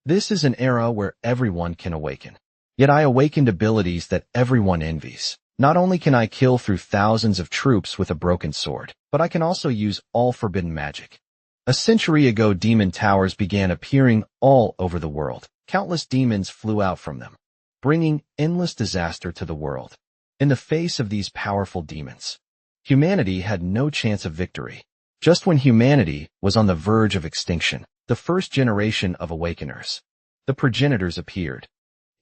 This is an era where everyone can awaken. Yet I awakened abilities that everyone envies. Not only can I kill through thousands of troops with a broken sword, but I can also use all forbidden magic. A century ago, demon towers began appearing all over the world. Countless demons flew out from them, bringing endless disaster to the world. In the face of these powerful demons, humanity had no chance of victory. Just when humanity was on the verge of extinction, the first generation of awakeners, the progenitors, appeared.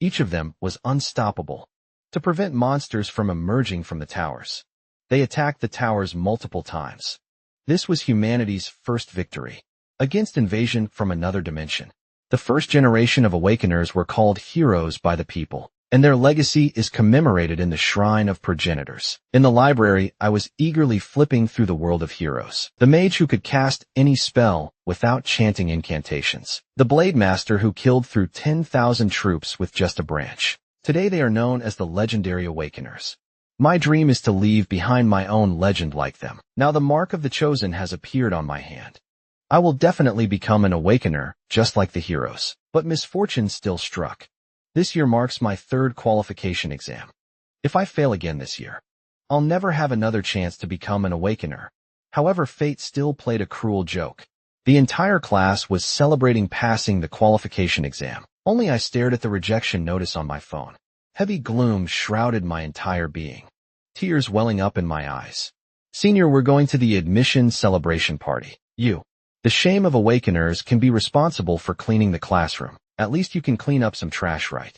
Each of them was unstoppable. To prevent monsters from emerging from the towers, they attacked the towers multiple times. This was humanity's first victory against invasion from another dimension. The first generation of awakeners were called heroes by the people, and their legacy is commemorated in the Shrine of Progenitors. In the library, I was eagerly flipping through the world of heroes. The mage who could cast any spell without chanting incantations. The blade master who killed through 10,000 troops with just a branch. Today they are known as the legendary awakeners. My dream is to leave behind my own legend like them. Now the mark of the chosen has appeared on my hand. I will definitely become an awakener, just like the heroes. But misfortune still struck. This year marks my third qualification exam. If I fail again this year, I'll never have another chance to become an awakener. However, fate still played a cruel joke. The entire class was celebrating passing the qualification exam. Only I stared at the rejection notice on my phone. Heavy gloom shrouded my entire being, tears welling up in my eyes. Senior, we're going to the admission celebration party. You. The shame of awakeners can be responsible for cleaning the classroom. At least you can clean up some trash, right?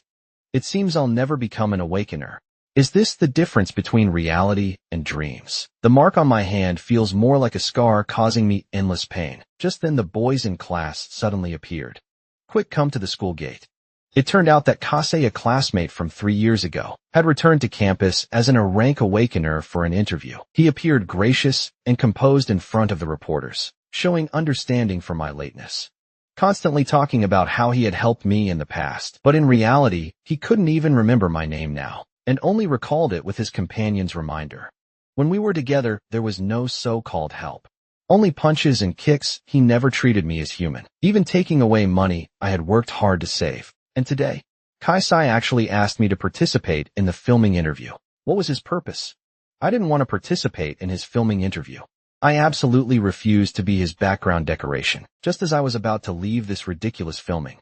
It seems I'll never become an awakener. Is this the difference between reality and dreams? The mark on my hand feels more like a scar, causing me endless pain. Just then the boys in class suddenly appeared. Quick, come to the school gate. It turned out that Kase, a classmate from 3 years ago, had returned to campus as a rank awakener for an interview. He appeared gracious and composed in front of the reporters, showing understanding for my lateness, constantly talking about how he had helped me in the past. But in reality, he couldn't even remember my name now, and only recalled it with his companion's reminder. When we were together, there was no so-called help. Only punches and kicks. He never treated me as human, even taking away money I had worked hard to save. And today, Kaisai actually asked me to participate in the filming interview. What was his purpose? I didn't want to participate in his filming interview. I absolutely refused to be his background decoration, just as I was about to leave this ridiculous filming.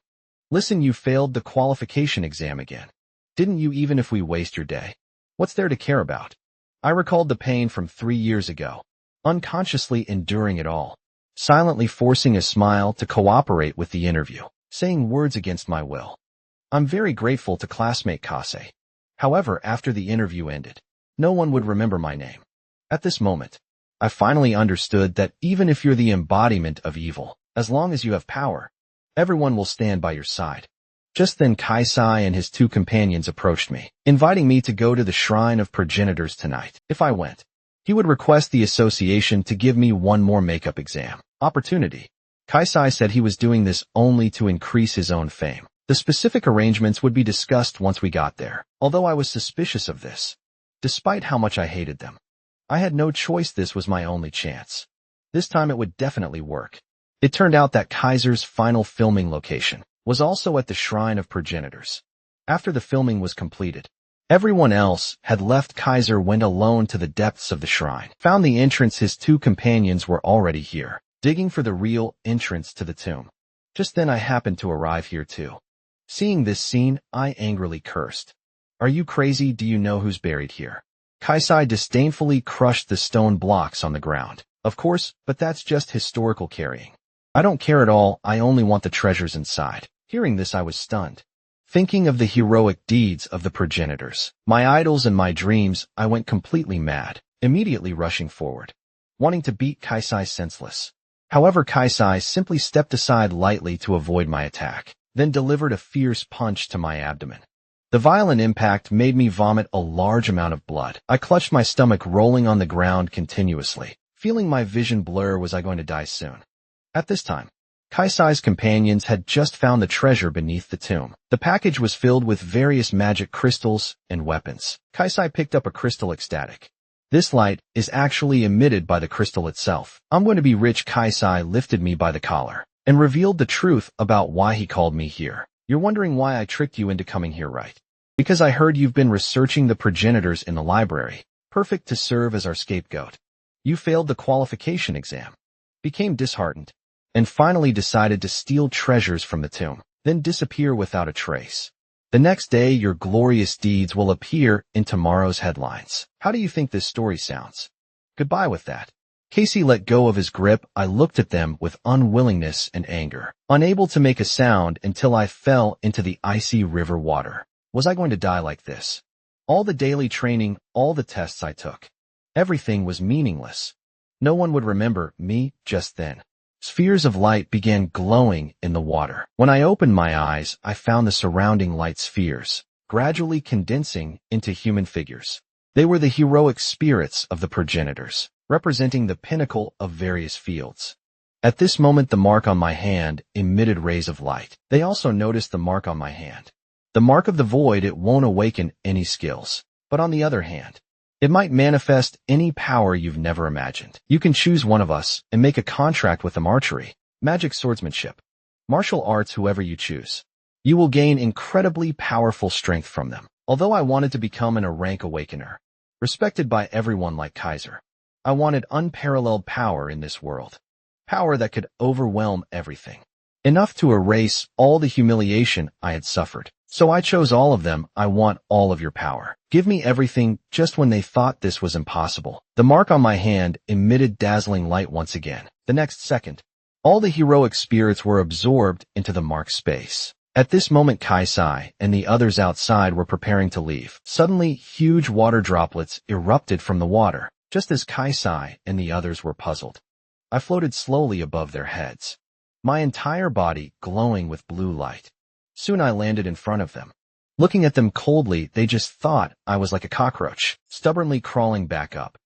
Listen, you failed the qualification exam again. Didn't you? Even if we waste your day, what's there to care about? I recalled the pain from 3 years ago, unconsciously enduring it all, silently forcing a smile to cooperate with the interview, saying words against my will. I'm very grateful to classmate Kase. However, after the interview ended, no one would remember my name. At this moment, I finally understood that even if you're the embodiment of evil, as long as you have power, everyone will stand by your side. Just then Kaisai and his 2 companions approached me, inviting me to go to the Shrine of Progenitors tonight. If I went, he would request the association to give me one more makeup exam opportunity. Kaisai said he was doing this only to increase his own fame. The specific arrangements would be discussed once we got there. Although I was suspicious of this, despite how much I hated them, I had no choice. This was my only chance. This time it would definitely work. It turned out that Kaiser's final filming location was also at the Shrine of Progenitors. After the filming was completed, everyone else had left. Kaiser went alone to the depths of the shrine, found the entrance. His 2 companions were already here, digging for the real entrance to the tomb. Just then I happened to arrive here too. Seeing this scene, I angrily cursed. Are you crazy? Do you know who's buried here? Kaisai disdainfully crushed the stone blocks on the ground. Of course, but that's just historical carrying. I don't care at all. I only want the treasures inside. Hearing this, I was stunned. Thinking of the heroic deeds of the progenitors, my idols and my dreams, I went completely mad, immediately rushing forward, wanting to beat Kaisai senseless. However, Kaisai simply stepped aside lightly to avoid my attack, then delivered a fierce punch to my abdomen. The violent impact made me vomit a large amount of blood. I clutched my stomach, rolling on the ground continuously, feeling my vision blur. Was I going to die soon? At this time, Kaisai's companions had just found the treasure beneath the tomb. The package was filled with various magic crystals and weapons. Kaisai picked up a crystal ecstatic. This light is actually emitted by the crystal itself. I'm going to be rich. Kaisai lifted me by the collar, and revealed the truth about why he called me here. You're wondering why I tricked you into coming here, right? Because I heard you've been researching the progenitors in the library. Perfect to serve as our scapegoat. You failed the qualification exam, became disheartened, and finally decided to steal treasures from the tomb, then disappear without a trace. The next day, your glorious deeds will appear in tomorrow's headlines. How do you think this story sounds? Goodbye with that. Casey let go of his grip. I looked at them with unwillingness and anger, unable to make a sound until I fell into the icy river water. Was I going to die like this? All the daily training, all the tests I took, everything was meaningless. No one would remember me just then. Spheres of light began glowing in the water. When I opened my eyes, I found the surrounding light spheres, gradually condensing into human figures. They were the heroic spirits of the progenitors, representing the pinnacle of various fields. At this moment, the mark on my hand emitted rays of light. They also noticed the mark on my hand. The mark of the void. It won't awaken any skills. But on the other hand, it might manifest any power you've never imagined. You can choose one of us and make a contract with them: archery, magic, swordsmanship, martial arts, whoever you choose. You will gain incredibly powerful strength from them. Although I wanted to become a rank awakener, respected by everyone like Kaiser, I wanted unparalleled power in this world. Power that could overwhelm everything. Enough to erase all the humiliation I had suffered. So I chose all of them. I want all of your power. Give me everything. Just when they thought this was impossible, the mark on my hand emitted dazzling light once again. The next second, all the heroic spirits were absorbed into the mark space. At this moment, Kaisai and the others outside were preparing to leave. Suddenly, huge water droplets erupted from the water, just as Kaisai and the others were puzzled. I floated slowly above their heads, my entire body glowing with blue light. Soon I landed in front of them. Looking at them coldly, they just thought I was like a cockroach, stubbornly crawling back up.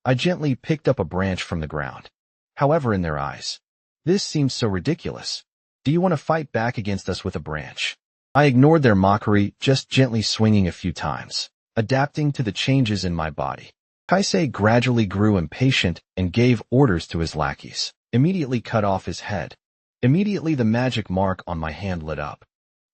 I gently picked up a branch from the ground. However, in their eyes, this seemed so ridiculous. Do you want to fight back against us with a branch? I ignored their mockery, just gently swinging a few times, adapting to the changes in my body. Kaisei gradually grew impatient and gave orders to his lackeys. Immediately cut off his head. Immediately the magic mark on my hand lit up,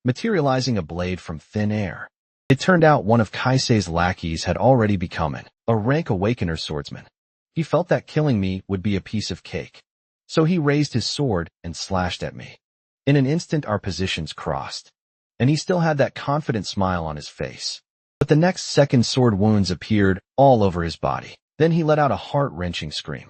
materializing a blade from thin air. It turned out one of Kaisei's lackeys had already become a rank awakener swordsman. He felt that killing me would be a piece of cake. So he raised his sword and slashed at me. In an instant our positions crossed, and he still had that confident smile on his face. But the next second sword wounds appeared all over his body. Then he let out a heart-wrenching scream.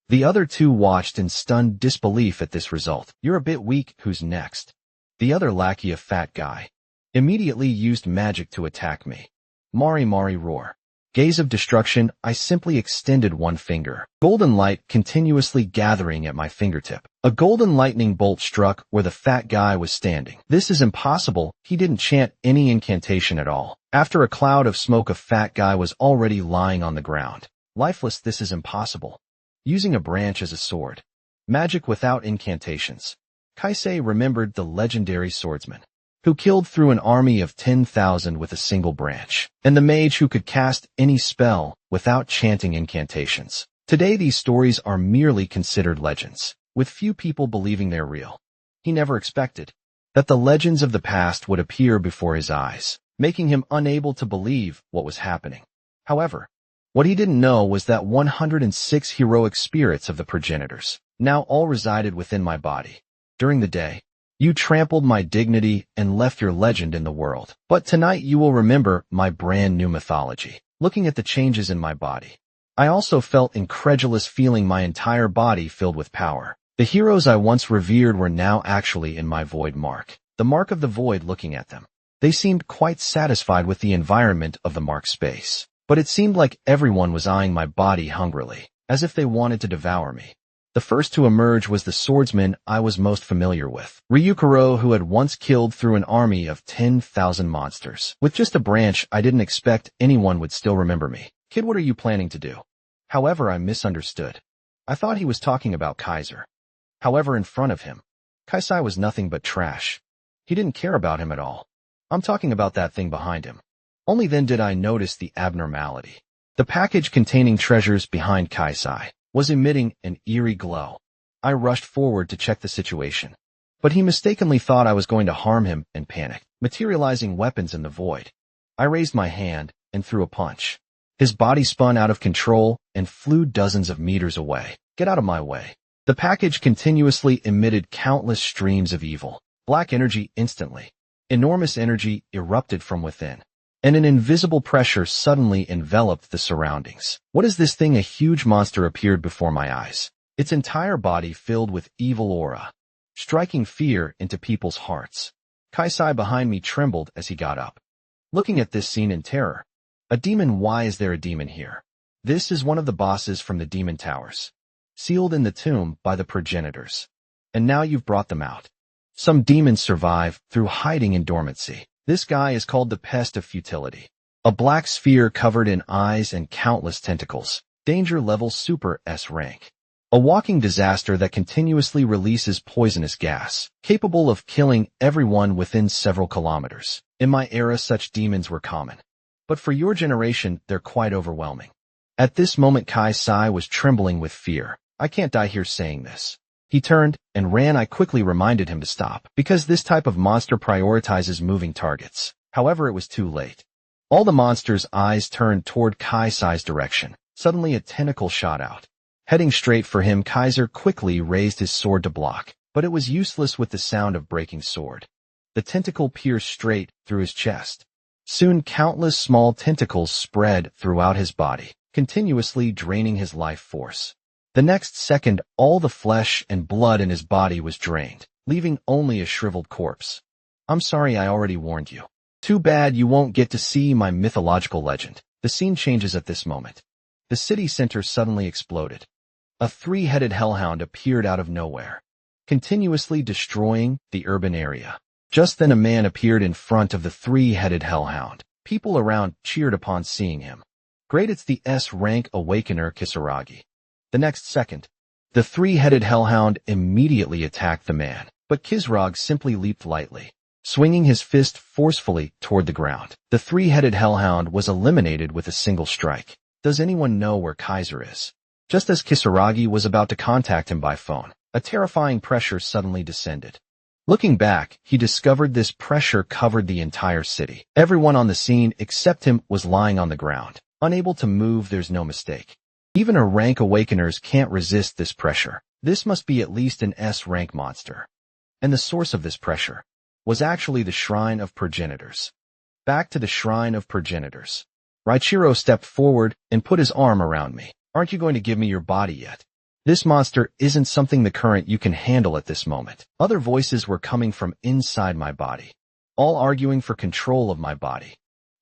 The other two watched in stunned disbelief at this result. You're a bit weak. Who's next? The other lackey, a fat guy, immediately used magic to attack me. Mari Mari roar. Gaze of destruction. I simply extended one finger. Golden light continuously gathering at my fingertip. A golden lightning bolt struck where the fat guy was standing. This is impossible. He didn't chant any incantation at all. After a cloud of smoke, a fat guy was already lying on the ground, lifeless. This is impossible. Using a branch as a sword. Magic without incantations. Kaisei remembered the legendary swordsman who killed through an army of 10,000 with a single branch, and the mage who could cast any spell without chanting incantations. Today these stories are merely considered legends, with few people believing they're real. He never expected that the legends of the past would appear before his eyes, making him unable to believe what was happening. However, what he didn't know was that 106 heroic spirits of the progenitors now all resided within my body. During the day, you trampled my dignity and left your legend in the world. But tonight you will remember my brand new mythology. Looking at the changes in my body, I also felt incredulous, feeling my entire body filled with power. The heroes I once revered were now actually in my void mark. The mark of the void. Looking at them, they seemed quite satisfied with the environment of the mark space. But it seemed like everyone was eyeing my body hungrily, as if they wanted to devour me. The first to emerge was the swordsman I was most familiar with, Ryukuro, who had once killed through an army of 10,000 monsters. With just a branch, I didn't expect anyone would still remember me. Kid, what are you planning to do? However, I misunderstood. I thought he was talking about Kaiser. However, in front of him, Kaisai was nothing but trash. He didn't care about him at all. I'm talking about that thing behind him. Only then did I notice the abnormality. The package containing treasures behind Kaisai was emitting an eerie glow. I rushed forward to check the situation. but he mistakenly thought I was going to harm him and panicked, materializing weapons in the void. I raised my hand and threw a punch. His body spun out of control and flew dozens of meters away. Get out of my way. The package continuously emitted countless streams of evil. Black energy instantly. Enormous energy erupted from within, and an invisible pressure suddenly enveloped the surroundings. What is this thing? A huge monster appeared before my eyes, its entire body filled with evil aura, striking fear into people's hearts. Kaisai behind me trembled as he got up, looking at this scene in terror. A demon? Why is there a demon here? This is one of the bosses from the demon towers, sealed in the tomb by the progenitors. And now you've brought them out. Some demons survive through hiding in dormancy. This guy is called the Pest of Futility. A black sphere covered in eyes and countless tentacles. Danger level Super S rank. A walking disaster that continuously releases poisonous gas, capable of killing everyone within several kilometers. In my era, such demons were common. But for your generation, they're quite overwhelming. At this moment, Kaisai was trembling with fear. I can't die here saying this. He turned and ran. I quickly reminded him to stop, because this type of monster prioritizes moving targets. However, it was too late. All the monster's eyes turned toward Kaisai's direction. Suddenly a tentacle shot out. Heading straight for him, Kaiser quickly raised his sword to block, but it was useless with the sound of breaking sword. The tentacle pierced straight through his chest. Soon countless small tentacles spread throughout his body, continuously draining his life force. The next second, all the flesh and blood in his body was drained, leaving only a shriveled corpse. I'm sorry, I already warned you. Too bad you won't get to see my mythological legend. The scene changes at this moment. The city center suddenly exploded. A three-headed hellhound appeared out of nowhere, continuously destroying the urban area. Just then a man appeared in front of the three-headed hellhound. People around cheered upon seeing him. Great, it's the S-rank Awakener Kisaragi. The next second, the three-headed hellhound immediately attacked the man, but Kisaragi simply leaped lightly, swinging his fist forcefully toward the ground. The three-headed hellhound was eliminated with a single strike. Does anyone know where Kaiser is? Just as Kisaragi was about to contact him by phone, a terrifying pressure suddenly descended. Looking back, he discovered this pressure covered the entire city. Everyone on the scene except him was lying on the ground, unable to move. There's no mistake. Even a rank Awakeners can't resist this pressure. This must be at least an S-rank monster. And the source of this pressure was actually the Shrine of Progenitors. Back to the Shrine of Progenitors. Raichiro stepped forward and put his arm around me. Aren't you going to give me your body yet? This monster isn't something the current you can handle at this moment. Other voices were coming from inside my body, all arguing for control of my body.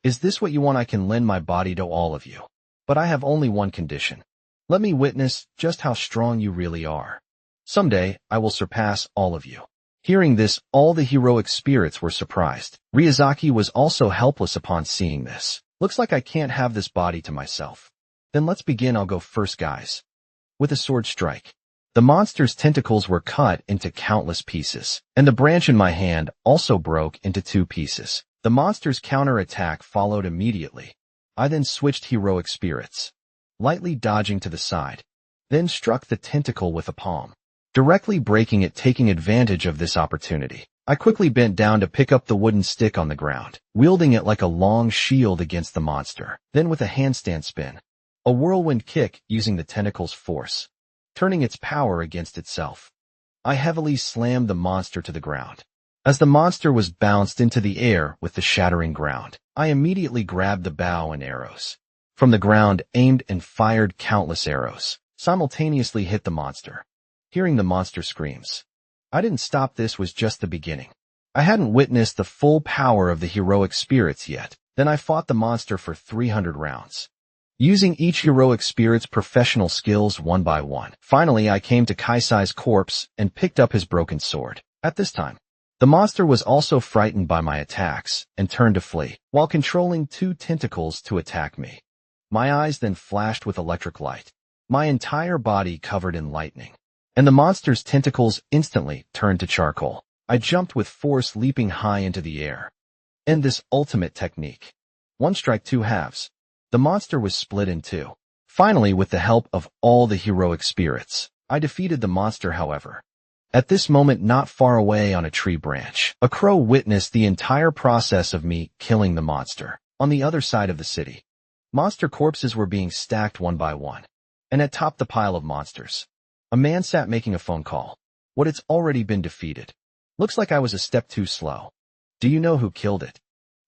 Is this what you want? I can lend my body to all of you. But I have only one condition. Let me witness just how strong you really are. Someday, I will surpass all of you. Hearing this, all the heroic spirits were surprised. Ryazaki was also helpless upon seeing this. Looks like I can't have this body to myself. Then let's begin. I'll go first, guys. With a sword strike, the monster's tentacles were cut into countless pieces, and the branch in my hand also broke into 2 pieces. The monster's counter-attack followed immediately. I then switched heroic spirits, lightly dodging to the side, then struck the tentacle with a palm, directly breaking it. Taking advantage of this opportunity, I quickly bent down to pick up the wooden stick on the ground, wielding it like a long shield against the monster. Then with a handstand spin, a whirlwind kick using the tentacle's force, turning its power against itself, I heavily slammed the monster to the ground. As the monster was bounced into the air with the shattering ground, I immediately grabbed the bow and arrows from the ground, aimed and fired countless arrows, simultaneously hit the monster. Hearing the monster screams, I didn't stop. This was just the beginning. I hadn't witnessed the full power of the heroic spirits yet. Then I fought the monster for 300 rounds, using each heroic spirit's professional skills one by one. Finally, I came to Kaisai's corpse and picked up his broken sword. At this time, the monster was also frightened by my attacks and turned to flee, while controlling 2 tentacles to attack me. My eyes then flashed with electric light, my entire body covered in lightning, and the monster's tentacles instantly turned to charcoal. I jumped with force, leaping high into the air. And this ultimate technique. 1 strike, 2 halves. The monster was split in 2. Finally, with the help of all the heroic spirits, I defeated the monster. However, At this moment, not far away on a tree branch, a crow witnessed the entire process of me killing the monster. On the other side of the city, monster corpses were being stacked one by one. And atop the pile of monsters, a man sat making a phone call. What, it's already been defeated. Looks like I was a step too slow. Do you know who killed it?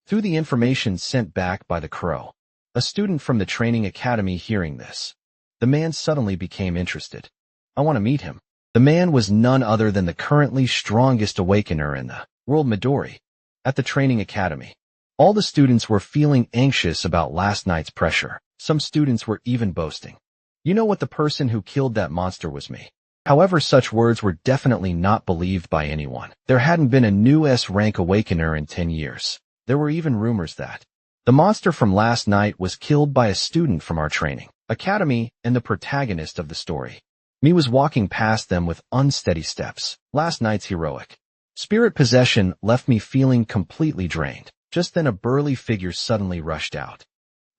Through the information sent back by the crow, a student from the training academy hearing this, the man suddenly became interested. I want to meet him. The man was none other than the currently strongest awakener in the world, Midori. At the training academy, all the students were feeling anxious about last night's pressure. Some students were even boasting. You know what, the person who killed that monster was me. However, such words were definitely not believed by anyone. There hadn't been a new S-rank awakener in 10 years. There were even rumors that the monster from last night was killed by a student from our training academy, and the protagonist of the story, me, was walking past them with unsteady steps. Last night's heroic spirit possession left me feeling completely drained. Just then a burly figure suddenly rushed out,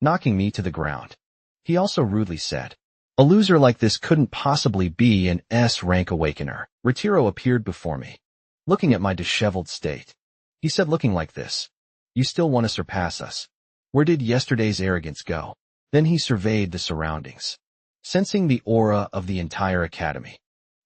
knocking me to the ground. He also rudely said, "A loser like this couldn't possibly be an S-rank awakener." Retiro appeared before me, looking at my disheveled state. He said, looking like this, "You still want to surpass us? Where did yesterday's arrogance go?" Then he surveyed the surroundings, sensing the aura of the entire academy,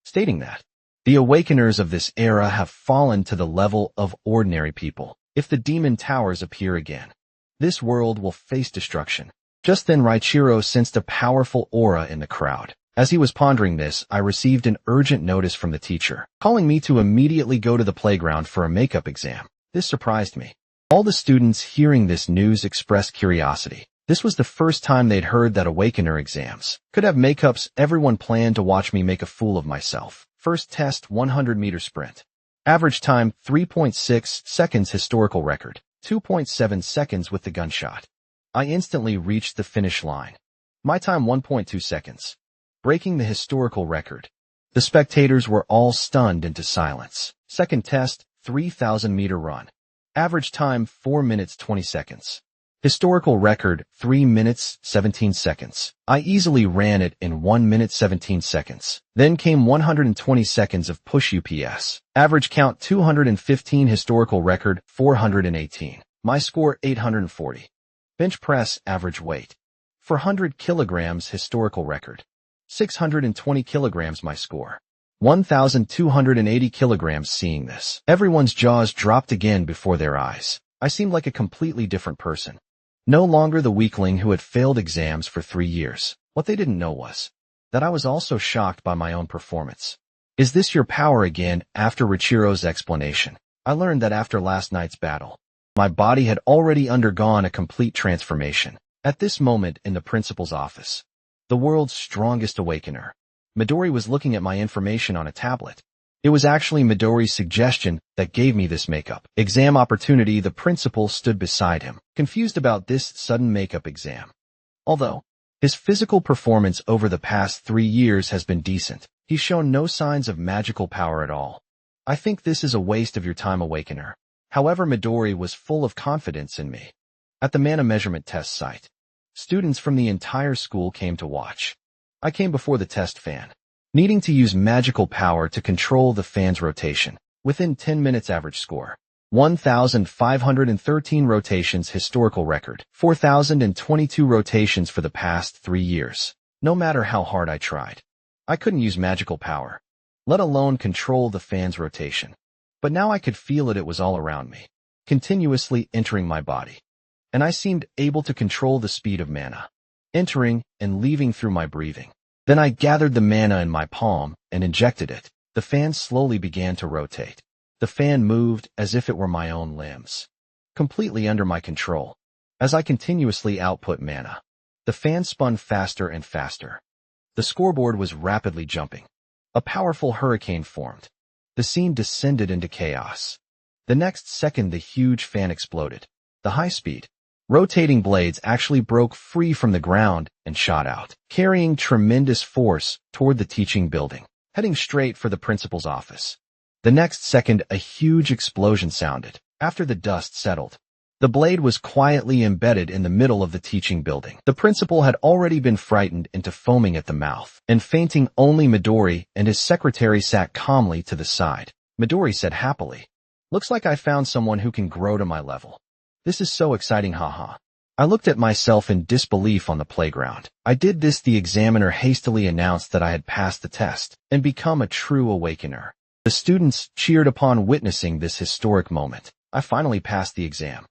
stating that the awakeners of this era have fallen to the level of ordinary people. If the demon towers appear again, this world will face destruction. Just then Raichiro sensed a powerful aura in the crowd. As he was pondering this, I received an urgent notice from the teacher, calling me to immediately go to the playground for a makeup exam. This surprised me. All the students hearing this news expressed curiosity. This was the first time they'd heard that awakener exams could have makeups. Everyone planned to watch me make a fool of myself. First test, 100-meter sprint. Average time, 3.6 seconds. Historical record, 2.7 seconds with the gunshot. I instantly reached the finish line. My time, 1.2 seconds. Breaking the historical record. The spectators were all stunned into silence. Second test, 3,000-meter run. Average time, 4 minutes 20 seconds. Historical record, 3 minutes 17 seconds. I easily ran it in 1 minute 17 seconds. Then came 120 seconds of push UPS. Average count, 215. Historical record, 418. My score, 840. Bench press, average weight, 400 kilograms. Historical record, 620 kilograms. My score, 1,280 kilograms. Seeing this, everyone's jaws dropped again before their eyes. I seemed like a completely different person. No longer the weakling who had failed exams for 3 years. What they didn't know was that I was also shocked by my own performance. Is this your power again? After Richiro's explanation, I learned that after last night's battle, my body had already undergone a complete transformation. At this moment in the principal's office, the world's strongest awakener, Midori, was looking at my information on a tablet. It was actually Midori's suggestion that gave me this makeup exam opportunity. The principal stood beside him, confused about this sudden makeup exam. Although his physical performance over the past 3 years has been decent, he's shown no signs of magical power at all. I think this is a waste of your time, awakener. However, Midori was full of confidence in me. At the mana measurement test site, students from the entire school came to watch. I came before the test fan, needing to use magical power to control the fan's rotation. Within 10 minutes, average score, 1,513 rotations. Historical record, 4,022 rotations for the past 3 years. No matter how hard I tried, I couldn't use magical power, let alone control the fan's rotation. But now I could feel it. It was all around me, continuously entering my body. And I seemed able to control the speed of mana, entering and leaving through my breathing. Then I gathered the mana in my palm and injected it. The fan slowly began to rotate. The fan moved as if it were my own limbs, completely under my control. As I continuously output mana, the fan spun faster and faster. The scoreboard was rapidly jumping. A powerful hurricane formed. The scene descended into chaos. The next second, the huge fan exploded. The high-speed rotating blades actually broke free from the ground and shot out, carrying tremendous force toward the teaching building, heading straight for the principal's office. The next second, a huge explosion sounded. After the dust settled, The blade was quietly embedded in the middle of the teaching building. The principal had already been frightened into foaming at the mouth, and fainting only Midori and his secretary sat calmly to the side. Midori said happily, "Looks like I found someone who can grow to my level. This is so exciting, haha." I looked at myself in disbelief on the playground. I did this. The examiner hastily announced that I had passed the test and become a true awakener. The students cheered upon witnessing this historic moment. I finally passed the exam.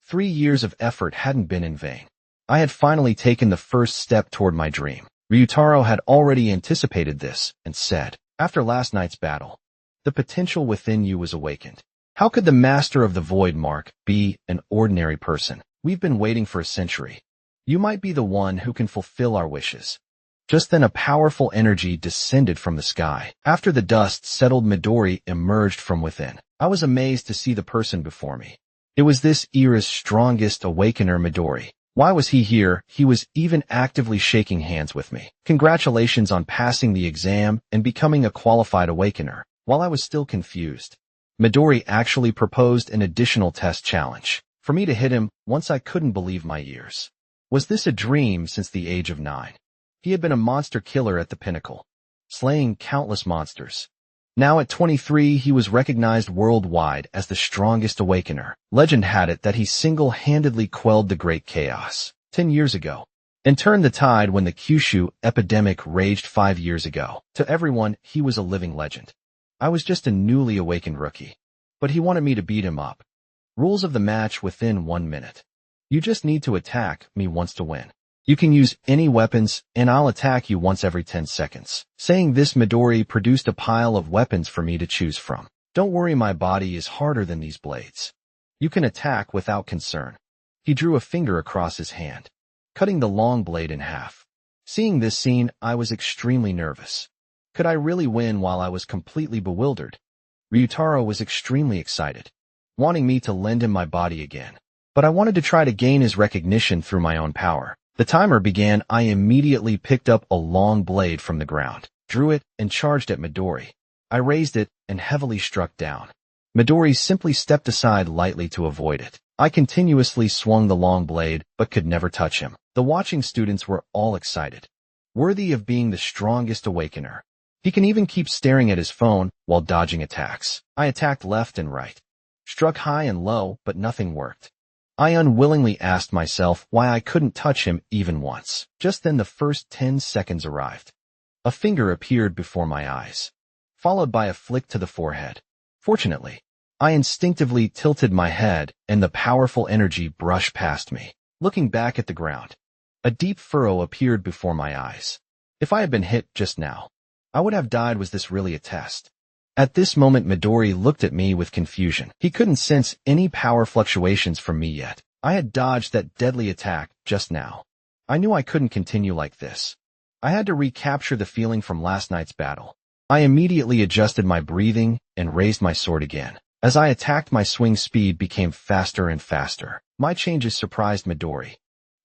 3 years of effort hadn't been in vain. I had finally taken the first step toward my dream. Ryutaro had already anticipated this and said, "After last night's battle, the potential within you was awakened. How could the master of the void mark be an ordinary person? We've been waiting for a century. You might be the one who can fulfill our wishes." Just then a powerful energy descended from the sky. After the dust settled, Midori emerged from within. I was amazed to see the person before me. It was this era's strongest awakener, Midori. Why was he here? He was even actively shaking hands with me. "Congratulations on passing the exam and becoming a qualified awakener." While I was still confused, Midori actually proposed an additional test challenge for me to hit him once. I couldn't believe my ears. Was this a dream? Since the age of 9, he had been a monster killer at the pinnacle, slaying countless monsters. Now at 23, he was recognized worldwide as the strongest awakener. Legend had it that he single-handedly quelled the Great Chaos 10 years ago and turned the tide when the Kyushu epidemic raged 5 years ago. To everyone, he was a living legend. I was just a newly awakened rookie, but he wanted me to beat him up. Rules of the match: within 1 minute. You just need to attack me once to win. You can use any weapons, and I'll attack you once every 10 seconds. Saying this, Midori produced a pile of weapons for me to choose from. Don't worry, my body is harder than these blades. You can attack without concern. He drew a finger across his hand, cutting the long blade in half. Seeing this scene, I was extremely nervous. Could I really win? While I was completely bewildered, Ryutaro was extremely excited, wanting me to lend him my body again. But I wanted to try to gain his recognition through my own power. The timer began. I immediately picked up a long blade from the ground, drew it, and charged at Midori. I raised it and heavily struck down. Midori simply stepped aside lightly to avoid it. I continuously swung the long blade, but could never touch him. The watching students were all excited, worthy of being the strongest awakener. He can even keep staring at his phone while dodging attacks. I attacked left and right, struck high and low, but nothing worked. I unwillingly asked myself why I couldn't touch him even once. Just then the first 10 seconds arrived. A finger appeared before my eyes, followed by a flick to the forehead. Fortunately, I instinctively tilted my head and the powerful energy brushed past me. Looking back at the ground, a deep furrow appeared before my eyes. If I had been hit just now, I would have died. Was this really a test? At this moment, Midori looked at me with confusion. He couldn't sense any power fluctuations from me yet. I had dodged that deadly attack just now. I knew I couldn't continue like this. I had to recapture the feeling from last night's battle. I immediately adjusted my breathing and raised my sword again. As I attacked, my swing speed became faster and faster. My changes surprised Midori.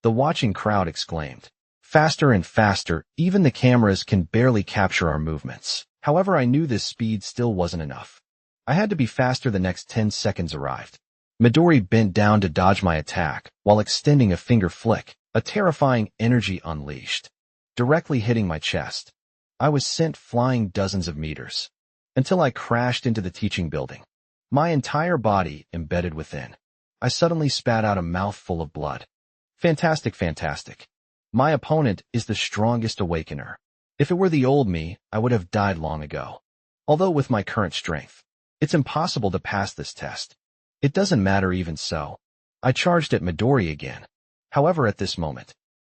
The watching crowd exclaimed, "Faster and faster, even the cameras can barely capture our movements." However, I knew this speed still wasn't enough. I had to be faster. The next 10 seconds arrived. Midori bent down to dodge my attack while extending a finger flick. A terrifying energy unleashed, directly hitting my chest. I was sent flying dozens of meters until I crashed into the teaching building, my entire body embedded within. I suddenly spat out a mouthful of blood. Fantastic, fantastic. My opponent is the strongest awakener. If it were the old me, I would have died long ago. Although with my current strength, it's impossible to pass this test. It doesn't matter even so. I charged at Midori again. However, at this moment,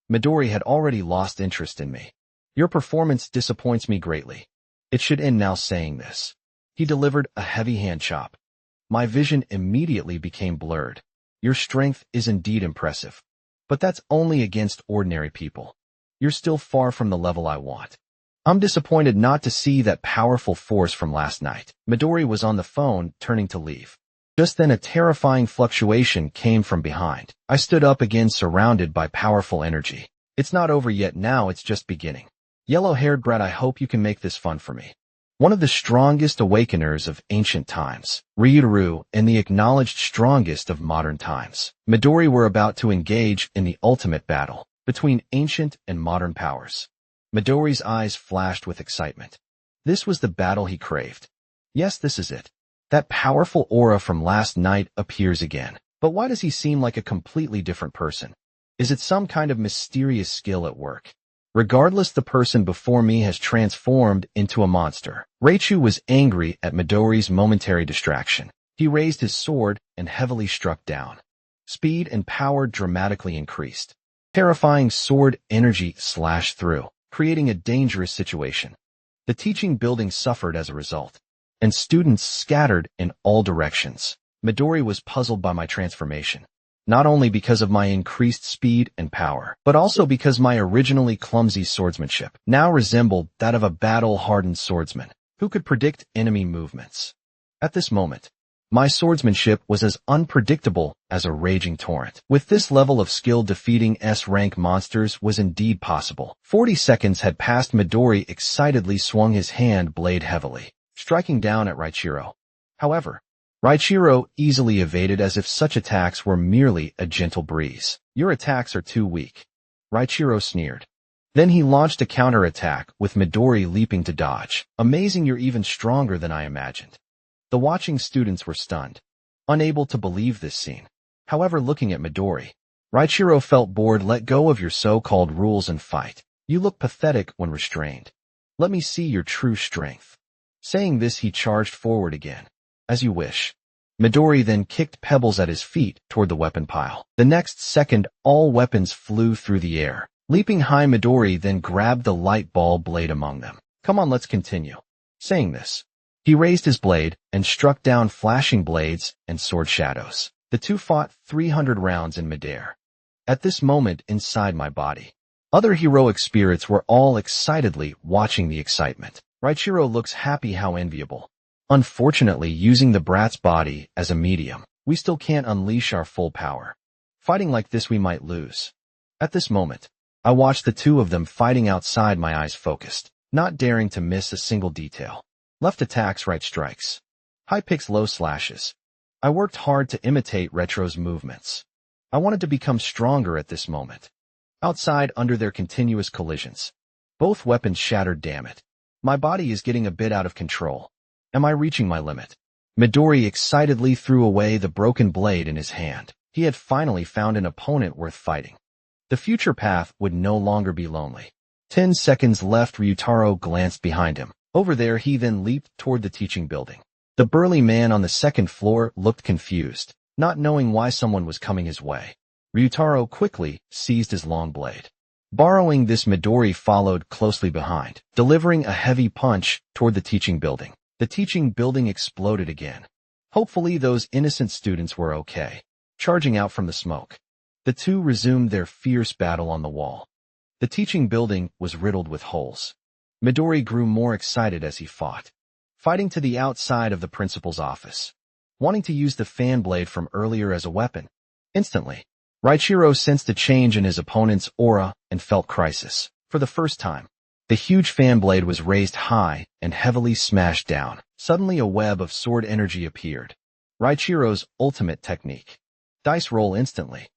Midori had already lost interest in me. "Your performance disappoints me greatly. It should end now." Saying this, he delivered a heavy hand chop. My vision immediately became blurred. "Your strength is indeed impressive, but that's only against ordinary people. You're still far from the level I want. I'm disappointed not to see that powerful force from last night." Midori was on the phone, turning to leave. Just then a terrifying fluctuation came from behind. I stood up again, surrounded by powerful energy. "It's not over yet. Now it's just beginning. Yellow-haired brat, I hope you can make this fun for me." one of the strongest awakeners of ancient times, Ryutaru, and the acknowledged strongest of modern times. Midori were about to engage in the ultimate battle between ancient and modern powers. Midori's eyes flashed with excitement. This was the battle he craved. Yes, this is it. That powerful aura from last night appears again. But why does he seem like a completely different person? Is it some kind of mysterious skill at work? Regardless, the person before me has transformed into a monster. Reichu was angry at Midori's momentary distraction. He raised his sword and heavily struck down. Speed and power dramatically increased. Terrifying sword energy slashed through, creating a dangerous situation. The teaching building suffered as a result, and students scattered in all directions. Midori was puzzled by my transformation, not only because of my increased speed and power, but also because my originally clumsy swordsmanship now resembled that of a battle-hardened swordsman who could predict enemy movements. At this moment, my swordsmanship was as unpredictable as a raging torrent. With this level of skill, defeating S-rank monsters was indeed possible. 40 seconds had passed. Midori excitedly swung his hand blade heavily, striking down at Reichiro. However, Reichiro easily evaded as if such attacks were merely a gentle breeze. Your attacks are too weak, Reichiro sneered. Then he launched a counter-attack, with Midori leaping to dodge. Amazing, you're even stronger than I imagined. The watching students were stunned, unable to believe this scene. However, looking at Midori, Reichiro felt bored. Let go of your so-called rules and fight. You look pathetic when restrained. Let me see your true strength. Saying this, he charged forward again. As you wish. Midori then kicked pebbles at his feet toward the weapon pile. The next second, all weapons flew through the air. Leaping high, Midori then grabbed the light ball blade among them. Come on, let's continue. Saying this, he raised his blade and struck down flashing blades and sword shadows. The two fought 300 rounds in midair. At this moment, inside my body, other heroic spirits were all excitedly watching the excitement. Reichiro looks happy. How enviable. Unfortunately, using the brat's body as a medium, we still can't unleash our full power. Fighting like this, we might lose. At this moment, I watched the two of them fighting outside, my eyes focused, not daring to miss a single detail. Left attacks, right strikes. High picks, low slashes. I worked hard to imitate Retro's movements. I wanted to become stronger at this moment. Outside, under their continuous collisions, both weapons shattered. Damn it. My body is getting a bit out of control. Am I reaching my limit? Midori excitedly threw away the broken blade in his hand. He had finally found an opponent worth fighting. The future path would no longer be lonely. 10 seconds left. Ryutaro glanced behind him. Over there, he then leaped toward the teaching building. The burly man on the second floor looked confused, not knowing why someone was coming his way. Ryutaro quickly seized his long blade. Borrowing this, Midori followed closely behind, delivering a heavy punch toward the teaching building. The teaching building exploded again. Hopefully those innocent students were okay. Charging out from the smoke, the two resumed their fierce battle on the wall. The teaching building was riddled with holes. Midori grew more excited as he fought, fighting to the outside of the principal's office, wanting to use the fan blade from earlier as a weapon. Instantly, Reichiro sensed a change in his opponent's aura and felt crisis. For the first time, the huge fan blade was raised high and heavily smashed down. Suddenly, a web of sword energy appeared. Reichiro's ultimate technique. Dice roll. Instantly,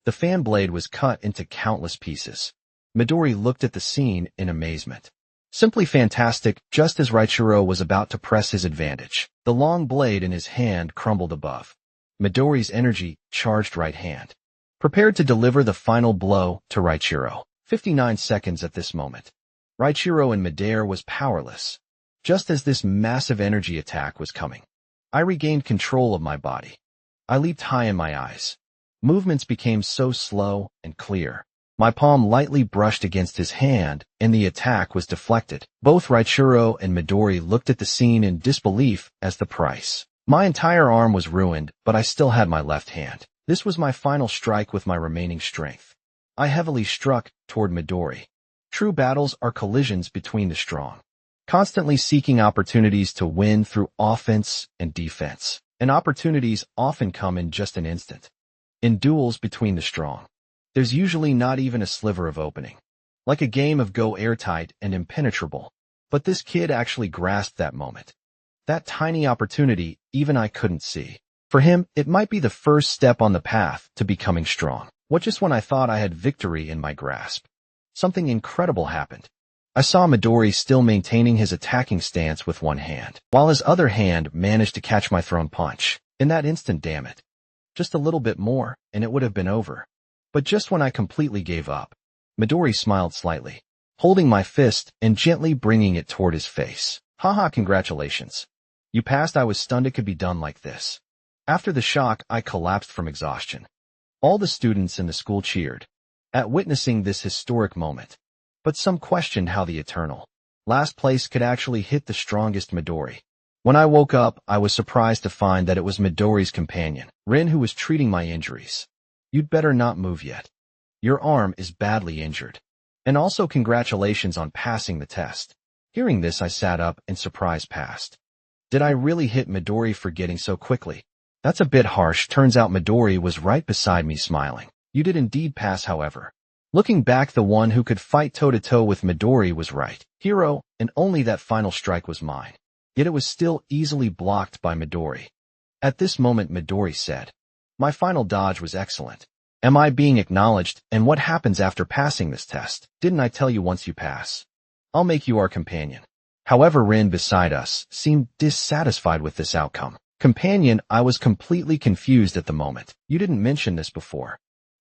the fan blade was cut into countless pieces. Midori looked at the scene in amazement. Simply fantastic. Just as Reichiro was about to press his advantage, the long blade in his hand crumbled above Midori's energy charged right hand, prepared to deliver the final blow to Reichiro. 59 seconds at this moment. Reichiro in midair was powerless. Just as this massive energy attack was coming, I regained control of my body. I leaped high in my eyes. Movements became so slow and clear. My palm lightly brushed against his hand, and the attack was deflected. Both Reichiro and Midori looked at the scene in disbelief as the price. My entire arm was ruined, but I still had my left hand. This was my final strike with my remaining strength. I heavily struck toward Midori. True battles are collisions between the strong, constantly seeking opportunities to win through offense and defense. And opportunities often come in just an instant. In duels between the strong, there's usually not even a sliver of opening. Like a game of Go, airtight and impenetrable. But this kid actually grasped that moment. That tiny opportunity, even I couldn't see. For him, it might be the first step on the path to becoming strong. What just when I thought I had victory in my grasp? Something incredible happened. I saw Midori still maintaining his attacking stance with one hand, while his other hand managed to catch my thrown punch. In that instant, damn it. Just a little bit more, and it would have been over. But just when I completely gave up, Midori smiled slightly, holding my fist and gently bringing it toward his face. Haha, congratulations. You passed. I was stunned it could be done like this. After the shock, I collapsed from exhaustion. All the students in the school cheered at witnessing this historic moment. But some questioned how the eternal last place could actually hit the strongest Midori. When I woke up, I was surprised to find that it was Midori's companion, Rin, who was treating my injuries. You'd better not move yet. Your arm is badly injured. And also congratulations on passing the test. Hearing this, I sat up and surprise passed. Did I really hit Midori for getting so quickly? That's a bit harsh. Turns out Midori was right beside me smiling. You did indeed pass, however. Looking back, the one who could fight toe-to-toe with Midori was right. Hero, and only that final strike was mine. Yet it was still easily blocked by Midori. At this moment, Midori said, my final dodge was excellent. Am I being acknowledged, and what happens after passing this test? Didn't I tell you once you pass? I'll make you our companion. However, Rin beside us seemed dissatisfied with this outcome. Companion, I was completely confused at the moment. You didn't mention this before.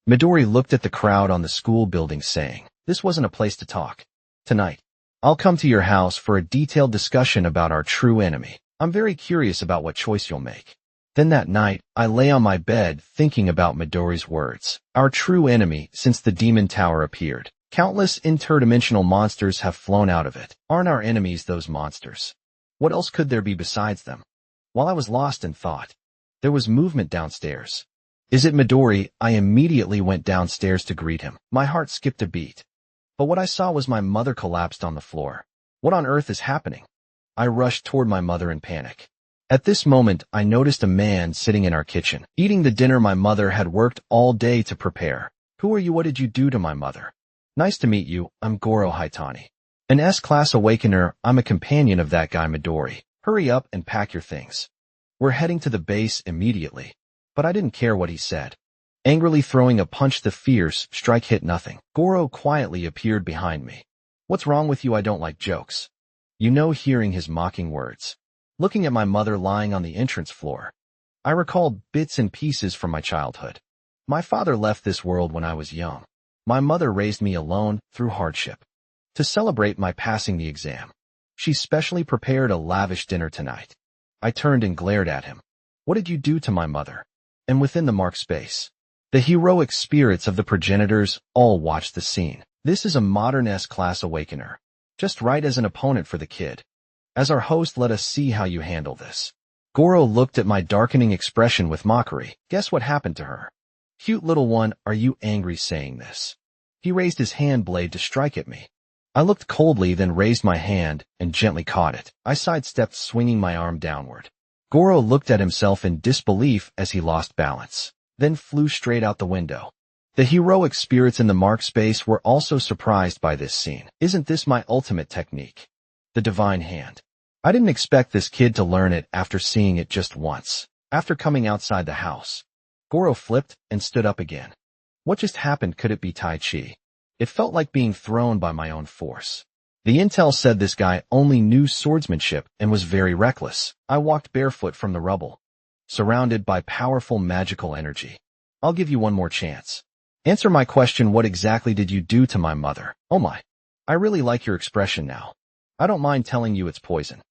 Midori looked at the crowd on the school building saying, this wasn't a place to talk. Tonight, I'll come to your house for a detailed discussion about our true enemy. I'm very curious about what choice you'll make. Then that night, I lay on my bed thinking about Midori's words. Our true enemy since the Demon Tower appeared. Countless interdimensional monsters have flown out of it. Aren't our enemies those monsters? What else could there be besides them? While I was lost in thought, there was movement downstairs. Is it Midori? I immediately went downstairs to greet him. My heart skipped a beat. But what I saw was my mother collapsed on the floor. What on earth is happening? I rushed toward my mother in panic. At this moment, I noticed a man sitting in our kitchen, eating the dinner my mother had worked all day to prepare. Who are you? What did you do to my mother? Nice to meet you. I'm Goro Haitani. An S-Class Awakener. I'm a companion of that guy Midori. Hurry up and pack your things. We're heading to the base immediately. But I didn't care what he said. Angrily throwing a punch, the fierce strike hit nothing. Goro quietly appeared behind me. What's wrong with you? I don't like jokes. You know, hearing his mocking words. Looking at my mother lying on the entrance floor, I recalled bits and pieces from my childhood. My father left this world when I was young. My mother raised me alone through hardship. To celebrate my passing the exam, she specially prepared a lavish dinner tonight. I turned and glared at him. What did you do to my mother? And within the mark space, the heroic spirits of the progenitors all watched the scene. This is a modern S-Class Awakener. Just right as an opponent for the kid. As our host, let us see how you handle this. Goro looked at my darkening expression with mockery. Guess what happened to her? Cute little one, are you angry saying this? He raised his hand blade to strike at me. I looked coldly, then raised my hand and gently caught it. I sidestepped, swinging my arm downward. Goro looked at himself in disbelief as he lost balance, then flew straight out the window. The heroic spirits in the mark space were also surprised by this scene. Isn't this my ultimate technique? The divine hand. I didn't expect this kid to learn it after seeing it just once. After coming outside the house, Goro flipped and stood up again. What just happened? Could it be Tai Chi? It felt like being thrown by my own force. The intel said this guy only knew swordsmanship and was very reckless. I walked barefoot from the rubble, surrounded by powerful magical energy. I'll give you one more chance. Answer my question. What exactly did you do to my mother? Oh my. I really like your expression now. I don't mind telling you it's poison.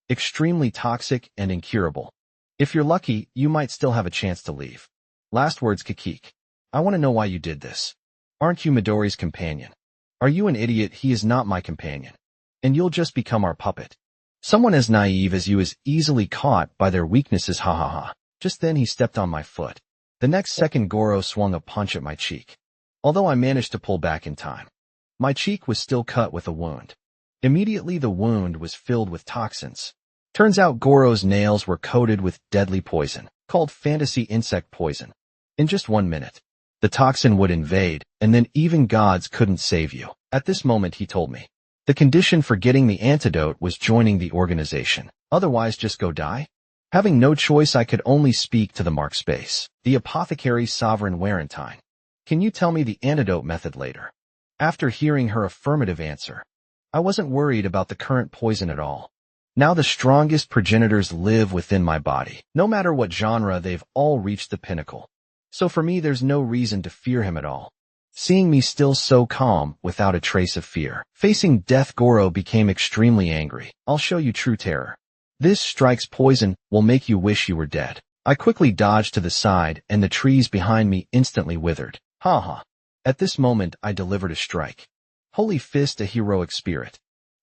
Extremely toxic and incurable. If you're lucky, you might still have a chance to leave. Last words, Kikik. I want to know why you did this. Aren't you Midori's companion? Are you an idiot? He is not my companion. And you'll just become our puppet. Someone as naive as you is easily caught by their weaknesses, ha ha ha. Just then he stepped on my foot. The next second Goro swung a punch at my cheek. Although I managed to pull back in time, my cheek was still cut with a wound. Immediately the wound was filled with toxins. Turns out Goro's nails were coated with deadly poison, called fantasy insect poison. In just 1 minute, the toxin would invade, and then even gods couldn't save you. At this moment he told me, The condition for getting the antidote was joining the organization. Otherwise, just go die? Having no choice, I could only speak to the mark space. The apothecary Sovereign Warentine. Can you tell me the antidote method later? After hearing her affirmative answer, I wasn't worried about the current poison at all. Now the strongest progenitors live within my body. No matter what genre, they've all reached the pinnacle. So for me, there's no reason to fear him at all. Seeing me still so calm, without a trace of fear, facing death, Goro became extremely angry. I'll show you true terror. This strike's poison will make you wish you were dead. I quickly dodged to the side, and the trees behind me instantly withered. Ha ha. At this moment, I delivered a strike. Holy Fist, a heroic spirit.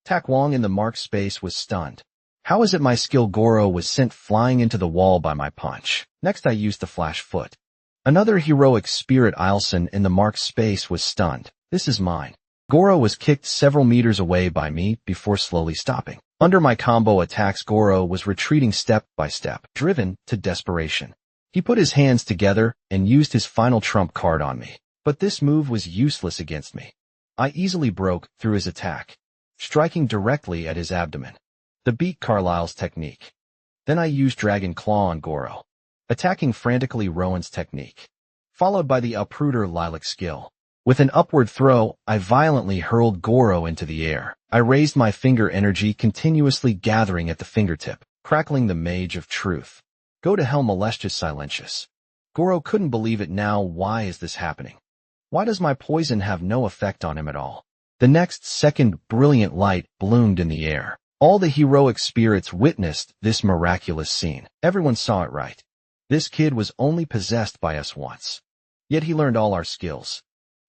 Tak Wong in the mark space was stunned. How is it my skill? Goro was sent flying into the wall by my punch. Next I used the flash foot. Another heroic spirit, Ilson in the mark space, was stunned. This is mine. Goro was kicked several meters away by me before slowly stopping. Under my combo attacks, Goro was retreating step by step, driven to desperation. He put his hands together and used his final trump card on me. But this move was useless against me. I easily broke through his attack, striking directly at his abdomen. The beat Carlyle's technique. Then I used Dragon Claw on Goro, attacking frantically Rowan's technique, followed by the uprooter Lilac skill. With an upward throw, I violently hurled Goro into the air. I raised my finger energy, continuously gathering at the fingertip, crackling the Mage of Truth. Go to hell, Molestius Silentius. Goro couldn't believe it now. Why is this happening? Why does my poison have no effect on him at all? The next second, brilliant light bloomed in the air. All the heroic spirits witnessed this miraculous scene. Everyone saw it right. This kid was only possessed by us once. Yet he learned all our skills.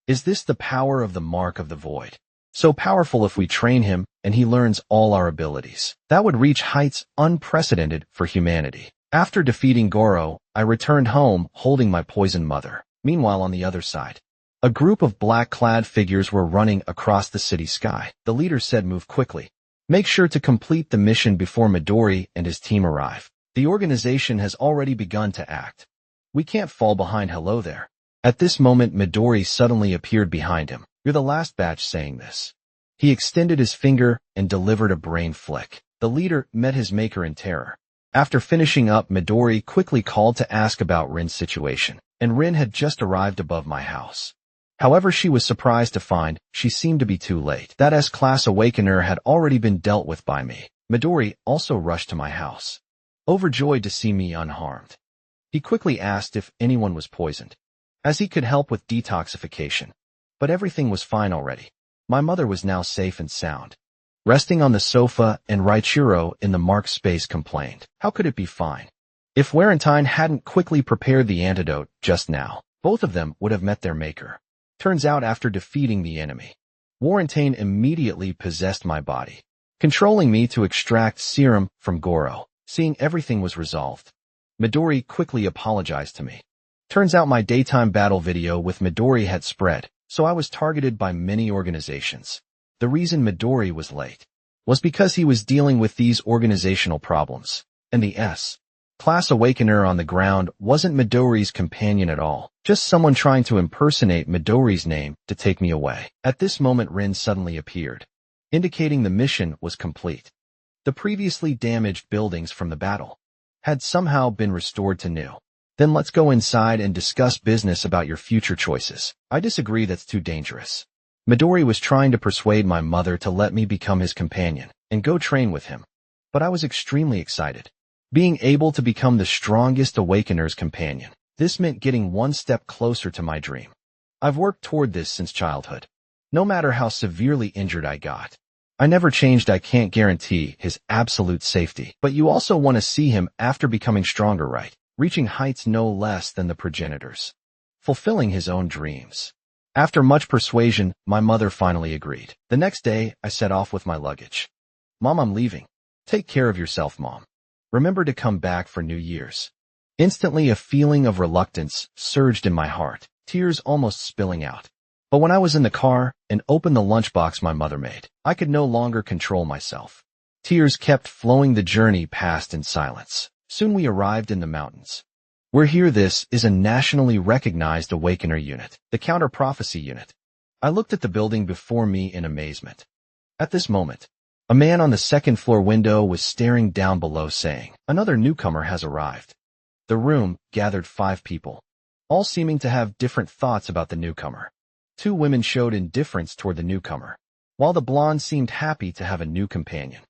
Is this the power of the Mark of the Void? So powerful if we train him and he learns all our abilities. That would reach heights unprecedented for humanity. After defeating Goro, I returned home holding my poisoned mother. Meanwhile, on the other side, a group of black-clad figures were running across the city sky. The leader said, "Move quickly. Make sure to complete the mission before Midori and his team arrive. The organization has already begun to act. We can't fall behind." Hello there. At this moment, Midori suddenly appeared behind him. "You're the last batch saying this." He extended his finger and delivered a brain flick. The leader met his maker in terror. After finishing up, Midori quickly called to ask about Rin's situation, and Rin had just arrived above my house. However, she was surprised to find she seemed to be too late. That S-Class Awakener had already been dealt with by me. Midori also rushed to my house, overjoyed to see me unharmed. He quickly asked if anyone was poisoned, as he could help with detoxification. But everything was fine already. My mother was now safe and sound, resting on the sofa, and Raichiro in the mark space complained. How could it be fine? If Warentine hadn't quickly prepared the antidote just now, both of them would have met their maker. Turns out, after defeating the enemy, Warentine immediately possessed my body, controlling me to extract serum from Goro. Seeing everything was resolved, Midori quickly apologized to me. Turns out my daytime battle video with Midori had spread, so I was targeted by many organizations. The reason Midori was late was because he was dealing with these organizational problems, and the S-Class Awakener on the ground wasn't Midori's companion at all, just someone trying to impersonate Midori's name to take me away. At this moment, Rin suddenly appeared, indicating the mission was complete. The previously damaged buildings from the battle had somehow been restored to new. "Then let's go inside and discuss business about your future choices." "I disagree, that's too dangerous." Midori was trying to persuade my mother to let me become his companion and go train with him. But I was extremely excited. Being able to become the strongest Awakener's companion. This meant getting one step closer to my dream. I've worked toward this since childhood. No matter how severely injured I got, I never changed. I can't guarantee his absolute safety, but you also want to see him after becoming stronger, right? Reaching heights no less than the progenitors. Fulfilling his own dreams. After much persuasion, my mother finally agreed. The next day, I set off with my luggage. "Mom, I'm leaving. Take care of yourself, Mom. Remember to come back for New Year's." Instantly, a feeling of reluctance surged in my heart, tears almost spilling out. But when I was in the car and opened the lunchbox my mother made, I could no longer control myself. Tears kept flowing. The journey passed in silence. Soon we arrived in the mountains. "We're here. This is a nationally recognized Awakener unit, the Counter Prophecy unit." I looked at the building before me in amazement. At this moment, a man on the second floor window was staring down below saying, "Another newcomer has arrived." The room gathered 5 people, all seeming to have different thoughts about the newcomer. 2 women showed indifference toward the newcomer, while the blonde seemed happy to have a new companion.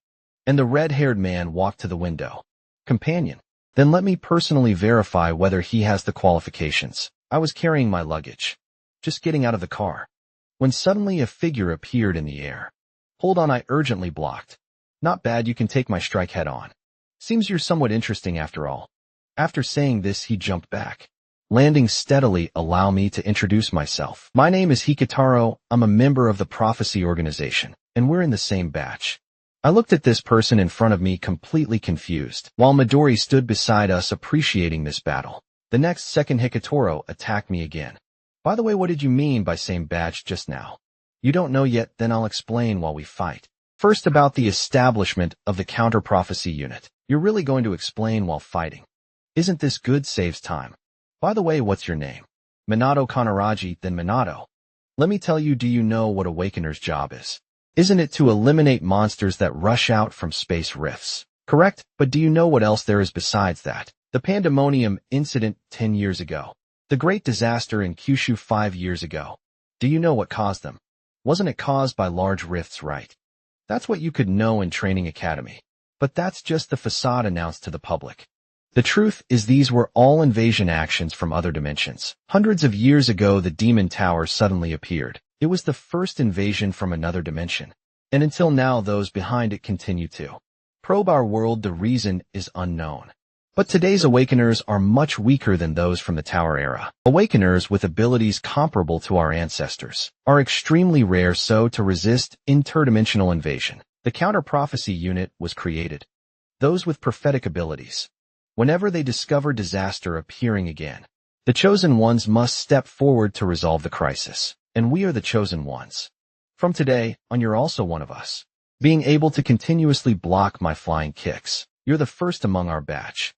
And the red-haired man walked to the window. "Companion? Then let me personally verify whether he has the qualifications." I was carrying my luggage, just getting out of the car, when suddenly a figure appeared in the air. "Hold on," I urgently blocked. "Not bad, you can take my strike head on. Seems you're somewhat interesting after all." After saying this, he jumped back, landing steadily. "Allow me to introduce myself. My name is Hikitaro. I'm a member of the Prophecy Organization, and we're in the same batch." I looked at this person in front of me completely confused, while Midori stood beside us appreciating this battle. The next second, Hikitaro attacked me again. "By the way, what did you mean by same batch just now?" "You don't know yet? Then I'll explain while we fight. First, about the establishment of the counter-prophecy unit. You're really going to explain while fighting? Isn't this good? Saves time. By the way, what's your name?" "Minato Kanaraji." "Then Minato, let me tell you, do you know what Awakener's job is? Isn't it to eliminate monsters that rush out from space rifts? Correct? But do you know what else there is besides that? The Pandemonium incident 10 years ago. The Great Disaster in Kyushu 5 years ago. Do you know what caused them? Wasn't it caused by large rifts, right? That's what you could know in Training Academy. But that's just the facade announced to the public. The truth is these were all invasion actions from other dimensions. Hundreds of years ago, the Demon Tower suddenly appeared. It was the first invasion from another dimension. And until now, those behind it continue to probe our world. The reason is unknown. But today's Awakeners are much weaker than those from the Tower era. Awakeners with abilities comparable to our ancestors are extremely rare, so to resist interdimensional invasion, the counter-prophecy unit was created. Those with prophetic abilities. Whenever they discover disaster appearing again, the chosen ones must step forward to resolve the crisis. And we are the chosen ones. From today on, you're also one of us. Being able to continuously block my flying kicks, you're the first among our batch.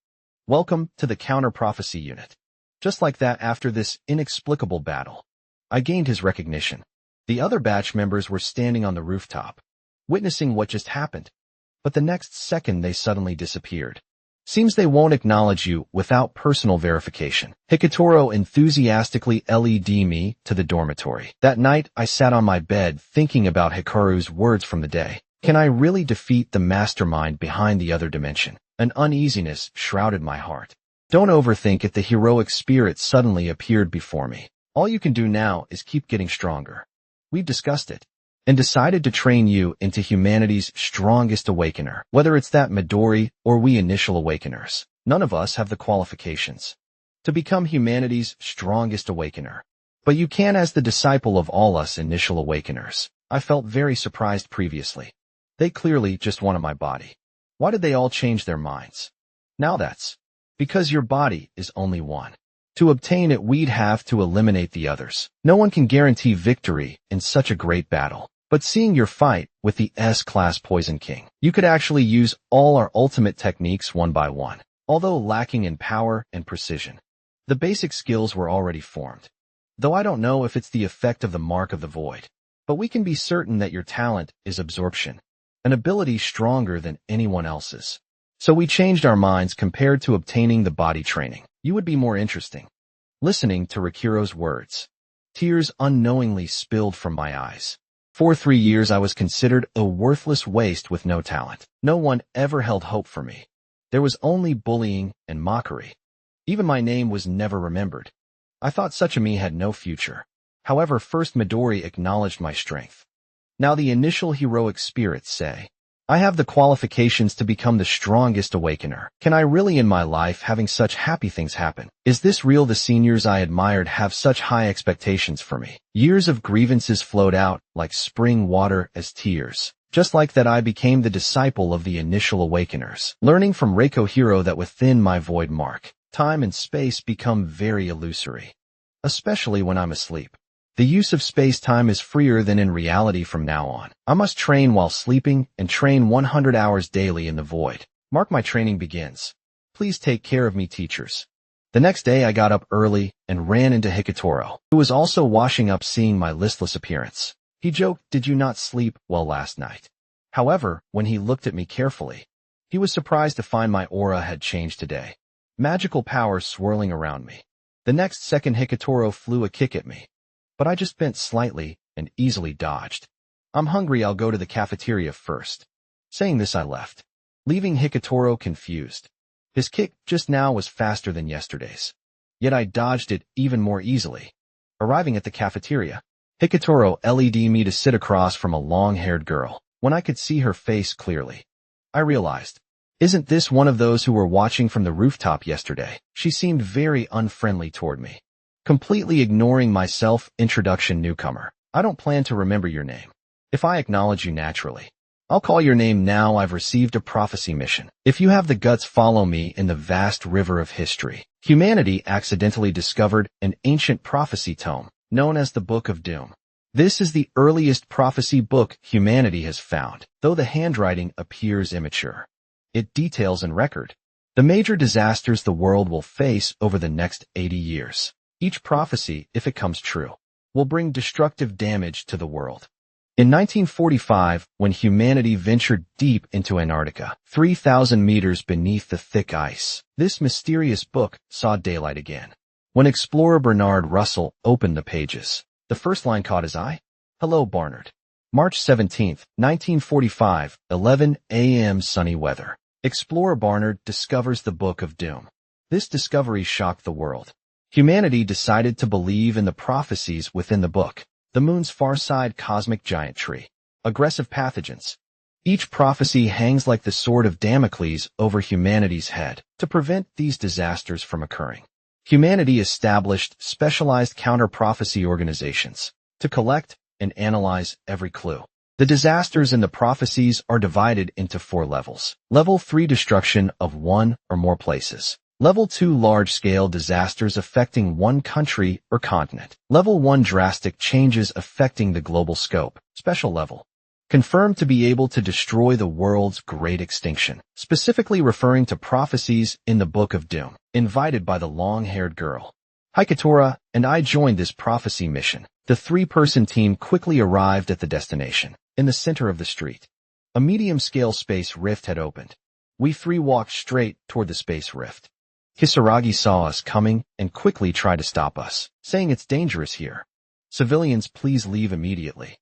Welcome to the counter-prophecy unit." Just like that, after this inexplicable battle, I gained his recognition. The other batch members were standing on the rooftop, witnessing what just happened. But the next second, they suddenly disappeared. Seems they won't acknowledge you without personal verification. Hikitaro enthusiastically led me to the dormitory. That night, I sat on my bed thinking about Hikaru's words from the day. Can I really defeat the mastermind behind the other dimension? An uneasiness shrouded my heart. Don't overthink it. The heroic spirit suddenly appeared before me. All you can do now is keep getting stronger. We've discussed it and decided to train you into humanity's strongest awakener. Whether it's that Midori or we initial awakeners, none of us have the qualifications to become humanity's strongest awakener. But you can as the disciple of all us initial awakeners. I felt very surprised previously. They clearly just wanted my body. Why did they all change their minds? Now that's because your body is only one. To obtain it, we'd have to eliminate the others. No one can guarantee victory in such a great battle. But seeing your fight with the S-Class Poison King, you could actually use all our ultimate techniques one by one. Although lacking in power and precision, the basic skills were already formed. Though I don't know if it's the effect of the Mark of the Void. But we can be certain that your talent is absorption, an ability stronger than anyone else's. So we changed our minds compared to obtaining the body training. You would be more interesting. Listening to Rikiro's words, tears unknowingly spilled from my eyes. For 3 years I was considered a worthless waste with no talent. No one ever held hope for me. There was only bullying and mockery. Even my name was never remembered. I thought such a me had no future. However, first Midori acknowledged my strength. Now the initial heroic spirits say, I have the qualifications to become the strongest awakener. Can I really in my life having such happy things happen? Is this real? The seniors I admired have such high expectations for me. Years of grievances flowed out like spring water as tears. Just like that, I became the disciple of the initial awakeners, learning from Reiko Hero that within my void mark, time and space become very illusory, especially when I'm asleep. The use of space-time is freer than in reality from now on. I must train while sleeping and train 100 hours daily in the void. Mark, my training begins. Please take care of me, teachers. The next day I got up early and ran into Hikitaro, who was also washing up. Seeing my listless appearance, He joked, "Did you not sleep well last night?" However, when he looked at me carefully, he was surprised to find my aura had changed today. Magical powers swirling around me. The next second Hikitoro flew a kick at me, but I just bent slightly and easily dodged. "I'm hungry, I'll go to the cafeteria first." Saying this, I left, leaving Hikitoro confused. His kick just now was faster than yesterday's, yet I dodged it even more easily. Arriving at the cafeteria, Hikitoro led me to sit across from a long-haired girl. When I could see her face clearly, I realized, isn't this one of those who were watching from the rooftop yesterday? She seemed very unfriendly toward me. Completely ignoring my self-introduction, "Newcomer, I don't plan to remember your name. If I acknowledge you naturally, I'll call your name now. I've received a prophecy mission. If you have the guts, follow me in the vast river of history." Humanity accidentally discovered an ancient prophecy tome, known as the Book of Doom. This is the earliest prophecy book humanity has found, though the handwriting appears immature. It details and record the major disasters the world will face over the next 80 years. Each prophecy, if it comes true, will bring destructive damage to the world. In 1945, when humanity ventured deep into Antarctica, 3,000 meters beneath the thick ice, this mysterious book saw daylight again. When explorer Bernard Russell opened the pages, the first line caught his eye. "Hello, Barnard. March 17, 1945, 11 a.m. sunny weather. Explorer Barnard discovers the Book of Doom." This discovery shocked the world. Humanity decided to believe in the prophecies within the book. The moon's far side, cosmic giant tree, aggressive pathogens. Each prophecy hangs like the sword of Damocles over humanity's head to prevent these disasters from occurring. Humanity established specialized counter-prophecy organizations to collect and analyze every clue. The disasters in the prophecies are divided into 4 levels. Level 3, destruction of one or more places. Level 2, large-scale disasters affecting one country or continent. Level 1, drastic changes affecting the global scope. Special level, confirmed to be able to destroy the world's great extinction, specifically referring to prophecies in the Book of Doom. Invited by the long-haired girl, Hikitoro and I joined this prophecy mission. The 3-person team quickly arrived at the destination. In the center of the street, a medium-scale space rift had opened. We 3 walked straight toward the space rift. Kisaragi saw us coming and quickly tried to stop us, saying, "It's dangerous here. Civilians, please leave immediately."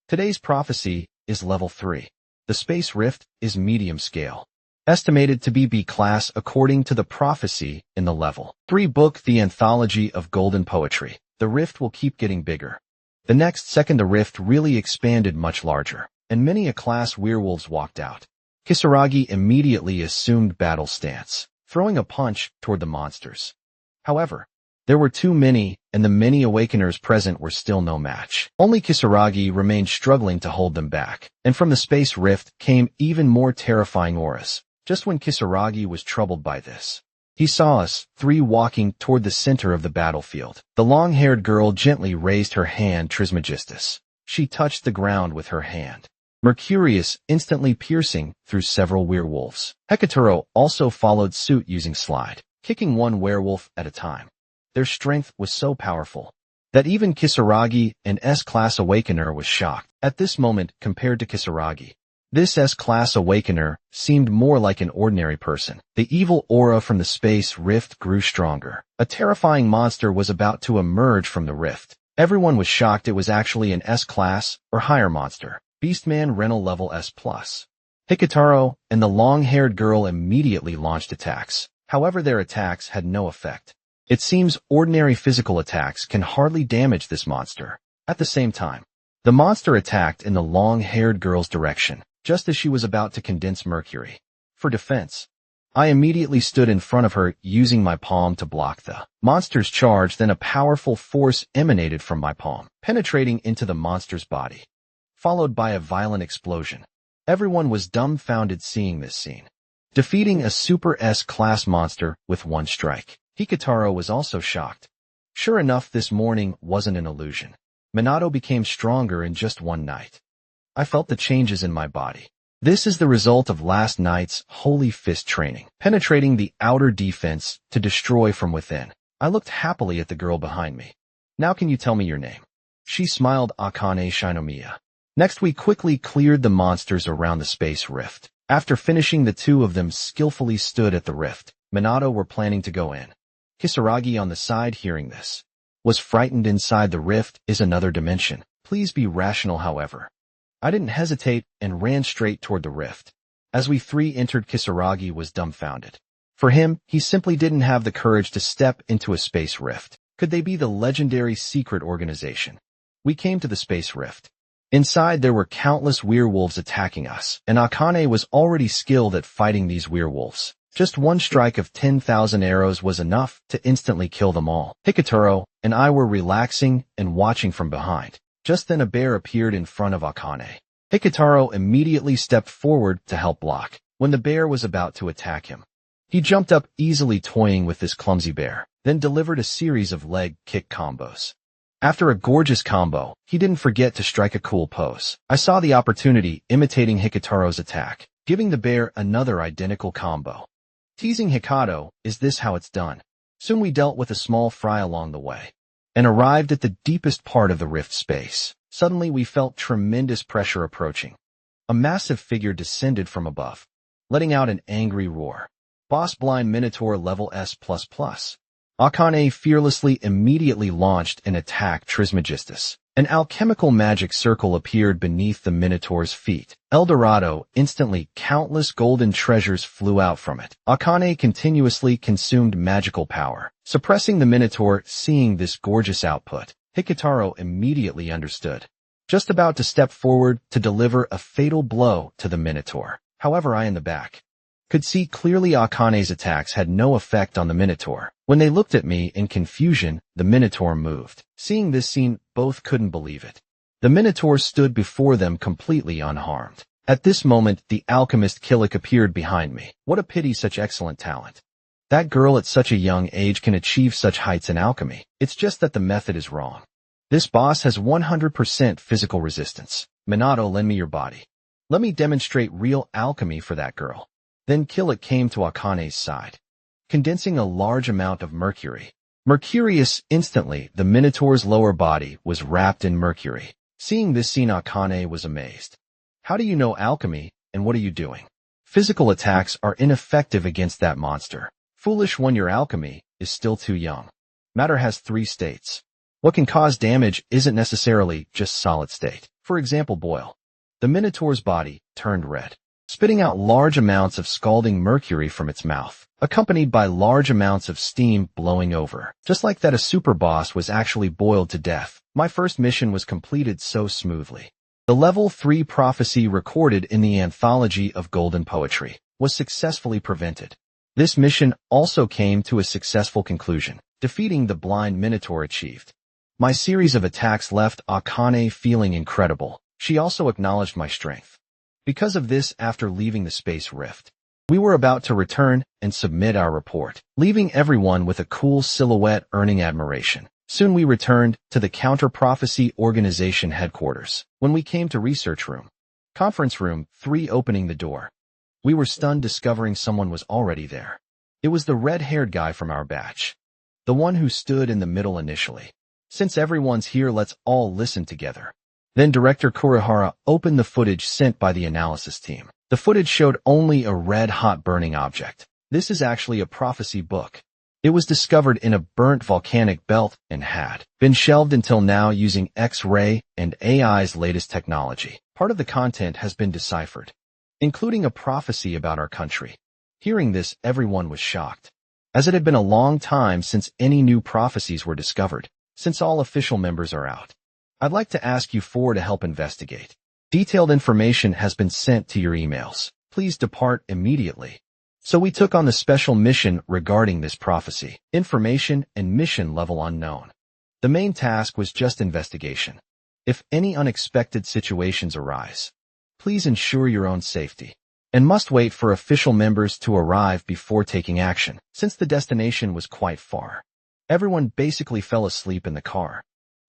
Today's prophecy is level 3. The space rift is medium scale, estimated to be B class according to the prophecy in the level 3 book, The Anthology of Golden Poetry. The rift will keep getting bigger. The next second the rift really expanded much larger, and many a class werewolves walked out. Kisaragi immediately assumed battle stance, throwing a punch toward the monsters. However, there were too many, and the many awakeners present were still no match. Only Kisaragi remained struggling to hold them back, and from the space rift came even more terrifying auras. Just when Kisaragi was troubled by this, he saw us 3 walking toward the center of the battlefield. The long-haired girl gently raised her hand, Trismegistus. She touched the ground with her hand, Mercurius instantly piercing through several werewolves. Hikitoro also followed suit using slide, kicking one werewolf at a time. Their strength was so powerful that even Kisaragi, an S-Class Awakener, was shocked. At this moment, compared to Kisaragi, this S-Class Awakener seemed more like an ordinary person. The evil aura from the space rift grew stronger. A terrifying monster was about to emerge from the rift. Everyone was shocked it was actually an S-Class or higher monster. Beastman Renal level S+. Hikitoro and the long-haired girl immediately launched attacks. However, their attacks had no effect. It seems ordinary physical attacks can hardly damage this monster. At the same time, the monster attacked in the long-haired girl's direction, just as she was about to condense mercury. For defense, I immediately stood in front of her using my palm to block the monster's charge. Then a powerful force emanated from my palm, penetrating into the monster's body, followed by a violent explosion. Everyone was dumbfounded seeing this scene. Defeating a Super S-Class monster with one strike. Hikitoro was also shocked. Sure enough, this morning wasn't an illusion. Minato became stronger in just one night. I felt the changes in my body. This is the result of last night's Holy Fist training, penetrating the outer defense to destroy from within. I looked happily at the girl behind me. "Now can you tell me your name?" She smiled Akane Shinomiya. Next we quickly cleared the monsters around the space rift. After finishing, the two of them skillfully stood at the rift. Minato were planning to go in. Kisaragi on the side, hearing this, was frightened. Inside the rift is another dimension. Please be rational, however. I didn't hesitate and ran straight toward the rift. As we three entered, Kisaragi was dumbfounded. For him, he simply didn't have the courage to step into a space rift. Could they be the legendary secret organization? We came to the space rift. Inside there were countless werewolves attacking us, and Akane was already skilled at fighting these werewolves. Just one strike of 10,000 arrows was enough to instantly kill them all. Hikitaro and I were relaxing and watching from behind. Just then a bear appeared in front of Akane. Hikitaro immediately stepped forward to help block. When the bear was about to attack him, he jumped up easily, toying with this clumsy bear, then delivered a series of leg kick combos. After a gorgeous combo, he didn't forget to strike a cool pose. I saw the opportunity, imitating Hikitaro's attack, giving the bear another identical combo. Teasing Hikato, "Is this how it's done?" Soon we dealt with a small fry along the way, and arrived at the deepest part of the rift space. Suddenly we felt tremendous pressure approaching. A massive figure descended from above, letting out an angry roar. Boss Blind Minotaur level S++. Akane fearlessly immediately launched an attack. Trismegistus. An alchemical magic circle appeared beneath the Minotaur's feet. El Dorado. Instantly, countless golden treasures flew out from it. Akane continuously consumed magical power, suppressing the Minotaur. Seeing this gorgeous output, Hikitaro immediately understood. Just about to step forward to deliver a fatal blow to the Minotaur. However, I in the back could see clearly Akane's attacks had no effect on the Minotaur. When they looked at me in confusion, the Minotaur moved. Seeing this scene, both couldn't believe it. The Minotaur stood before them completely unharmed. At this moment, the alchemist Killick appeared behind me. What a pity, such excellent talent. That girl at such a young age can achieve such heights in alchemy. It's just that the method is wrong. This boss has 100% physical resistance. Minato, lend me your body. Let me demonstrate real alchemy for that girl. Then Killick came to Akane's side, condensing a large amount of mercury. Mercurius. Instantly, the Minotaur's lower body was wrapped in mercury. Seeing this scene, Akane was amazed. How do you know alchemy, and what are you doing? Physical attacks are ineffective against that monster. Foolish one, your alchemy is still too young. Matter has 3 states. What can cause damage isn't necessarily just solid state. For example, boil. The Minotaur's body turned red, spitting out large amounts of scalding mercury from its mouth, accompanied by large amounts of steam blowing over. Just like that, a super boss was actually boiled to death. My first mission was completed so smoothly. The level 3 prophecy recorded in the Anthology of Golden Poetry was successfully prevented. This mission also came to a successful conclusion. Defeating the blind Minotaur achieved. My series of attacks left Akane feeling incredible. She also acknowledged my strength. Because of this, after leaving the space rift, we were about to return and submit our report, leaving everyone with a cool silhouette earning admiration. Soon we returned to the Counter Prophecy Organization headquarters. When we came to Research Room, Conference Room 3, opening the door, we were stunned discovering someone was already there. It was the red-haired guy from our batch, the one who stood in the middle initially. Since everyone's here, let's all listen together. Then Director Kurihara opened the footage sent by the analysis team. The footage showed only a red-hot burning object. This is actually a prophecy book. It was discovered in a burnt volcanic belt and had been shelved until now using X-ray and AI's latest technology. Part of the content has been deciphered, including a prophecy about our country. Hearing this, everyone was shocked, as it had been a long time since any new prophecies were discovered. Since all official members are out, I'd like to ask you 4 to help investigate. Detailed information has been sent to your emails. Please depart immediately. So we took on the special mission regarding this prophecy. Information and mission level unknown. The main task was just investigation. If any unexpected situations arise, please ensure your own safety, and must wait for official members to arrive before taking action. Since the destination was quite far, everyone basically fell asleep in the car.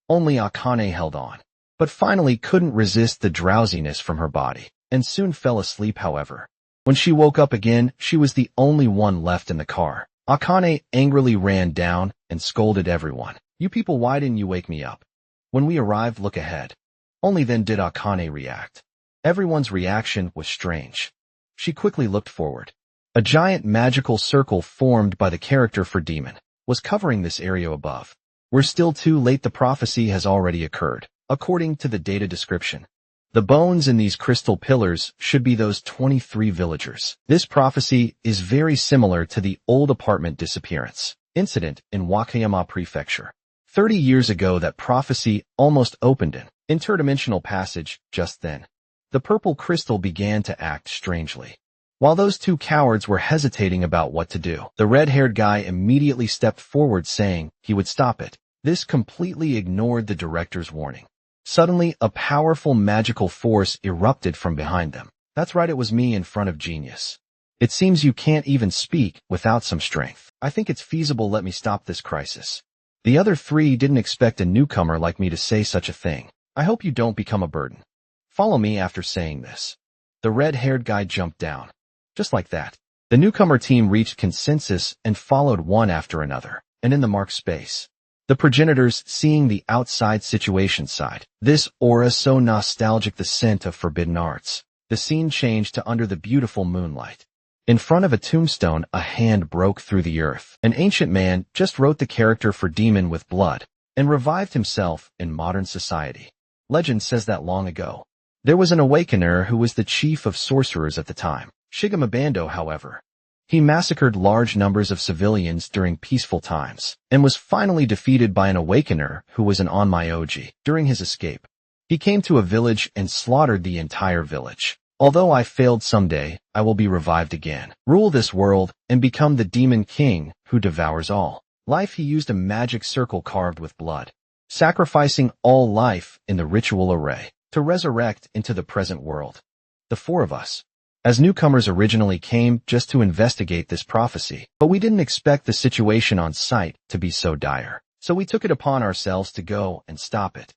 Only Akane held on, but finally couldn't resist the drowsiness from her body, and soon fell asleep. However, when she woke up again, she was the only one left in the car. Akane angrily ran down and scolded everyone. You people, why didn't you wake me up? When we arrived, look ahead. Only then did Akane react. Everyone's reaction was strange. She quickly looked forward. A giant magical circle formed by the character for demon was covering this area above. We're still too late. The prophecy has already occurred. According to the data description, the bones in these crystal pillars should be those 23 villagers. This prophecy is very similar to the old apartment disappearance incident in Wakayama Prefecture. 30 years ago, that prophecy almost opened an interdimensional passage just then. The purple crystal began to act strangely. While those two cowards were hesitating about what to do, the red-haired guy immediately stepped forward saying he would stop it. This completely ignored the director's warning. Suddenly, a powerful magical force erupted from behind them. That's right, it was me in front of genius. It seems you can't even speak without some strength. I think it's feasible. Let me stop this crisis. The other three didn't expect a newcomer like me to say such a thing. I hope you don't become a burden. Follow me. After saying this, the red-haired guy jumped down. Just like that, the newcomer team reached consensus and followed one after another, and in the marked space, the progenitors, seeing the outside situation, sighed. This aura so nostalgic, the scent of forbidden arts. The scene changed to under the beautiful moonlight. In front of a tombstone, a hand broke through the earth. An ancient man just wrote the character for demon with blood and revived himself in modern society. Legend says that long ago, there was an awakener who was the chief of sorcerers at the time. Shigema Bando, however, he massacred large numbers of civilians during peaceful times and was finally defeated by an awakener who was an onmyoji. During his escape, he came to a village and slaughtered the entire village. Although I failed, someday I will be revived again, rule this world, and become the demon king who devours all life. He used a magic circle carved with blood, sacrificing all life in the ritual array to resurrect into the present world. The four of us, as newcomers, originally came just to investigate this prophecy, but we didn't expect the situation on site to be so dire. So we took it upon ourselves to go and stop it.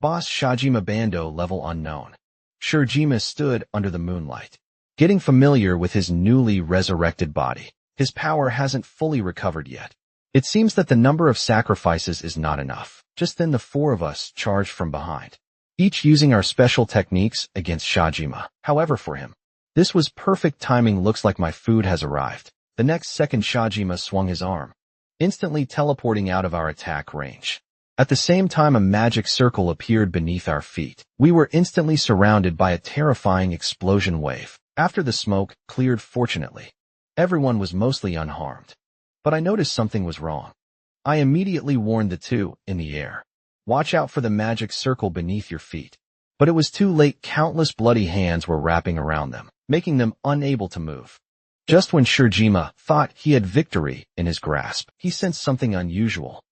Boss Shajima Bando, level unknown. Shujima stood under the moonlight, getting familiar with his newly resurrected body. His power hasn't fully recovered yet. It seems that the number of sacrifices is not enough. Just then the four of us charged from behind, each using our special techniques against Shajima. However, for him, this was perfect timing. Looks like my food has arrived. The next second, Shajima swung his arm, instantly teleporting out of our attack range. At the same time, a magic circle appeared beneath our feet. We were instantly surrounded by a terrifying explosion wave. After the smoke cleared, fortunately, everyone was mostly unharmed. But I noticed something was wrong. I immediately warned the two in the air, watch out for the magic circle beneath your feet. But it was too late. Countless bloody hands were wrapping around them, making them unable to move. Just when Shujima thought he had victory in his grasp, he sensed something unusual.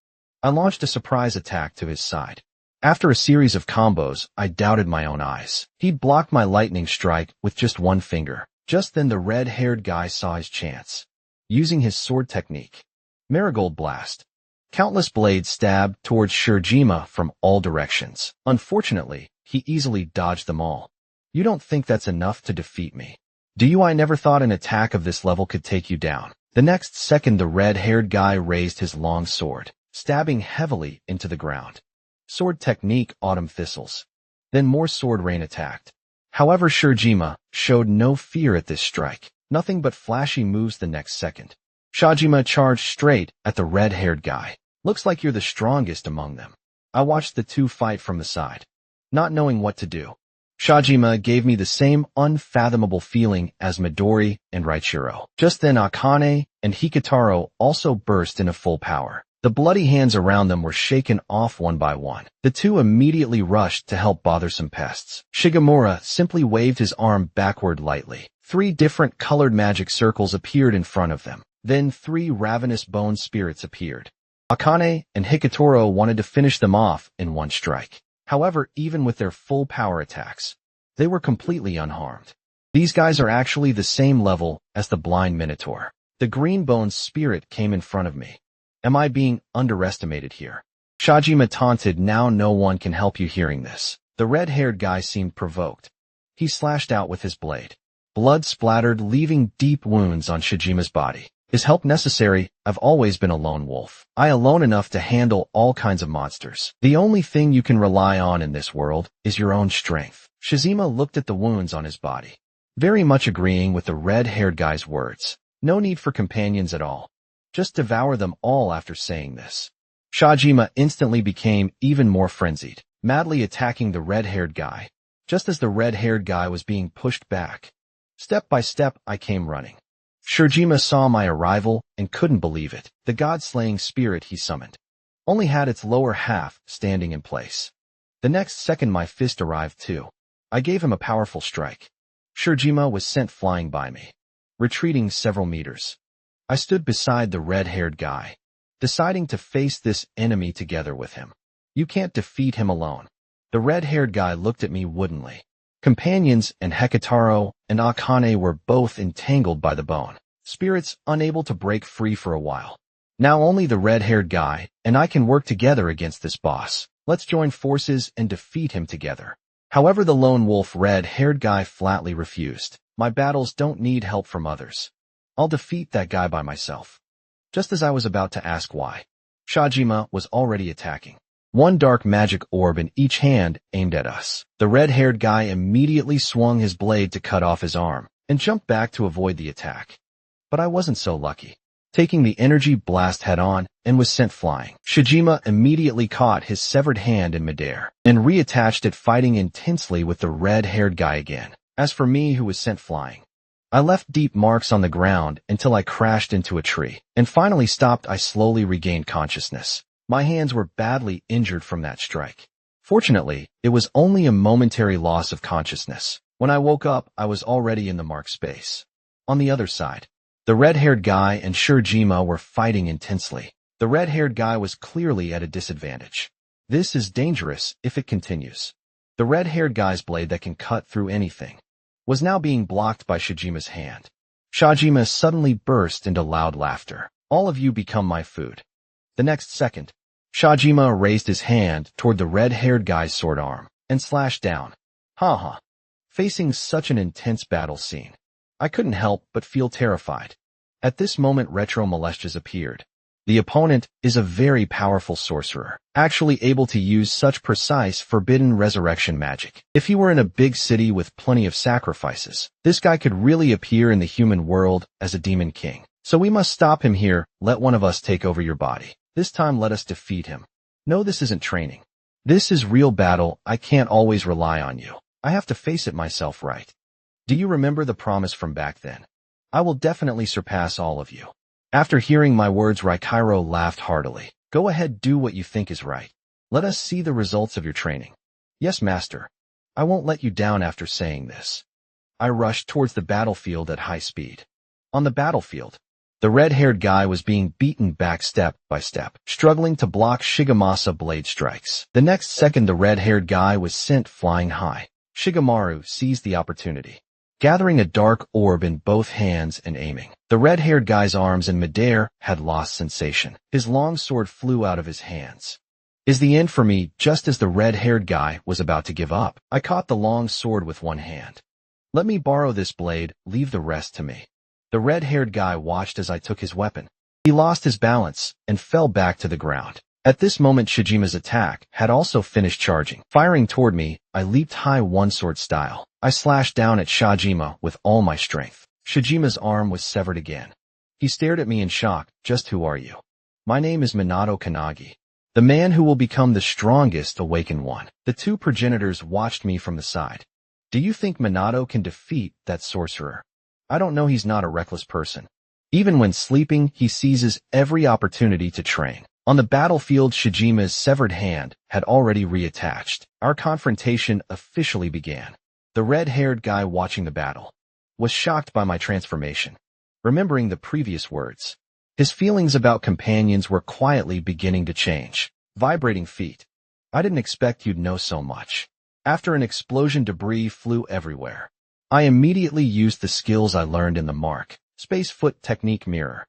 I launched a surprise attack to his side. After a series of combos, I doubted my own eyes. He blocked my lightning strike with just one finger. Just then the red-haired guy saw his chance. Using his sword technique, Marigold Blast, countless blades stabbed towards Shujima from all directions. Unfortunately, he easily dodged them all. You don't think that's enough to defeat me, do you? I never thought an attack of this level could take you down. The next second, the red-haired guy raised his long sword, stabbing heavily into the ground. Sword technique, Autumn Thistles. Then more sword rain attacked. However, Shujima showed no fear at this strike. Nothing but flashy moves the next second. Shujima charged straight at the red-haired guy. Looks like you're the strongest among them. I watched the two fight from the side, not knowing what to do. Shujima gave me the same unfathomable feeling as Midori and Raichiro. Just then Akane and Hikitaro also burst into full power. The bloody hands around them were shaken off one by one. The two immediately rushed to help bothersome pests. Shigemura simply waved his arm backward lightly. 3 different colored magic circles appeared in front of them. Then 3 ravenous bone spirits appeared. Akane and Hikitaro wanted to finish them off in one strike. However, even with their full power attacks, they were completely unharmed. These guys are actually the same level as the blind minotaur. The green bone spirit came in front of me. Am I being underestimated here? Shujima taunted. Now no one can help you. Hearing this, the red-haired guy seemed provoked. He slashed out with his blade. Blood splattered, leaving deep wounds on Shujima's body. Is help necessary? I've always been a lone wolf. I alone enough to handle all kinds of monsters. The only thing you can rely on in this world is your own strength. Shizima looked at the wounds on his body, very much agreeing with the red-haired guy's words. No need for companions at all. Just devour them all after saying this. Shajima instantly became even more frenzied, madly attacking the red-haired guy. Just as the red-haired guy was being pushed back, step by step, I came running. Shijima saw my arrival and couldn't believe it. The god-slaying spirit he summoned only had its lower half standing in place. The next second my fist arrived too. I gave him a powerful strike. Shijima was sent flying by me, retreating several meters. I stood beside the red-haired guy, deciding to face this enemy together with him. You can't defeat him alone. The red-haired guy looked at me woodenly. Companions and Hekataro and Akane were both entangled by the bone. Spirits unable to break free for a while. Now only the red-haired guy and I can work together against this boss. Let's join forces and defeat him together. However, the lone wolf red-haired guy flatly refused. My battles don't need help from others. I'll defeat that guy by myself. Just as I was about to ask why, Shajima was already attacking. One dark magic orb in each hand aimed at us. The red-haired guy immediately swung his blade to cut off his arm and jumped back to avoid the attack. But I wasn't so lucky, taking the energy blast head-on and was sent flying. Shijima immediately caught his severed hand in midair and reattached it, fighting intensely with the red-haired guy again. As for me, who was sent flying, I left deep marks on the ground until I crashed into a tree and finally stopped. I slowly regained consciousness. My hands were badly injured from that strike. Fortunately, it was only a momentary loss of consciousness. When I woke up, I was already in the marked space. On the other side, the red-haired guy and Shijima were fighting intensely. The red-haired guy was clearly at a disadvantage. This is dangerous if it continues. The red-haired guy's blade that can cut through anything was now being blocked by Shijima's hand. Shajima suddenly burst into loud laughter. All of you become my food. The next second, Shajima raised his hand toward the red-haired guy's sword arm and slashed down. Ha. Facing such an intense battle scene, I couldn't help but feel terrified. At this moment, Retro Molestias appeared. The opponent is a very powerful sorcerer, actually able to use such precise forbidden resurrection magic. If he were in a big city with plenty of sacrifices, this guy could really appear in the human world as a demon king. So we must stop him here. Let one of us take over your body. This time let us defeat him. No, this isn't training. This is real battle. I can't always rely on you. I have to face it myself, right? Do you remember the promise from back then? I will definitely surpass all of you. After hearing my words, Raikiro laughed heartily. Go ahead, do what you think is right. Let us see the results of your training. Yes, master. I won't let you down. After saying this, I rushed towards the battlefield at high speed. On the battlefield, the red-haired guy was being beaten back step by step, struggling to block Shigemasa blade strikes. The next second, the red-haired guy was sent flying high. Shigemaru seized the opportunity, gathering a dark orb in both hands and aiming. The red-haired guy's arms in midair had lost sensation. His long sword flew out of his hands. Is the end for me? Just as the red-haired guy was about to give up, I caught the long sword with one hand. Let me borrow this blade, leave the rest to me. The red-haired guy watched as I took his weapon. He lost his balance and fell back to the ground. At this moment, Shijima's attack had also finished charging. Firing toward me, I leaped high one-sword style. I slashed down at Shajima with all my strength. Shijima's arm was severed again. He stared at me in shock. Just who are you? My name is Minato Kanagi, the man who will become the strongest awakened one. The two progenitors watched me from the side. Do you think Minato can defeat that sorcerer? I don't know. He's not a reckless person. Even when sleeping, he seizes every opportunity to train. On the battlefield, Shijima's severed hand had already reattached. Our confrontation officially began. The red-haired guy watching the battle was shocked by my transformation, remembering the previous words. His feelings about companions were quietly beginning to change. Vibrating feet. I didn't expect you'd know so much. After an explosion, debris flew everywhere. I immediately used the skills I learned in the mark. Space foot technique mirror.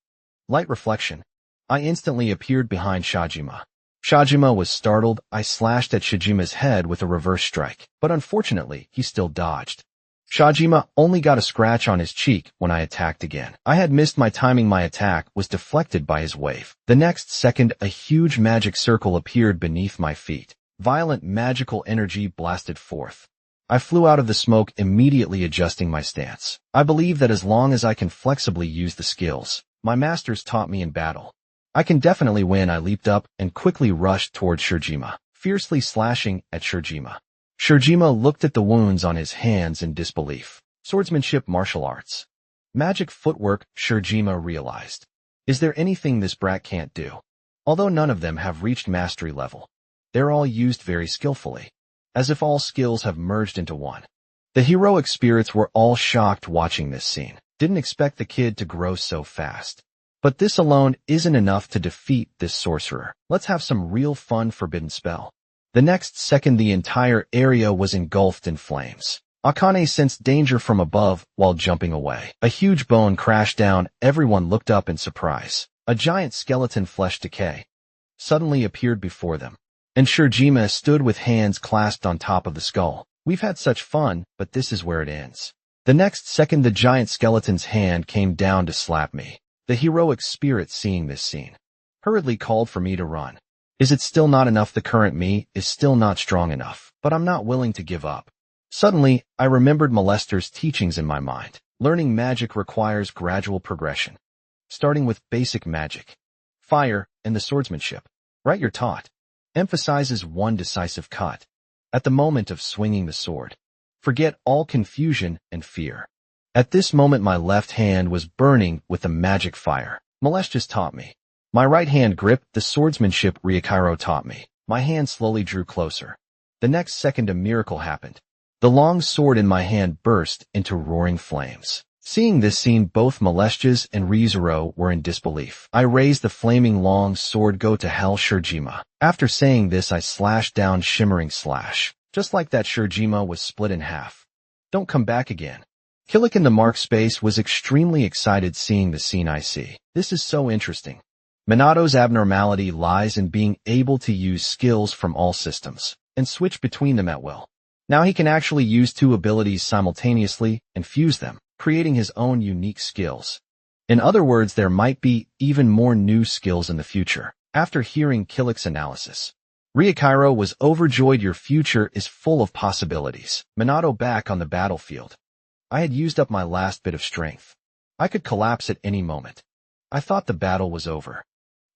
Light reflection. I instantly appeared behind Shajima. Shajima was startled. I slashed at Shijima's head with a reverse strike, but unfortunately, he still dodged. Shajima only got a scratch on his cheek when I attacked again. I had missed my timing. My attack was deflected by his wave. The next second, a huge magic circle appeared beneath my feet. Violent magical energy blasted forth. I flew out of the smoke, immediately adjusting my stance. I believe that as long as I can flexibly use the skills my masters taught me in battle, I can definitely win. I leaped up and quickly rushed towards Shujima, fiercely slashing at Shujima. Shujima looked at the wounds on his hands in disbelief. Swordsmanship, martial arts, magic footwork, Shujima realized. Is there anything this brat can't do? Although none of them have reached mastery level, they're all used very skillfully, as if all skills have merged into one. The heroic spirits were all shocked watching this scene. Didn't expect the kid to grow so fast. But this alone isn't enough to defeat this sorcerer. Let's have some real fun. Forbidden spell. The next second, the entire area was engulfed in flames. Akane sensed danger from above while jumping away. A huge bone crashed down. Everyone looked up in surprise. A giant skeleton, flesh decay, suddenly appeared before them, and Shujima stood with hands clasped on top of the skull. We've had such fun, but this is where it ends. The next second, the giant skeleton's hand came down to slap me. The heroic spirit, seeing this scene, hurriedly called for me to run. Is it still not enough? The current me is still not strong enough, but I'm not willing to give up. Suddenly, I remembered Molester's teachings in my mind. Learning magic requires gradual progression, starting with basic magic, fire, and the swordsmanship. Right, you're taught emphasizes one decisive cut. At the moment of swinging the sword, forget all confusion and fear. At this moment, my left hand was burning with the magic fire Molest taught me. My right hand gripped the swordsmanship Ryukairo taught me. My hand slowly drew closer. The next second, a miracle happened. The long sword in my hand burst into roaring flames. Seeing this scene, both Molestias and Rizuro were in disbelief. I raised the flaming long sword. Go to hell, Shujima. After saying this, I slashed down, shimmering slash. Just like that, Shujima was split in half. Don't come back again. Killick in the mark space was extremely excited seeing the scene. I see. This is so interesting. Minato's abnormality lies in being able to use skills from all systems and switch between them at will. Now he can actually use two abilities simultaneously and fuse them, creating his own unique skills. In other words, there might be even more new skills in the future. After hearing Killick's analysis, Ryukairo was overjoyed. Your future is full of possibilities. Minato back on the battlefield. I had used up my last bit of strength. I could collapse at any moment. I thought the battle was over.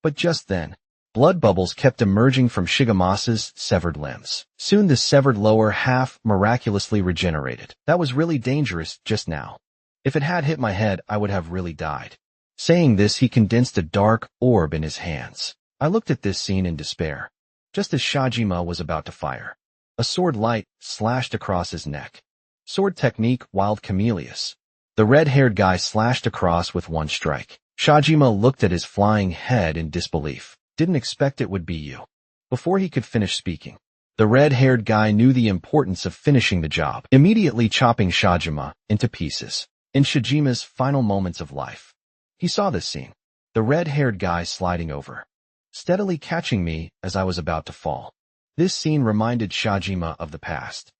But just then, blood bubbles kept emerging from Shigemasa's severed limbs. Soon the severed lower half miraculously regenerated. That was really dangerous just now. If it had hit my head, I would have really died. Saying this, he condensed a dark orb in his hands. I looked at this scene in despair. Just as Shajima was about to fire, a sword light slashed across his neck. Sword technique, Wild Camellias. The red-haired guy slashed across with one strike. Shajima looked at his flying head in disbelief. Didn't expect it would be you. Before he could finish speaking, the red-haired guy knew the importance of finishing the job, immediately chopping Shajima into pieces. In Shajima's final moments of life, he saw this scene. The red-haired guy sliding over, steadily catching me as I was about to fall. This scene reminded Shajima of the past.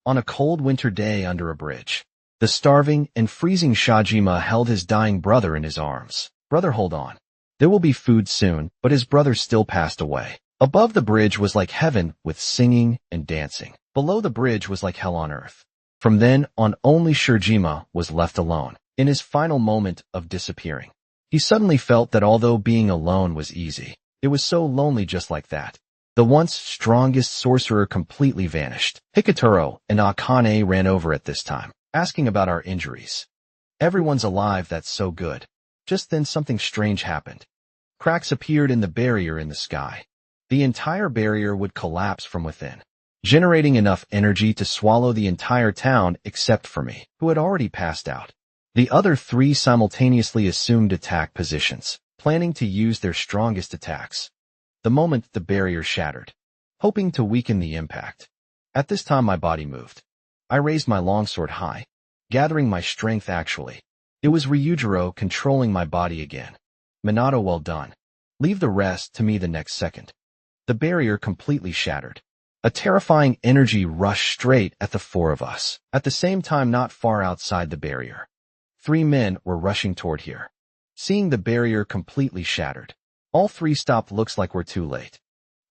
On a cold winter day under a bridge, the starving and freezing Shajima held his dying brother in his arms. Brother, hold on. There will be food soon, but his brother still passed away. Above the bridge was like heaven with singing and dancing. Below the bridge was like hell on earth. From then on, only Shujima was left alone. In his final moment of disappearing, he suddenly felt that although being alone was easy, it was so lonely. Just like that, the once strongest sorcerer completely vanished. Hikataro and Akane ran over at this time, asking about our injuries. Everyone's alive, that's so good. Just then something strange happened. Cracks appeared in the barrier in the sky. The entire barrier would collapse from within, generating enough energy to swallow the entire town except for me, who had already passed out. The other three simultaneously assumed attack positions, planning to use their strongest attacks the moment the barrier shattered, hoping to weaken the impact. At this time my body moved. I raised my longsword high, gathering my strength. Actually, it was Ryujiro controlling my body again. Minato, well done. Leave the rest to me. The next second, the barrier completely shattered. A terrifying energy rushed straight at the four of us. At the same time, not far outside the barrier, 3 men were rushing toward here. Seeing the barrier completely shattered, all 3 stopped. Looks like we're too late.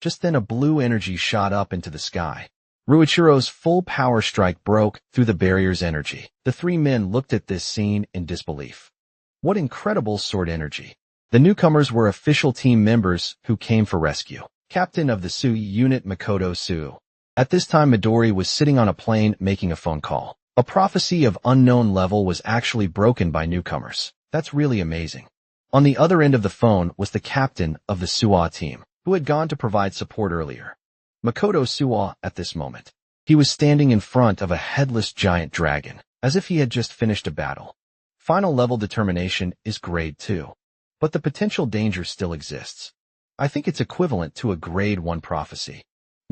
Just then a blue energy shot up into the sky. Ruichiro's full power strike broke through the barrier's energy. The 3 men looked at this scene in disbelief. What incredible sword energy. The newcomers were official team members who came for rescue. Captain of the Sui unit Makoto Su. At this time Midori was sitting on a plane making a phone call. A prophecy of unknown level was actually broken by newcomers. That's really amazing. On the other end of the phone was the captain of the Suwa team, who had gone to provide support earlier. Makoto Suwa at this moment. He was standing in front of a headless giant dragon, as if he had just finished a battle. Final level determination is grade 2. But the potential danger still exists. I think it's equivalent to a grade 1 prophecy.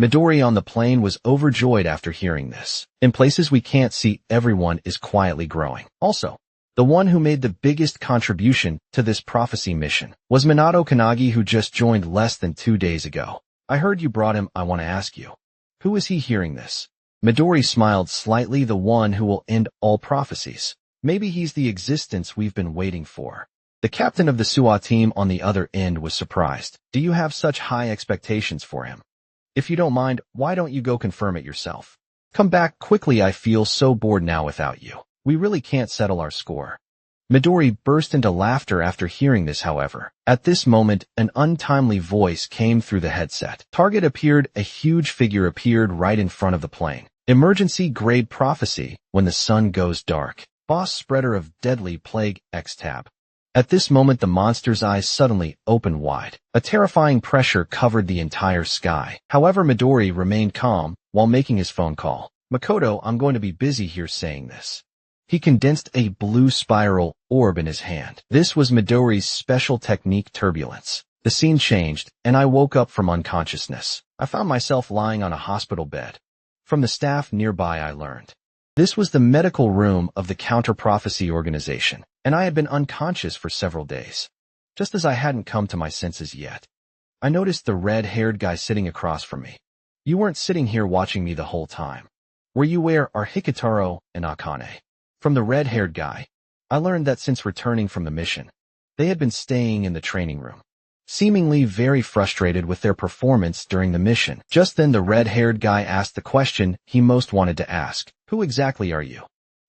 Midori on the plane was overjoyed after hearing this. In places we can't see, everyone is quietly growing. Also, the one who made the biggest contribution to this prophecy mission was Minato Kanagi, who just joined less than 2 days ago. I heard you brought him. I want to ask you, who is he hearing this? Midori smiled slightly. The one who will end all prophecies. Maybe he's the existence we've been waiting for. The captain of the Suwa team on the other end was surprised. Do you have such high expectations for him? If you don't mind, why don't you go confirm it yourself? Come back quickly. I feel so bored now without you. We really can't settle our score. Midori burst into laughter after hearing this. However, at this moment, an untimely voice came through the headset. Target appeared. A huge figure appeared right in front of the plane. Emergency grade prophecy. When the sun goes dark. Boss spreader of deadly plague. X-tab. At this moment the monster's eyes suddenly opened wide. A terrifying pressure covered the entire sky. However, Midori remained calm while making his phone call. Makoto, I'm going to be busy here saying this. He condensed a blue spiral orb in his hand. This was Midori's special technique, turbulence. The scene changed, and I woke up from unconsciousness. I found myself lying on a hospital bed. From the staff nearby I learned. This was the medical room of the counter-prophecy organization, and I had been unconscious for several days. Just as I hadn't come to my senses yet, I noticed the red-haired guy sitting across from me. You weren't sitting here watching me the whole time. Were you? Where are Hikitaro and Akane? From the red-haired guy, I learned that since returning from the mission, they had been staying in the training room, seemingly very frustrated with their performance during the mission. Just then the red-haired guy asked the question he most wanted to ask. Who exactly are you?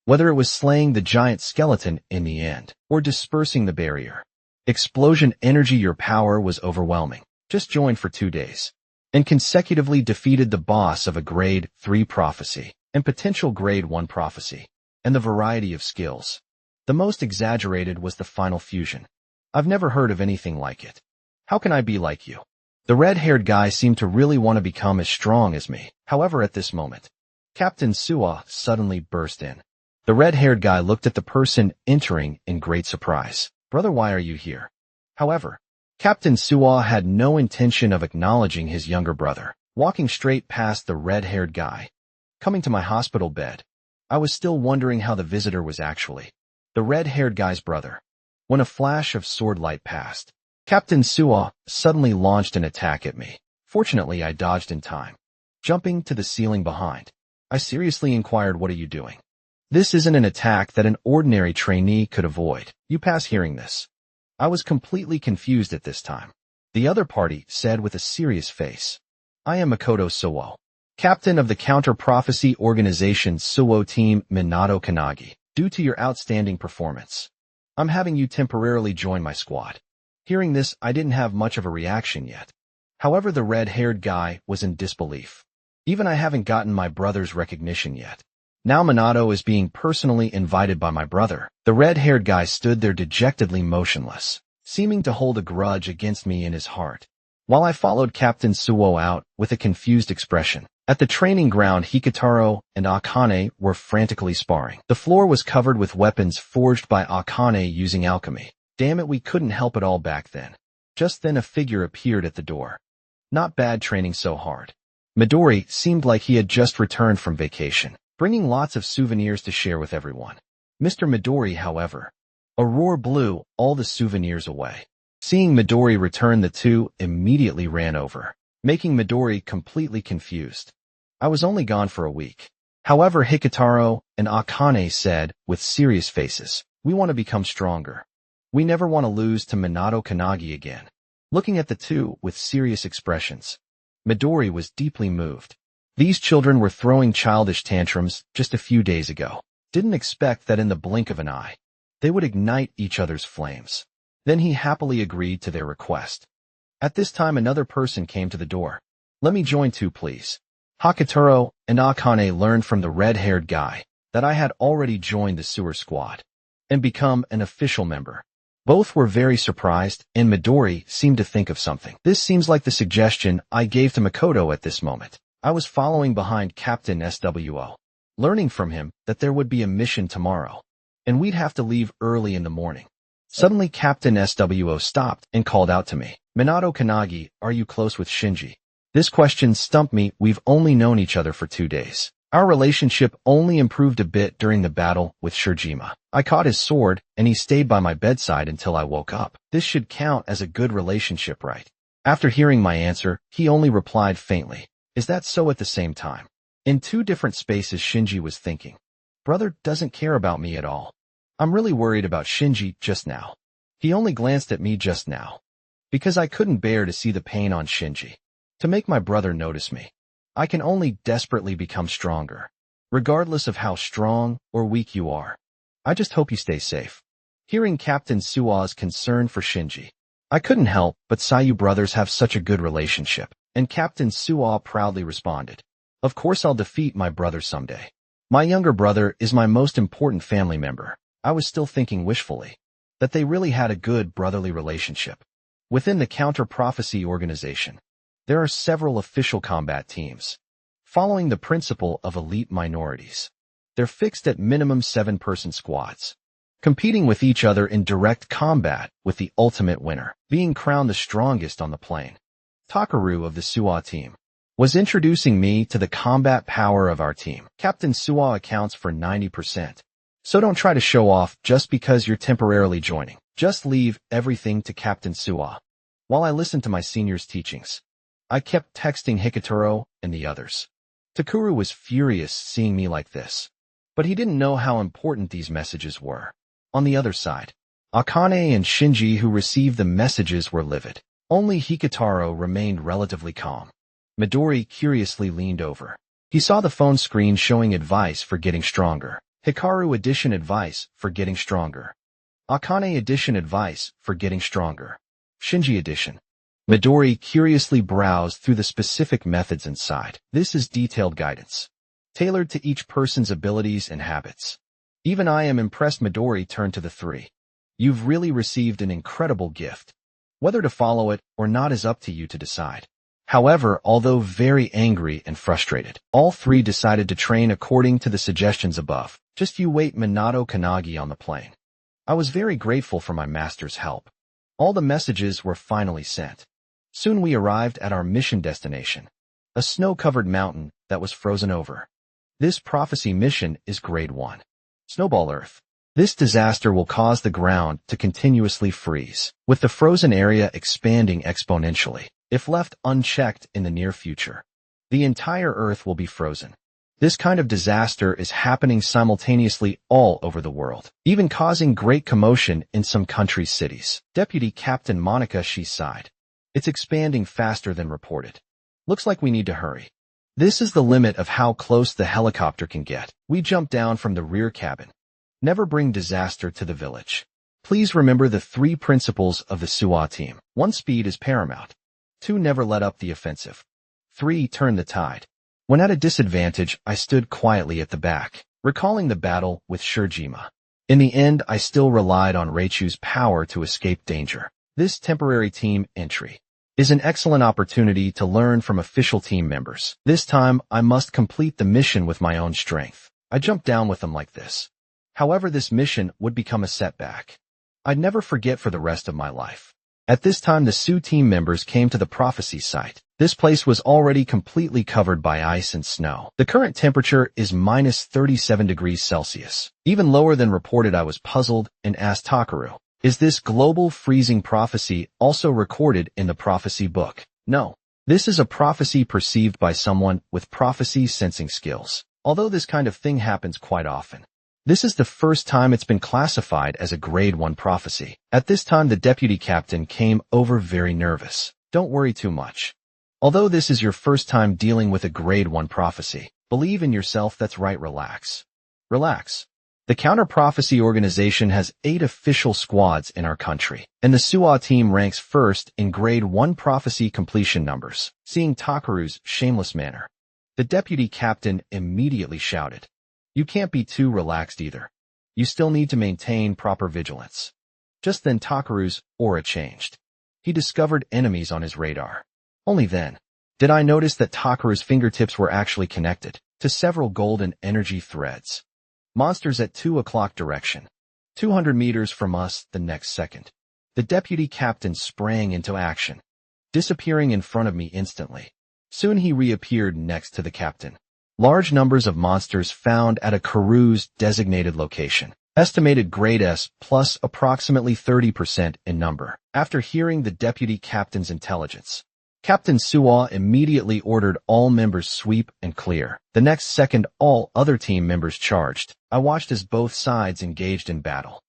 Whether it was slaying the giant skeleton in the end, or dispersing the barrier. Explosion energy, your power was overwhelming. Just joined for 2 days, and consecutively defeated the boss of a grade 3 prophecy, and potential grade 1 prophecy, and the variety of skills. The most exaggerated was the final fusion. I've never heard of anything like it. How can I be like you? The red-haired guy seemed to really want to become as strong as me. However, at this moment, Captain Suwa suddenly burst in. The red-haired guy looked at the person entering in great surprise. Brother, why are you here? However, Captain Suwa had no intention of acknowledging his younger brother, walking straight past the red-haired guy. Coming to my hospital bed, I was still wondering how the visitor was actually the red-haired guy's brother. When a flash of sword light passed, Captain Suwa suddenly launched an attack at me. Fortunately, I dodged in time. Jumping to the ceiling behind, I seriously inquired, what are you doing? This isn't an attack that an ordinary trainee could avoid. You pass. Hearing this, I was completely confused at this time. The other party said with a serious face, I am Makoto Suwa, captain of the counter-prophecy organization Suwo team Minato Kanagi. Due to your outstanding performance, I'm having you temporarily join my squad. Hearing this, I didn't have much of a reaction yet. However, the red-haired guy was in disbelief. Even I haven't gotten my brother's recognition yet. Now Minato is being personally invited by my brother. The red-haired guy stood there dejectedly motionless, seeming to hold a grudge against me in his heart, while I followed Captain Suwo out with a confused expression. At the training ground, Hikitaro and Akane were frantically sparring. The floor was covered with weapons forged by Akane using alchemy. Damn it, we couldn't help it all back then. Just then a figure appeared at the door. Not bad training so hard. Midori seemed like he had just returned from vacation, bringing lots of souvenirs to share with everyone. Mr. Midori, however, a roar blew all the souvenirs away. Seeing Midori return, the two immediately ran over, making Midori completely confused. I was only gone for a week. However, Hikitaro and Akane said, with serious faces, we want to become stronger. We never want to lose to Minato Kanagi again. Looking at the two with serious expressions, Midori was deeply moved. These children were throwing childish tantrums just a few days ago. Didn't expect that in the blink of an eye, they would ignite each other's flames. Then he happily agreed to their request. At this time, another person came to the door. Let me join too, please. Hakataro and Akane learned from the red-haired guy that I had already joined the sewer squad and become an official member. Both were very surprised, and Midori seemed to think of something. This seems like the suggestion I gave to Makoto at this moment. I was following behind Captain SWO, learning from him that there would be a mission tomorrow, and we'd have to leave early in the morning. Suddenly, Captain SWO stopped and called out to me. Minato Kanagi, are you close with Shinji? This question stumped me. We've only known each other for 2 days. Our relationship only improved a bit during the battle with Shirjima. I caught his sword, and he stayed by my bedside until I woke up. This should count as a good relationship, right? After hearing my answer, he only replied faintly, is that so? At the same time, in 2 different spaces, Shinji was thinking, brother doesn't care about me at all. I'm really worried about Shinji just now. He only glanced at me just now, because I couldn't bear to see the pain on Shinji. To make my brother notice me, I can only desperately become stronger, regardless of how strong or weak you are. I just hope you stay safe. Hearing Captain Sua's concern for Shinji, I couldn't help but sigh. You brothers have such a good relationship. And Captain Sua proudly responded, of course I'll defeat my brother someday. My younger brother is my most important family member. I was still thinking wishfully that they really had a good brotherly relationship. Within the Counter-Prophecy organization, there are several official combat teams, following the principle of elite minorities. They're fixed at minimum 7-person squads, competing with each other in direct combat, with the ultimate winner being crowned the strongest on the plane. Takaru of the Sua team was introducing me to the combat power of our team. Captain Sua accounts for 90%. So don't try to show off just because you're temporarily joining. Just leave everything to Captain Sua. While I listened to my senior's teachings, I kept texting Hikitaro and the others. Takuru was furious seeing me like this, but he didn't know how important these messages were. On the other side, Akane and Shinji, who received the messages, were livid. Only Hikitaro remained relatively calm. Midori curiously leaned over. He saw the phone screen showing advice for getting stronger. Hikaru edition advice for getting stronger. Akane edition advice for getting stronger. Shinji edition. Midori curiously browsed through the specific methods inside. This is detailed guidance, tailored to each person's abilities and habits. Even I am impressed. Midori turned to the 3. You've really received an incredible gift. Whether to follow it or not is up to you to decide. However, although very angry and frustrated, all 3 decided to train according to the suggestions above. Just you wait. Minato Kanagi on the plane. I was very grateful for my master's help. All the messages were finally sent. Soon we arrived at our mission destination, a snow-covered mountain that was frozen over. This prophecy mission is Grade 1. Snowball Earth. This disaster will cause the ground to continuously freeze, with the frozen area expanding exponentially. If left unchecked in the near future, the entire Earth will be frozen. This kind of disaster is happening simultaneously all over the world, even causing great commotion in some countries' cities. Deputy Captain Monica, she sighed. It's expanding faster than reported. Looks like we need to hurry. This is the limit of how close the helicopter can get. We jumped down from the rear cabin. Never bring disaster to the village. Please remember the 3 principles of the Sua team. 1. Speed is paramount. 2. Never let up the offensive. 3. Turn the tide. When at a disadvantage, I stood quietly at the back, recalling the battle with Shirjima. In the end, I still relied on Reichu's power to escape danger. This temporary team entry is an excellent opportunity to learn from official team members. This time, I must complete the mission with my own strength. I jumped down with them like this. However, this mission would become a setback I'd never forget for the rest of my life. At this time, the Sioux team members came to the prophecy site. This place was already completely covered by ice and snow. The current temperature is minus 37 degrees Celsius, even lower than reported. I was puzzled and asked Takaru, is this global freezing prophecy also recorded in the prophecy book? No. This is a prophecy perceived by someone with prophecy sensing skills, although this kind of thing happens quite often. This is the first time it's been classified as a grade 1 prophecy. At this time, the deputy captain came over very nervous. Don't worry too much. Although this is your first time dealing with a grade 1 prophecy, believe in yourself. That's right, relax. Relax. The counter-prophecy organization has 8 official squads in our country, and the SUA team ranks first in grade 1 prophecy completion numbers. Seeing Takaru's shameless manner, the deputy captain immediately shouted, "You can't be too relaxed either. You still need to maintain proper vigilance." Just then Takaru's aura changed. He discovered enemies on his radar. Only then did I notice that Takaru's fingertips were actually connected to several golden energy threads. Monsters at 2 o'clock direction. 200 meters from us the next second. The deputy captain sprang into action, disappearing in front of me instantly. Soon he reappeared next to the captain. Large numbers of monsters found at a Karu's designated location. Estimated grade S plus approximately 30% in number. After hearing the deputy captain's intelligence, Captain Suwa immediately ordered all members sweep and clear. The next second, all other team members charged. I watched as both sides engaged in battle.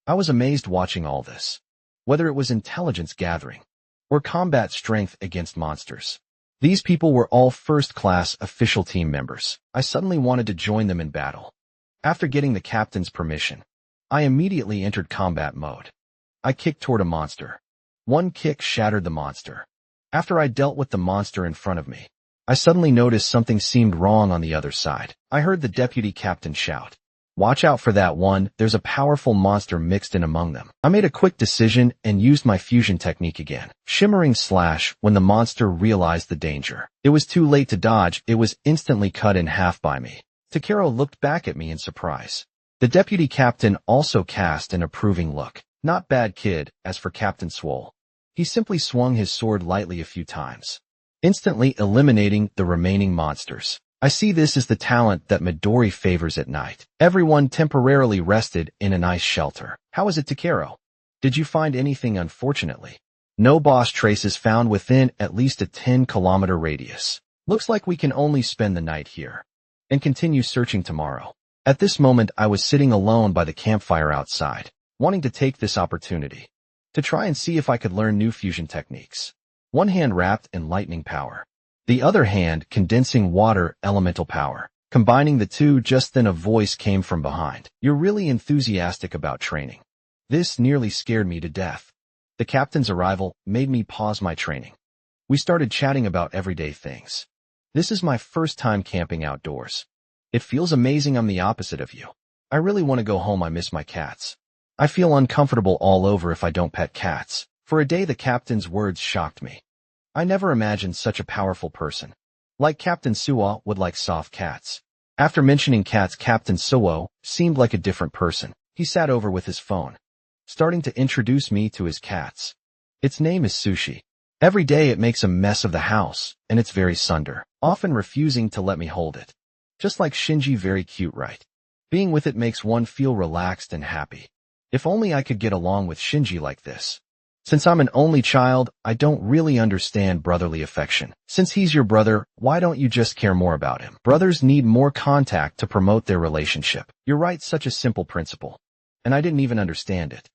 I was amazed watching all this. Whether it was intelligence gathering or combat strength against monsters, these people were all first-class official team members. I suddenly wanted to join them in battle. After getting the captain's permission, I immediately entered combat mode. I kicked toward a monster. One kick shattered the monster. After I dealt with the monster in front of me, I suddenly noticed something seemed wrong on the other side. I heard the deputy captain shout, "Watch out for that one, there's a powerful monster mixed in among them." I made a quick decision and used my fusion technique again. Shimmering slash. When the monster realized the danger, it was too late to dodge. It was instantly cut in half by me. Takero looked back at me in surprise. The deputy captain also cast an approving look. "Not bad, kid." As for Captain Swole, he simply swung his sword lightly a few times, instantly eliminating the remaining monsters. I see this as the talent that Midori favors at night. Everyone temporarily rested in a nice shelter. "How is it, Takero? Did you find anything?" "Unfortunately, no boss traces found within at least a 10-kilometer radius. Looks like we can only spend the night here and continue searching tomorrow." At this moment, I was sitting alone by the campfire outside, wanting to take this opportunity to try and see if I could learn new fusion techniques. One hand wrapped in lightning power, the other hand condensing water elemental power. Combining the two, just then a voice came from behind. "You're really enthusiastic about training." This nearly scared me to death. The captain's arrival made me pause my training. We started chatting about everyday things. "This is my first time camping outdoors. It feels amazing. I'm the opposite of you. I really want to go home. I miss my cats. I feel uncomfortable all over if I don't pet cats." For a day, the captain's words shocked me. I never imagined such a powerful person like Captain Suwa would like soft cats. After mentioning cats, Captain Suwo seemed like a different person. He sat over with his phone, starting to introduce me to his cats. "Its name is Sushi. Every day it makes a mess of the house, and it's very sunder, often refusing to let me hold it. Just like Shinji, very cute, right? Being with it makes one feel relaxed and happy. If only I could get along with Shinji like this. Since I'm an only child, I don't really understand brotherly affection. Since he's your brother, why don't you just care more about him? Brothers need more contact to promote their relationship." You're right, such a simple principle. And I didn't even understand it.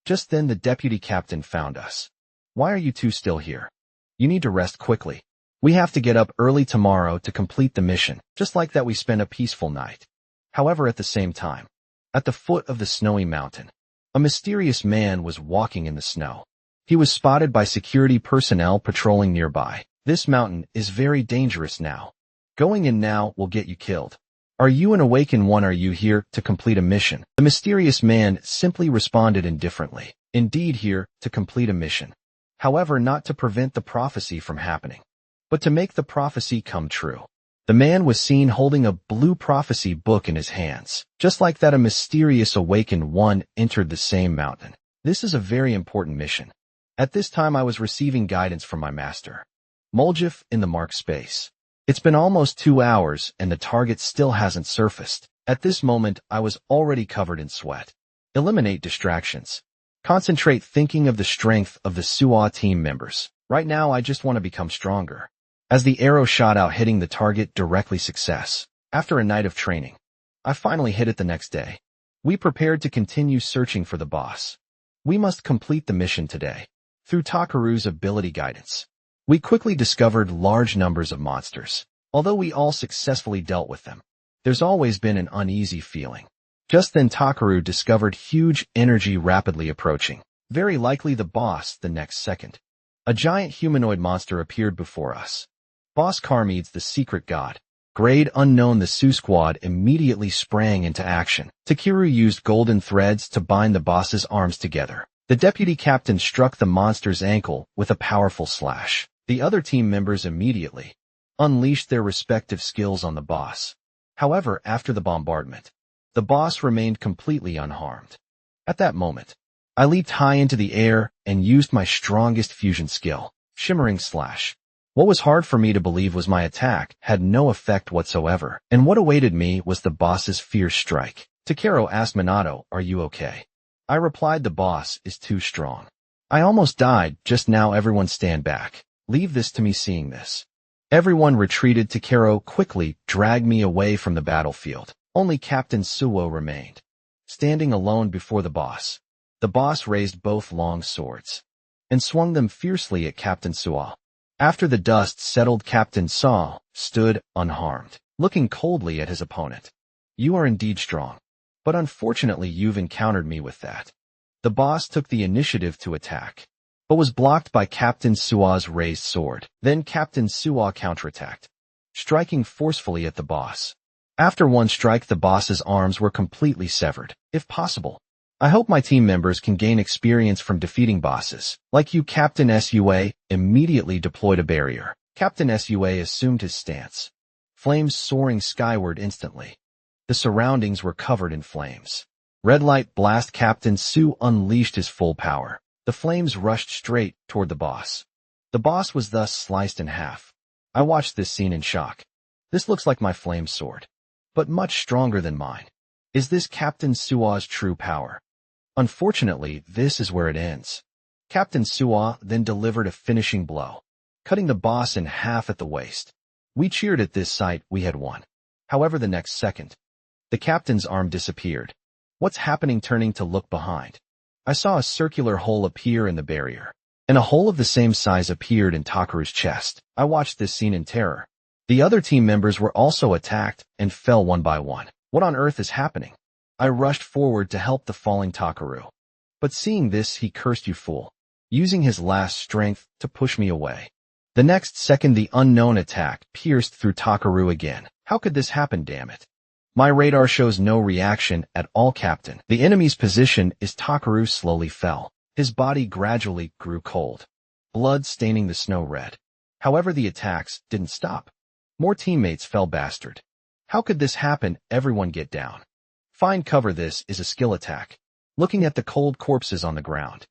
Just then the deputy captain found us. "Why are you two still here? You need to rest quickly. We have to get up early tomorrow to complete the mission." Just like that, we spent a peaceful night. However, at the same time, at the foot of the snowy mountain, a mysterious man was walking in the snow. He was spotted by security personnel patrolling nearby. "This mountain is very dangerous now. Going in now will get you killed. Are you an awakened one? Are you here to complete a mission?" The mysterious man simply responded indifferently. "Indeed, here to complete a mission. However, not to prevent the prophecy from happening, but to make the prophecy come true." The man was seen holding a blue prophecy book in his hands. Just like that, a mysterious awakened one entered the same mountain. This is a very important mission. At this time, I was receiving guidance from my master, Moljif, in the marked space. It's been almost 2 hours and the target still hasn't surfaced. At this moment, I was already covered in sweat. Eliminate distractions. Concentrate thinking of the strength of the SUA team members. Right now, I just want to become stronger. As the arrow shot out, hitting the target directly. Success. After a night of training, I finally hit it the next day. We prepared to continue searching for the boss. We must complete the mission today. Through Takeru's ability guidance, we quickly discovered large numbers of monsters. Although we all successfully dealt with them, there's always been an uneasy feeling. Just then Takeru discovered huge energy rapidly approaching. Very likely the boss the next second. A giant humanoid monster appeared before us. Boss Carmedes, the secret god. Grade unknown. The Su squad immediately sprang into action. Takeru used golden threads to bind the boss's arms together. The deputy captain struck the monster's ankle with a powerful slash. The other team members immediately unleashed their respective skills on the boss. However, after the bombardment, the boss remained completely unharmed. At that moment, I leaped high into the air and used my strongest fusion skill, Shimmering Slash. What was hard for me to believe was my attack had no effect whatsoever, and what awaited me was the boss's fierce strike. Takeru asked Minato, "Are you okay?" I replied, "The boss is too strong. I almost died just now. Everyone stand back. Leave this to me." Seeing this, everyone retreated. Takeru quickly dragged me away from the battlefield. Only Captain Suo remained, standing alone before the boss. The boss raised both long swords and swung them fiercely at Captain Suo. After the dust settled, Captain Suo stood unharmed, looking coldly at his opponent. "You are indeed strong, but unfortunately you've encountered me with that." The boss took the initiative to attack, but was blocked by Captain Suo's raised sword. Then Captain Suo counterattacked, striking forcefully at the boss. After one strike, the boss's arms were completely severed. If possible, I hope my team members can gain experience from defeating bosses. Like you, Captain Sua immediately deployed a barrier. Captain Sua assumed his stance, flames soaring skyward instantly. The surroundings were covered in flames. Red light blast. Captain Su unleashed his full power. The flames rushed straight toward the boss. The boss was thus sliced in half. I watched this scene in shock. This looks like my flame sword, but much stronger than mine. Is this Captain Suo's true power? Unfortunately, this is where it ends. Captain Suo then delivered a finishing blow, cutting the boss in half at the waist. We cheered at this sight. We had won. However, the next second, the captain's arm disappeared. What's happening? Turning to look behind, I saw a circular hole appear in the barrier, and a hole of the same size appeared in Takeru's chest. I watched this scene in terror. The other team members were also attacked and fell one by one. What on earth is happening? I rushed forward to help the falling Takeru. But seeing this, he cursed, "You fool," using his last strength to push me away. The next second, the unknown attack pierced through Takeru again. How could this happen, damn it? My radar shows no reaction at all, Captain. The enemy's position is. Takeru slowly fell. His body gradually grew cold, blood staining the snow red. However, the attacks didn't stop. More teammates fell. Bastard. How could this happen? Everyone get down. Find cover. This is a skill attack. Looking at the cold corpses on the ground,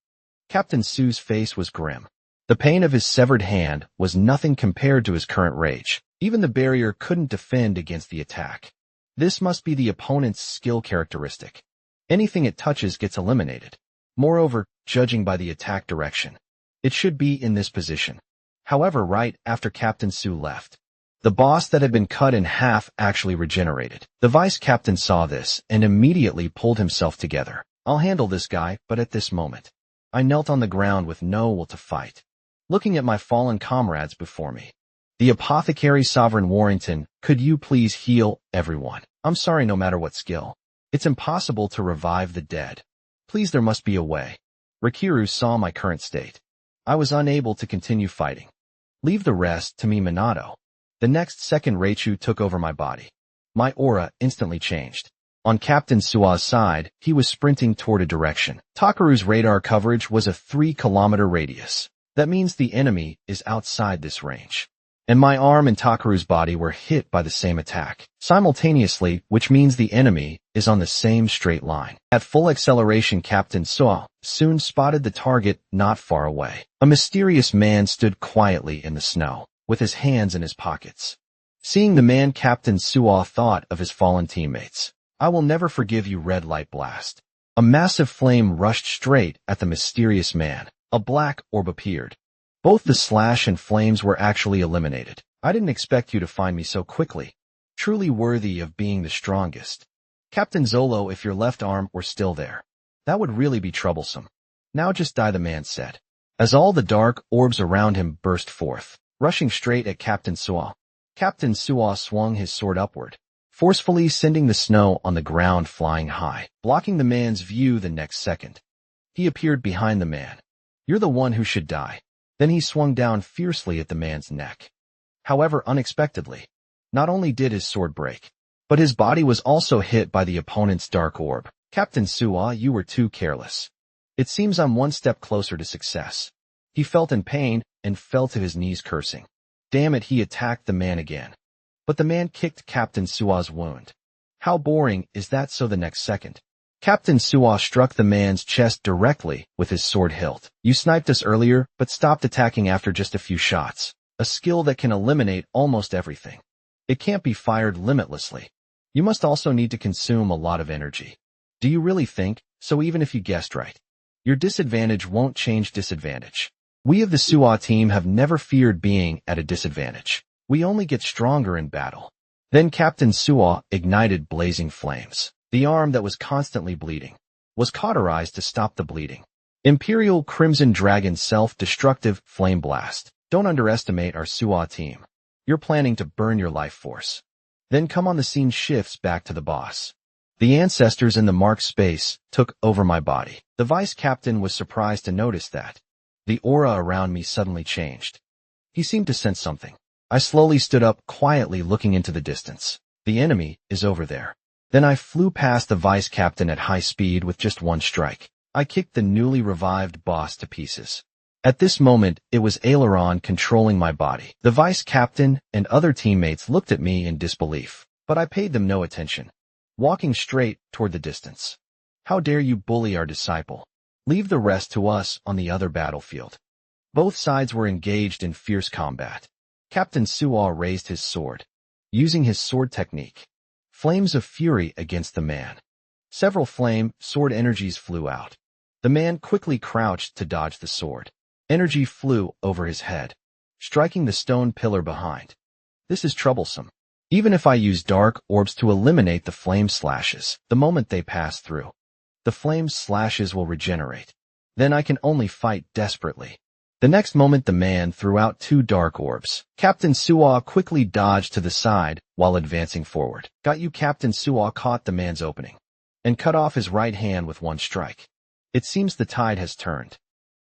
Captain Su's face was grim. The pain of his severed hand was nothing compared to his current rage. Even the barrier couldn't defend against the attack. This must be the opponent's skill characteristic. Anything it touches gets eliminated. Moreover, judging by the attack direction, it should be in this position. However, right after Captain Su left, the boss that had been cut in half actually regenerated. The vice captain saw this and immediately pulled himself together. "I'll handle this guy," but at this moment, I knelt on the ground with no will to fight, looking at my fallen comrades before me. "The apothecary Sovereign Warrington, could you please heal everyone? I'm sorry, no matter what skill, it's impossible to revive the dead. Please, there must be a way." Rikiru saw my current state. I was unable to continue fighting. "Leave the rest to me, Minato." The next second, Reichu took over my body. My aura instantly changed. On Captain Sua's side, he was sprinting toward a direction. Takeru's radar coverage was a 3-kilometer radius. That means the enemy is outside this range. And my arm and Takeru's body were hit by the same attack simultaneously, which means the enemy is on the same straight line. At full acceleration, Captain Suo soon spotted the target not far away. A mysterious man stood quietly in the snow, with his hands in his pockets. Seeing the man, Captain Suo thought of his fallen teammates. "I will never forgive you." Red light blast. A massive flame rushed straight at the mysterious man. A black orb appeared. Both the slash and flames were actually eliminated. I didn't expect you to find me so quickly. Truly worthy of being the strongest. Captain Zolo, if your left arm were still there, that would really be troublesome. Now just die, the man said, as all the dark orbs around him burst forth, rushing straight at Captain Suo. Captain Suo swung his sword upward, forcefully sending the snow on the ground flying high, blocking the man's view the next second. He appeared behind the man. You're the one who should die. Then he swung down fiercely at the man's neck. However, unexpectedly, not only did his sword break, but his body was also hit by the opponent's dark orb. Captain Suo, you were too careless. It seems I'm one step closer to success. He felt in pain and fell to his knees cursing. Damn it, he attacked the man again. But the man kicked Captain Suo's wound. How boring is that? So the next second, Captain Suo struck the man's chest directly with his sword hilt. You sniped us earlier, but stopped attacking after just a few shots. A skill that can eliminate almost everything. It can't be fired limitlessly. You must also need to consume a lot of energy. Do you really think so? Even if you guessed right, your disadvantage won't change disadvantage. We of the Suo team have never feared being at a disadvantage. We only get stronger in battle. Then Captain Suo ignited blazing flames. The arm that was constantly bleeding was cauterized to stop the bleeding. Imperial Crimson Dragon self-destructive flame blast. Don't underestimate our Suo team. You're planning to burn your life force. Then come on, the scene shifts back to the boss. The ancestors in the marked space took over my body. The vice captain was surprised to notice that the aura around me suddenly changed. He seemed to sense something. I slowly stood up, quietly looking into the distance. The enemy is over there. Then I flew past the vice captain at high speed with just one strike. I kicked the newly revived boss to pieces. At this moment, it was Aileron controlling my body. The vice captain and other teammates looked at me in disbelief, but I paid them no attention, walking straight toward the distance. How dare you bully our disciple? Leave the rest to us on the other battlefield. Both sides were engaged in fierce combat. Captain Suo raised his sword, using his sword technique. Flames of fury against the man. Several flame sword energies flew out. The man quickly crouched to dodge the sword. Energy flew over his head, striking the stone pillar behind. This is troublesome. Even if I use dark orbs to eliminate the flame slashes, the moment they pass through, the flame slashes will regenerate. Then I can only fight desperately. The next moment the man threw out 2 dark orbs. Captain Suo quickly dodged to the side while advancing forward. Got you. Captain Suo caught the man's opening and cut off his right hand with one strike. It seems the tide has turned.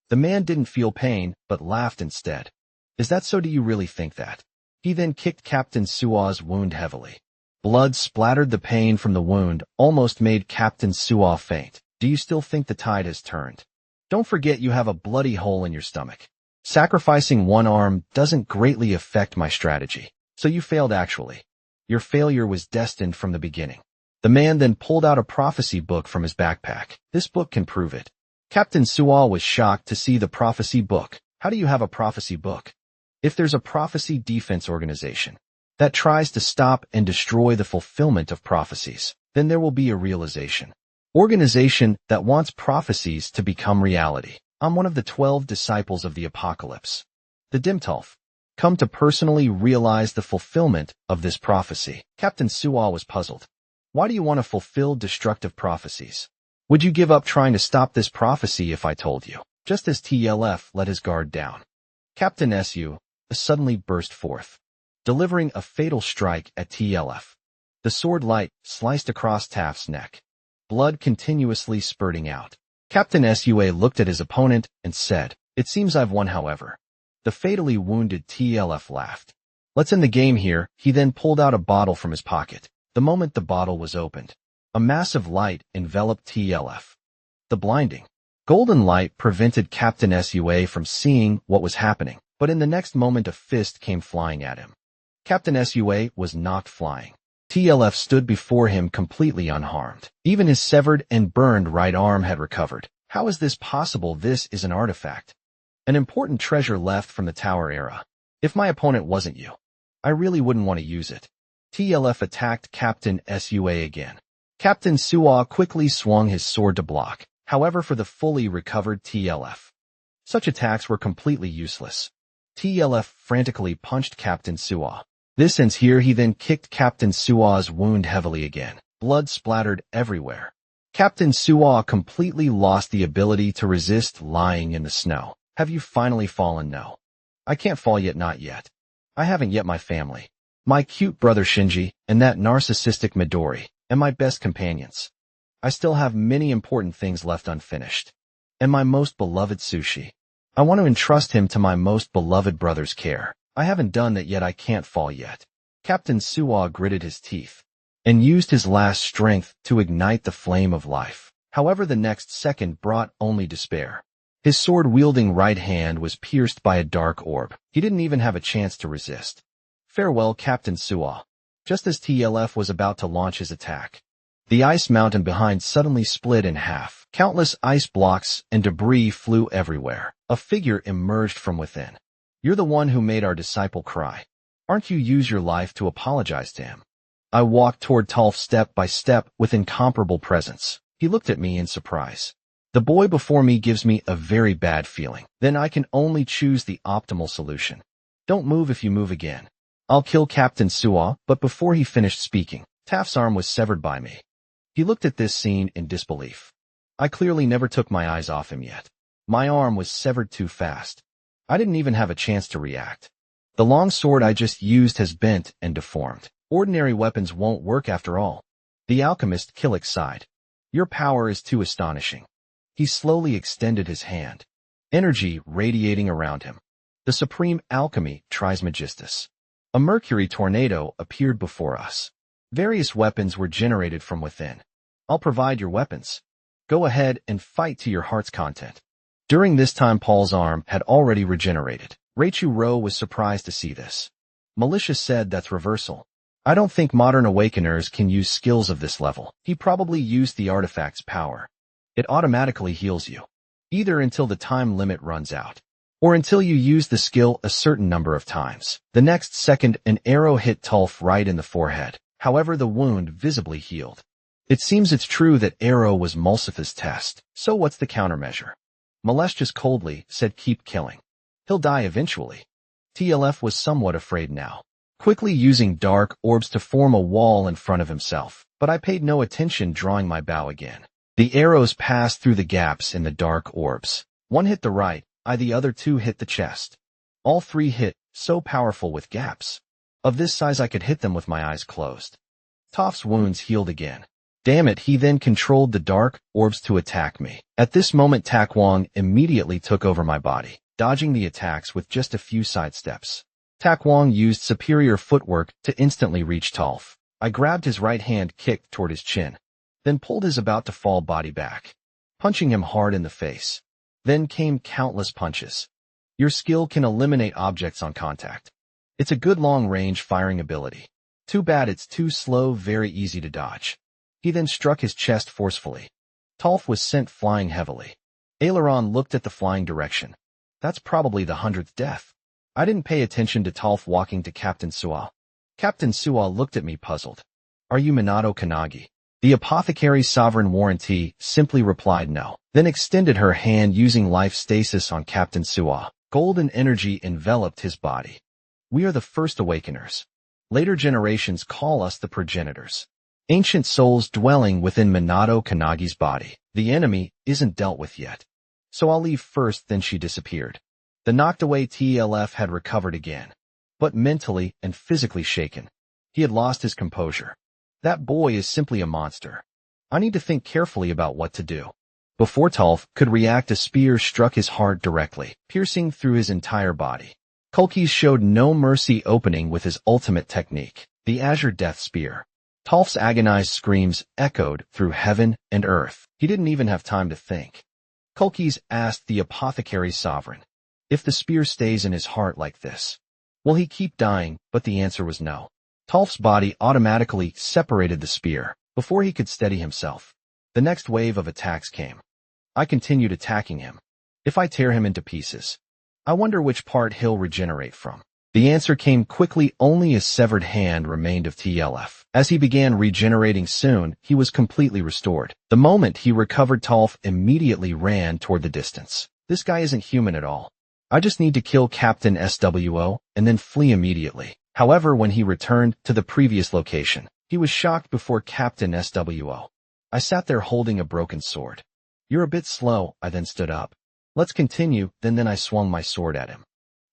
The man didn't feel pain, but laughed instead. Is that so? Do you really think that? He then kicked Captain Suo's wound heavily. Blood splattered. The pain from the wound almost made Captain Suo faint. Do you still think the tide has turned? Don't forget you have a bloody hole in your stomach. Sacrificing one arm doesn't greatly affect my strategy. So you failed actually. Your failure was destined from the beginning. The man then pulled out a prophecy book from his backpack. This book can prove it. Captain Suo was shocked to see the prophecy book. How do you have a prophecy book? If there's a prophecy defense organization that tries to stop and destroy the fulfillment of prophecies, then there will be a realization. Organization that wants prophecies to become reality. I'm one of the 12 disciples of the apocalypse. The Dimtulf come to personally realize the fulfillment of this prophecy. Captain Suo was puzzled. Why do you want to fulfill destructive prophecies? Would you give up trying to stop this prophecy if I told you? Just as TLF let his guard down, Captain Su suddenly burst forth, delivering a fatal strike at TLF. The sword light sliced across Taft's neck, blood continuously spurting out. Captain Sua looked at his opponent and said, "It seems I've won." However, the fatally wounded TLF laughed. "Let's end the game here." He then pulled out a bottle from his pocket. The moment the bottle was opened, a massive light enveloped TLF. The blinding golden light prevented Captain Sua from seeing what was happening, but in the next moment a fist came flying at him. Captain Sua was knocked flying. TLF stood before him completely unharmed. Even his severed and burned right arm had recovered. How is this possible? This is an artifact. An important treasure left from the Tower era. If my opponent wasn't you, I really wouldn't want to use it. TLF attacked Captain Sua again. Captain Suo quickly swung his sword to block. However, for the fully recovered TLF, such attacks were completely useless. TLF frantically punched Captain Suwa. This ends here. He then kicked Captain Suwa's wound heavily again. Blood splattered everywhere. Captain Suwa completely lost the ability to resist lying in the snow. Have you finally fallen? No. I can't fall yet, not yet. I haven't yet. My family. My cute brother Shinji, and that narcissistic Midori, and my best companions. I still have many important things left unfinished. And my most beloved Sushi. I want to entrust him to my most beloved brother's care. I haven't done that yet. I can't fall yet. Captain Suwa gritted his teeth and used his last strength to ignite the flame of life. However, the next second brought only despair. His sword-wielding right hand was pierced by a dark orb. He didn't even have a chance to resist. Farewell, Captain Suwa. Just as TLF was about to launch his attack, the ice mountain behind suddenly split in half. Countless ice blocks and debris flew everywhere. A figure emerged from within. You're the one who made our disciple cry. Aren't you? Use your life to apologize to him. I walked toward Tolf step by step with incomparable presence. He looked at me in surprise. The boy before me gives me a very bad feeling. Then I can only choose the optimal solution. Don't move. If you move again, I'll kill Captain Suwa. But before he finished speaking, Taft's arm was severed by me. He looked at this scene in disbelief. I clearly never took my eyes off him yet. My arm was severed too fast. I didn't even have a chance to react. The long sword I just used has bent and deformed. Ordinary weapons won't work after all. The alchemist Killick sighed. Your power is too astonishing. He slowly extended his hand, energy radiating around him. The supreme alchemy Trismegistus. A mercury tornado appeared before us. Various weapons were generated from within. I'll provide your weapons. Go ahead and fight to your heart's content. During this time, Paul's arm had already regenerated. Reichu Ro was surprised to see this. Militia said, that's reversal. I don't think modern awakeners can use skills of this level. He probably used the artifact's power. It automatically heals you, either until the time limit runs out, or until you use the skill a certain number of times. The next second, an arrow hit Tulf right in the forehead. However, the wound visibly healed. It seems it's true that arrow was Mulcifa's test. So what's the countermeasure? Molestius coldly said, keep killing. He'll die eventually. TLF was somewhat afraid now, quickly using dark orbs to form a wall in front of himself. But I paid no attention, drawing my bow again. The arrows passed through the gaps in the dark orbs. One hit the right, the other two hit the chest. All three hit, so powerful with gaps. Of this size I could hit them with my eyes closed. Toph's wounds healed again. Damn it, he then controlled the dark orbs to attack me. At this moment, Takwong immediately took over my body, dodging the attacks with just a few sidesteps. Takwong used superior footwork to instantly reach Tolf. I grabbed his right hand, kicked toward his chin, then pulled his about-to-fall body back, punching him hard in the face. Then came countless punches. Your skill can eliminate objects on contact. It's a good long-range firing ability. Too bad it's too slow, very easy to dodge. He then struck his chest forcefully. Tolf was sent flying heavily. Aileron looked at the flying direction. That's probably the 100th death. I didn't pay attention to Tolf walking to Captain Suwa. Captain Suwa looked at me puzzled. Are you Minato Kanagi? The apothecary's sovereign warranty simply replied no, then extended her hand using life stasis on Captain Suwa. Golden energy enveloped his body. We are the first awakeners. Later generations call us the progenitors. Ancient souls dwelling within Minato Kanagi's body. The enemy isn't dealt with yet. So I'll leave first. Then she disappeared. The knocked away TLF had recovered again, but mentally and physically shaken. He had lost his composure. That boy is simply a monster. I need to think carefully about what to do. Before Tolf could react, a spear struck his heart directly, piercing through his entire body. Kulkis showed no mercy, opening with his ultimate technique, the Azure Death Spear. Tolf's agonized screams echoed through heaven and earth. He didn't even have time to think. Kulkis asked the apothecary's sovereign, if the spear stays in his heart like this, will he keep dying? But the answer was no. Tolf's body automatically separated the spear before he could steady himself. The next wave of attacks came. I continued attacking him. If I tear him into pieces, I wonder which part he'll regenerate from. The answer came quickly. Only a severed hand remained of TLF. As he began regenerating soon, he was completely restored. The moment he recovered, Tolf immediately ran toward the distance. This guy isn't human at all. I just need to kill Captain SWO and then flee immediately. However, when he returned to the previous location, he was shocked before Captain SWO. I sat there holding a broken sword. You're a bit slow, I then stood up. Let's continue, then I swung my sword at him.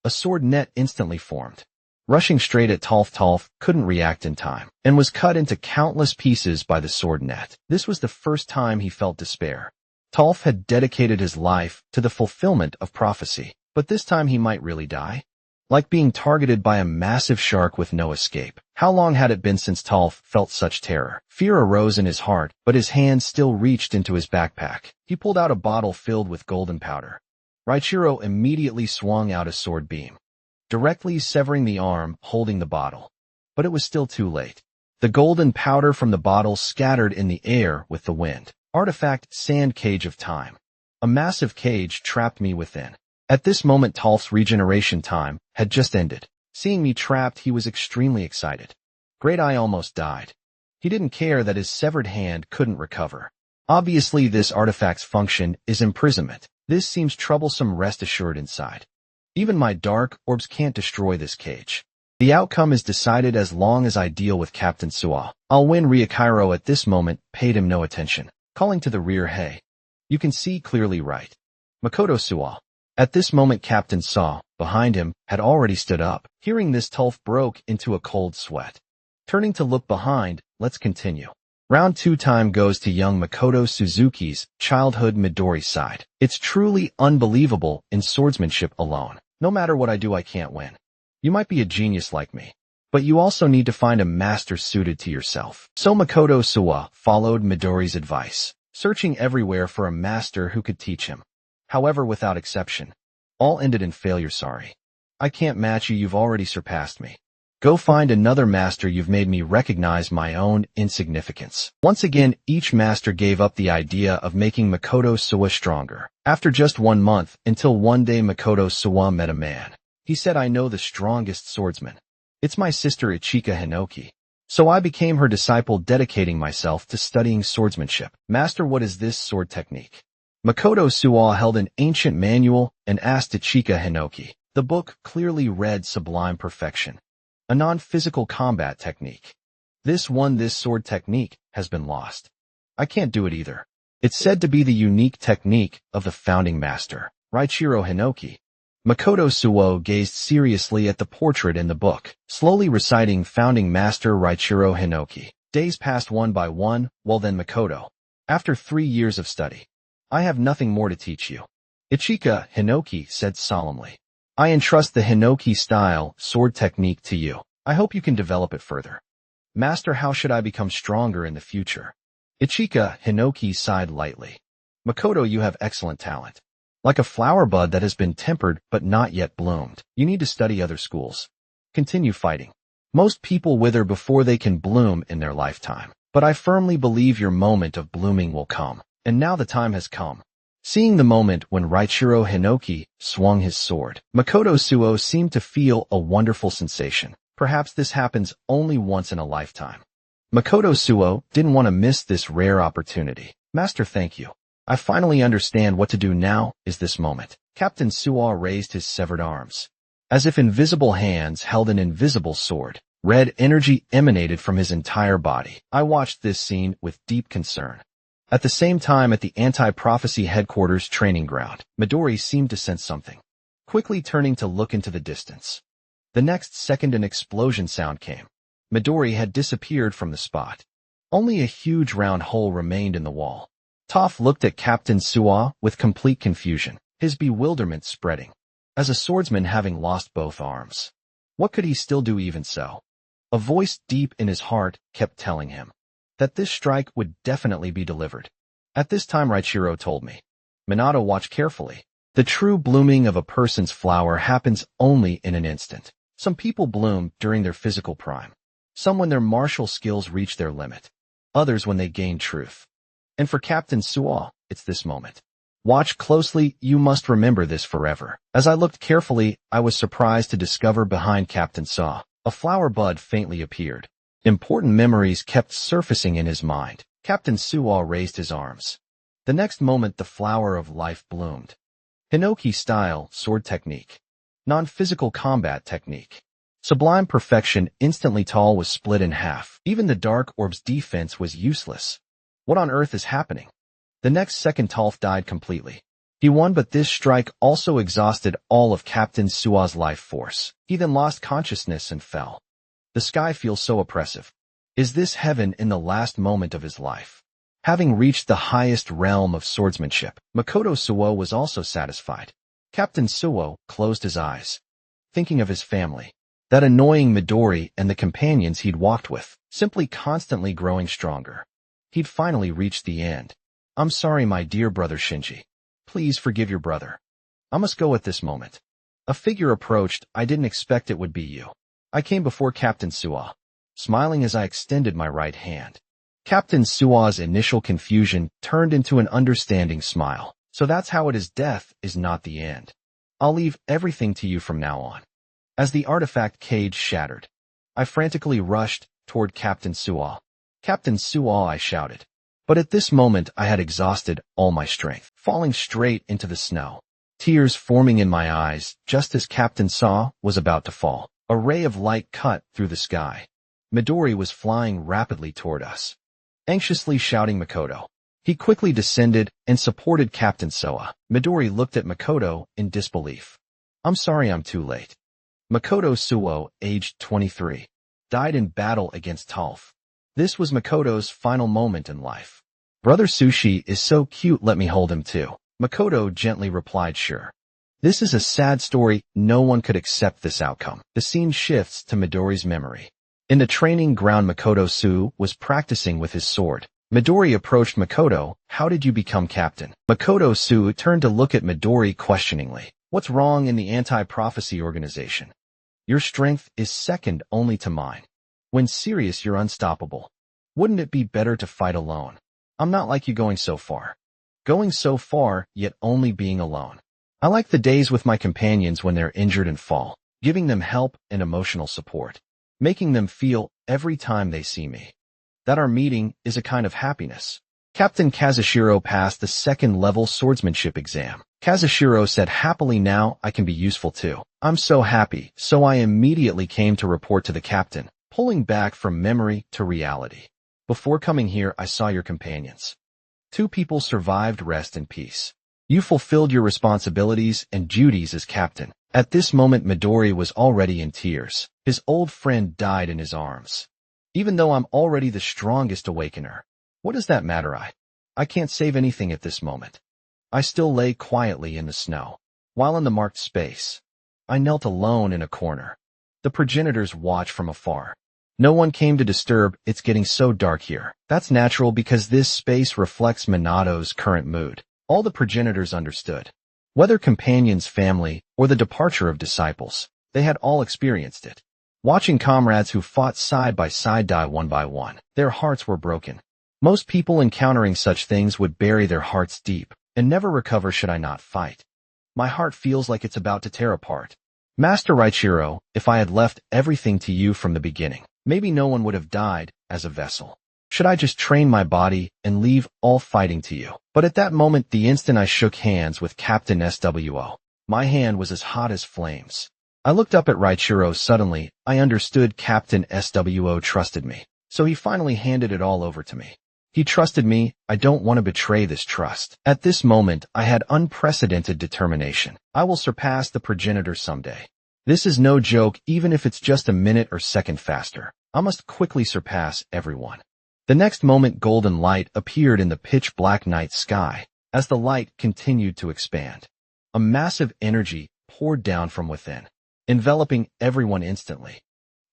A sword net instantly formed. Rushing straight at Tolf couldn't react in time, and was cut into countless pieces by the sword net. This was the first time he felt despair. Tolf had dedicated his life to the fulfillment of prophecy, but this time he might really die? Like being targeted by a massive shark with no escape. How long had it been since Tolf felt such terror? Fear arose in his heart, but his hand still reached into his backpack. He pulled out a bottle filled with golden powder. Raichiro immediately swung out a sword beam, directly severing the arm holding the bottle. But it was still too late. The golden powder from the bottle scattered in the air with the wind. Artifact Sand Cage of Time. A massive cage trapped me within. At this moment Tolf's regeneration time had just ended. Seeing me trapped, he was extremely excited. Great Eye almost died. He didn't care that his severed hand couldn't recover. Obviously this artifact's function is imprisonment. This seems troublesome, rest assured inside. Even my dark orbs can't destroy this cage. The outcome is decided as long as I deal with Captain Suwa. I'll win. Ryukiro at this moment paid him no attention, calling to the rear, hey. You can see clearly, right? Makoto Suwa. At this moment Captain Saw, behind him, had already stood up. Hearing this, Tolf broke into a cold sweat. Turning to look behind, let's continue. Round 2 time goes to young Makoto Suzuki's childhood Midori side. It's truly unbelievable in swordsmanship alone. No matter what I do, I can't win. You might be a genius like me, but you also need to find a master suited to yourself. So Makoto Suwa followed Midori's advice, searching everywhere for a master who could teach him. However, without exception, all ended in failure. Sorry. I can't match you, you've already surpassed me. Go find another master, you've made me recognize my own insignificance. Once again, each master gave up the idea of making Makoto Suwa stronger. After just 1 month, until one day Makoto Suwa met a man. He said, I know the strongest swordsman. It's my sister Ichika Hinoki. So I became her disciple, dedicating myself to studying swordsmanship. Master, what is this sword technique? Makoto Suwa held an ancient manual and asked Ichika Hinoki. The book clearly read Sublime Perfection, a non-physical combat technique. This sword technique has been lost. I can't do it either. It's said to be the unique technique of the founding master, Raichiro Hinoki. Makoto Suwa gazed seriously at the portrait in the book, slowly reciting founding master Raichiro Hinoki. Days passed one by one, well then Makoto. After 3 years of study, I have nothing more to teach you. Ichika Hinoki said solemnly. I entrust the Hinoki style sword technique to you. I hope you can develop it further. Master, how should I become stronger in the future? Ichika Hinoki sighed lightly. Makoto, you have excellent talent. Like a flower bud that has been tempered but not yet bloomed. You need to study other schools. Continue fighting. Most people wither before they can bloom in their lifetime. But I firmly believe your moment of blooming will come. And now the time has come. Seeing the moment when Raichiro Hinoki swung his sword, Makoto Suwa seemed to feel a wonderful sensation. Perhaps this happens only once in a lifetime. Makoto Suwa didn't want to miss this rare opportunity. Master, thank you. I finally understand what to do now is this moment. Captain Suwa raised his severed arms. As if invisible hands held an invisible sword. Red energy emanated from his entire body. I watched this scene with deep concern. At the same time, at the anti-prophecy headquarters training ground, Midori seemed to sense something. Quickly turning to look into the distance. The next second an explosion sound came. Midori had disappeared from the spot. Only a huge round hole remained in the wall. Toph looked at Captain Suwa with complete confusion, his bewilderment spreading. As a swordsman having lost both arms, what could he still do even so? A voice deep in his heart kept telling him that this strike would definitely be delivered. At this time Raichiro told me, Minato, watch carefully. The true blooming of a person's flower happens only in an instant. Some people bloom during their physical prime. Some when their martial skills reach their limit. Others when they gain truth. And for Captain Suwa, it's this moment. Watch closely, you must remember this forever. As I looked carefully, I was surprised to discover behind Captain Suwa, a flower bud faintly appeared. Important memories kept surfacing in his mind. Captain Suwa raised his arms. The next moment the flower of life bloomed. Hinoki style, sword technique. Non-physical combat technique. Sublime perfection, instantly tall was split in half. Even the dark orb's defense was useless. What on earth is happening? The next second Tolf died completely. He won, but this strike also exhausted all of Captain Sua's life force. He then lost consciousness and fell. The sky feels so oppressive. Is this heaven in the last moment of his life? Having reached the highest realm of swordsmanship, Makoto Suo was also satisfied. Captain Suo closed his eyes, thinking of his family. That annoying Midori and the companions he'd walked with, simply constantly growing stronger. He'd finally reached the end. I'm sorry, my dear brother Shinji. Please forgive your brother. I must go at this moment. A figure approached. I didn't expect it would be you. I came before Captain Suo, smiling as I extended my right hand. Captain Suo's initial confusion turned into an understanding smile. So that's how it is. Death is not the end. I'll leave everything to you from now on. As the artifact cage shattered, I frantically rushed toward Captain Suo. Captain Suo, I shouted. But at this moment I had exhausted all my strength, falling straight into the snow. Tears forming in my eyes just as Captain Suo was about to fall. A ray of light cut through the sky. Midori was flying rapidly toward us, anxiously shouting Makoto. He quickly descended and supported Captain Suo. Midori looked at Makoto in disbelief. I'm sorry I'm too late. Makoto Suo, aged 23, died in battle against Tolf. This was Makoto's final moment in life. Brother Sushi is so cute, let me hold him too. Makoto gently replied, sure. This is a sad story, no one could accept this outcome. The scene shifts to Midori's memory. In the training ground, Makoto Su was practicing with his sword. Midori approached Makoto. How did you become captain? Makoto Su turned to look at Midori questioningly. What's wrong in the anti-prophecy organization? Your strength is second only to mine. When serious, you're unstoppable. Wouldn't it be better to fight alone? I'm not like you going so far. Going so far, yet only being alone. I like the days with my companions when they're injured and fall, giving them help and emotional support, making them feel every time they see me that our meeting is a kind of happiness. Captain Kazushiro passed the second-level swordsmanship exam. Kazushiro said happily, now I can be useful too. I'm so happy, so I immediately came to report to the captain, pulling back from memory to reality. Before coming here, I saw your companions. 2 people survived. Rest in peace. You fulfilled your responsibilities and duties as captain. At this moment, Midori was already in tears. His old friend died in his arms. Even though I'm already the strongest awakener, what does that matter? I can't save anything at this moment. I still lay quietly in the snow. While in the marked space, I knelt alone in a corner. The progenitors watched from afar. No one came to disturb. It's getting so dark here. That's natural because this space reflects Minato's current mood. All the progenitors understood. Whether companions, family, or the departure of disciples, they had all experienced it. Watching comrades who fought side by side die one by one, their hearts were broken. Most people encountering such things would bury their hearts deep and never recover. Should I not fight? My heart feels like it's about to tear apart. Master Reichiro, if I had left everything to you from the beginning, maybe no one would have died as a vessel. Should I just train my body and leave all fighting to you? But at that moment, the instant I shook hands with Captain SWO, my hand was as hot as flames. I looked up at Reichiro. Suddenly, I understood Captain SWO trusted me. So he finally handed it all over to me. He trusted me. I don't want to betray this trust. At this moment, I had unprecedented determination. I will surpass the progenitor someday. This is no joke, even if it's just a minute or second faster. I must quickly surpass everyone. The next moment, golden light appeared in the pitch-black night sky. As the light continued to expand, a massive energy poured down from within, enveloping everyone instantly.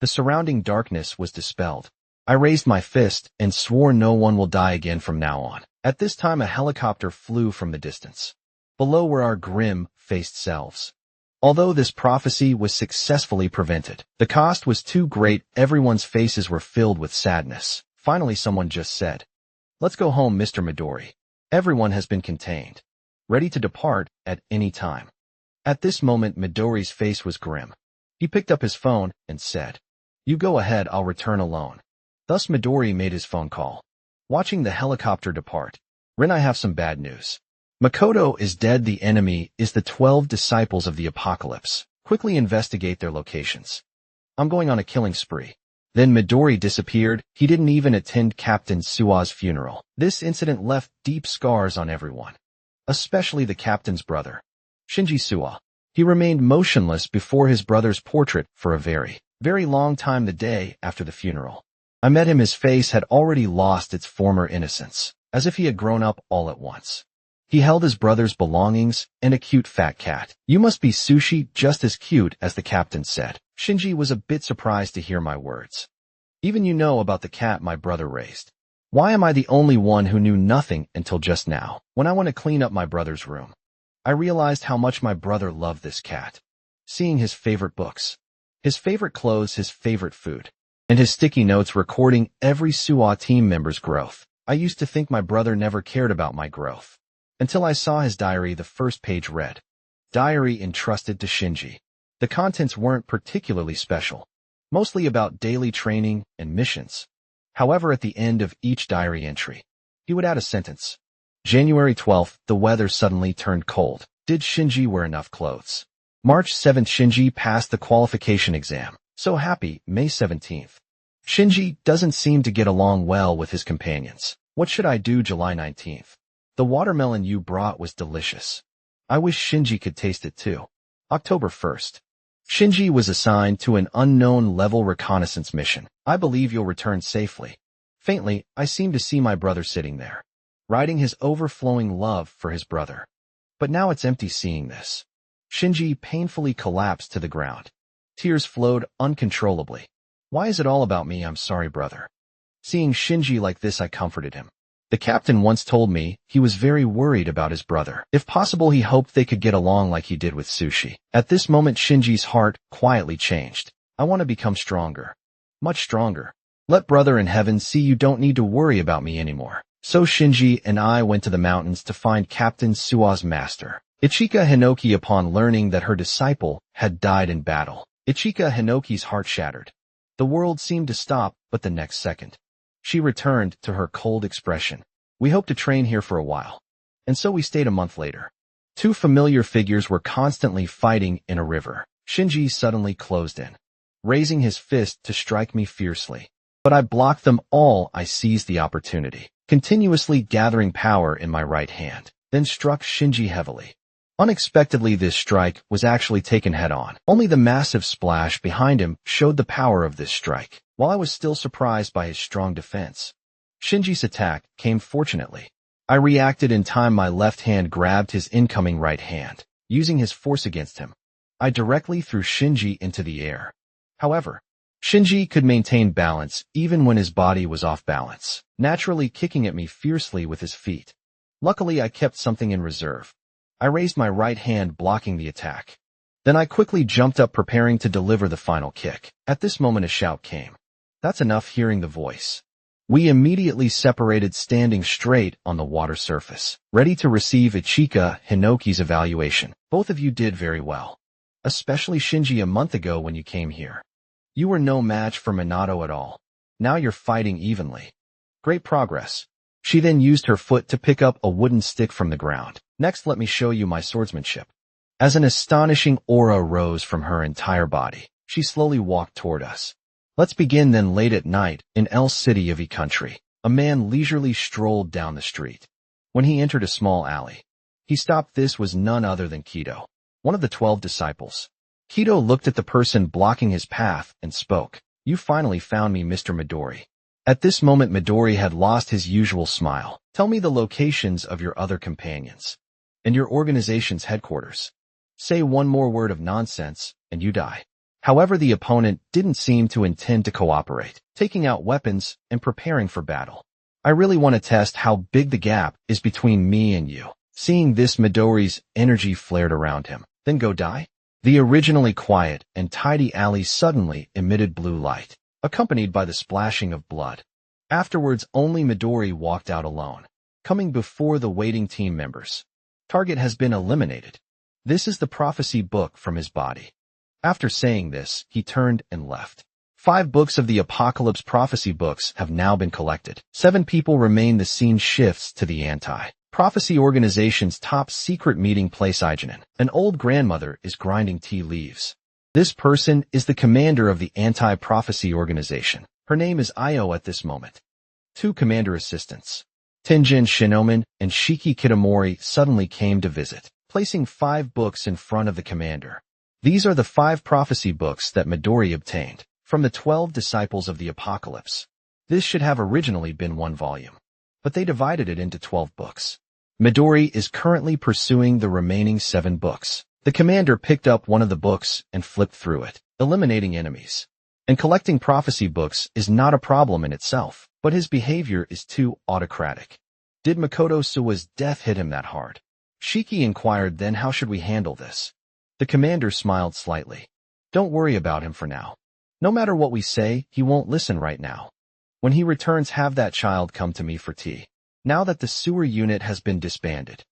The surrounding darkness was dispelled. I raised my fist and swore no one will die again from now on. At this time, a helicopter flew from the distance. Below were our grim-faced selves. Although this prophecy was successfully prevented, the cost was too great. Everyone's faces were filled with sadness. Finally, someone just said, "Let's go home, Mr. Midori. Everyone has been contained, ready to depart at any time." At this moment, Midori's face was grim. He picked up his phone and said, "You go ahead, I'll return alone." Thus Midori made his phone call. Watching the helicopter depart, "Rin, I have some bad news." Makoto is dead. The enemy is the 12 disciples of the apocalypse. Quickly investigate their locations. I'm going on a killing spree. Then Midori disappeared. He didn't even attend Captain Sua's funeral. This incident left deep scars on everyone, especially the captain's brother, Shinji Suwa. He remained motionless before his brother's portrait for a very, very long time. The day after the funeral, I met him. His face had already lost its former innocence, as if he had grown up all at once. He held his brother's belongings and a cute fat cat. You must be Sushi, just as cute as the captain said. Shinji was a bit surprised to hear my words. Even you know about the cat my brother raised. Why am I the only one who knew nothing until just now? When I went to clean up my brother's room, I realized how much my brother loved this cat. Seeing his favorite books, his favorite clothes, his favorite food, and his sticky notes recording every Suwa team member's growth. I used to think my brother never cared about my growth, until I saw his diary. The first page read, "Diary entrusted to Shinji." The contents weren't particularly special, mostly about daily training and missions. However, at the end of each diary entry, he would add a sentence. January 12th, the weather suddenly turned cold. Did Shinji wear enough clothes? March 7th, Shinji passed the qualification exam. So happy. May 17th. Shinji doesn't seem to get along well with his companions. What should I do? July 19th. The watermelon you brought was delicious. I wish Shinji could taste it too. October 1st. Shinji was assigned to an unknown level reconnaissance mission. I believe you'll return safely. Faintly, I seem to see my brother sitting there, writing his overflowing love for his brother. But now it's empty. Seeing this, Shinji painfully collapsed to the ground. Tears flowed uncontrollably. Why is it all about me? I'm sorry, brother. Seeing Shinji like this, I comforted him. The captain once told me he was very worried about his brother. If possible, he hoped they could get along like he did with Sushi. At this moment, Shinji's heart quietly changed. I want to become stronger. Much stronger. Let brother in heaven see you don't need to worry about me anymore. So Shinji and I went to the mountains to find Captain Sua's master, Ichika Hinoki. Upon learning that her disciple had died in battle, Ichika Hinoki's heart shattered. The world seemed to stop, but the next second, she returned to her cold expression. We hoped to train here for a while, and so we stayed. A month later, two familiar figures were constantly fighting in a river. Shinji suddenly closed in, raising his fist to strike me fiercely. But I blocked them all. I seized the opportunity, continuously gathering power in my right hand, then struck Shinji heavily. Unexpectedly, this strike was actually taken head-on. Only the massive splash behind him showed the power of this strike. While I was still surprised by his strong defense, Shinji's attack came fortunately. I reacted in time. My left hand grabbed his incoming right hand. Using his force against him, I directly threw Shinji into the air. However, Shinji could maintain balance even when his body was off balance, naturally kicking at me fiercely with his feet. Luckily, I kept something in reserve. I raised my right hand, blocking the attack. Then I quickly jumped up, preparing to deliver the final kick. At this moment, a shout came. That's enough. Hearing the voice, we immediately separated, standing straight on the water surface, ready to receive Ichika Hinoki's evaluation. Both of you did very well, especially Shinji. A month ago when you came here, you were no match for Minato at all. Now you're fighting evenly. Great progress. She then used her foot to pick up a wooden stick from the ground. Next, let me show you my swordsmanship. As an astonishing aura rose from her entire body, she slowly walked toward us. Let's begin. Then late at night, in El City of E Country, a man leisurely strolled down the street. When he entered a small alley, he stopped. This was none other than Kido, one of the 12 disciples. Kido looked at the person blocking his path and spoke. You finally found me, Mr. Midori. At this moment, Midori had lost his usual smile. Tell me the locations of your other companions and your organization's headquarters. Say one more word of nonsense, and you die. However, the opponent didn't seem to intend to cooperate, taking out weapons and preparing for battle. I really want to test how big the gap is between me and you. Seeing this, Midori's energy flared around him. Then go die? The originally quiet and tidy alley suddenly emitted blue light, accompanied by the splashing of blood. Afterwards, only Midori walked out alone, coming before the waiting team members. Target has been eliminated. This is the prophecy book from his body. After saying this, he turned and left. 5 books of the Apocalypse prophecy books have now been collected. 7 people remain. The scene shifts to the Prophecy Organization's top secret meeting place. An old grandmother is grinding tea leaves. This person is the commander of the anti-prophecy organization. Her name is Io at this moment. Two commander assistants, Tenjin Shinomen and Shiki Kitamori, suddenly came to visit, placing 5 books in front of the commander. These are the 5 prophecy books that Midori obtained from the 12 disciples of the apocalypse. This should have originally been 1 volume, but they divided it into 12 books. Midori is currently pursuing the remaining 7 books. The commander picked up one of the books and flipped through it, eliminating enemies. And collecting prophecy books is not a problem in itself, but his behavior is too autocratic. Did Makoto Suwa's death hit him that hard? Shiki inquired. Then how should we handle this? The commander smiled slightly. Don't worry about him for now. No matter what we say, he won't listen right now. When he returns, have that child come to me for tea. Now that the sewer unit has been disbanded,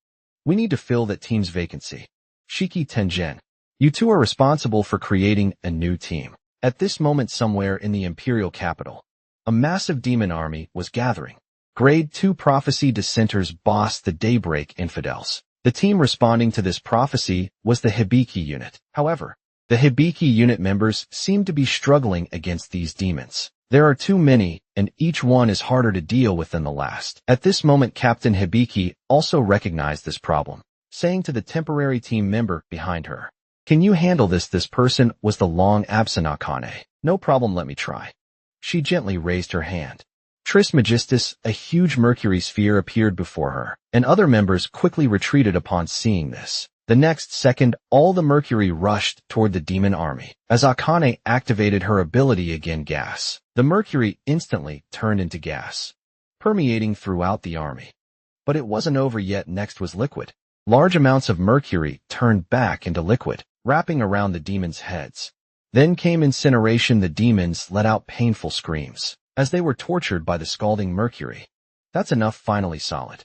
we need to fill that team's vacancy. Shiki Tenjin, you two are responsible for creating a new team. At this moment, somewhere in the imperial capital, a massive demon army was gathering. Grade 2 prophecy dissenters bossed the Daybreak Infidels. The team responding to this prophecy was the Hibiki unit. However, the Hibiki unit members seemed to be struggling against these demons. There are too many, and each one is harder to deal with than the last. At this moment, Captain Hibiki also recognized this problem, saying to the temporary team member behind her, "Can you handle this?" This person was the long-absent Akane. "No problem, let me try." She gently raised her hand. Trismegistus, a huge mercury sphere, appeared before her, and other members quickly retreated upon seeing this. The next second, all the mercury rushed toward the demon army. As Akane activated her ability again, gas. The mercury instantly turned into gas, permeating throughout the army. But it wasn't over yet. Next was liquid. Large amounts of mercury turned back into liquid, wrapping around the demons' heads. Then came incineration. The demons let out painful screams as they were tortured by the scalding mercury. That's enough. Finally solid.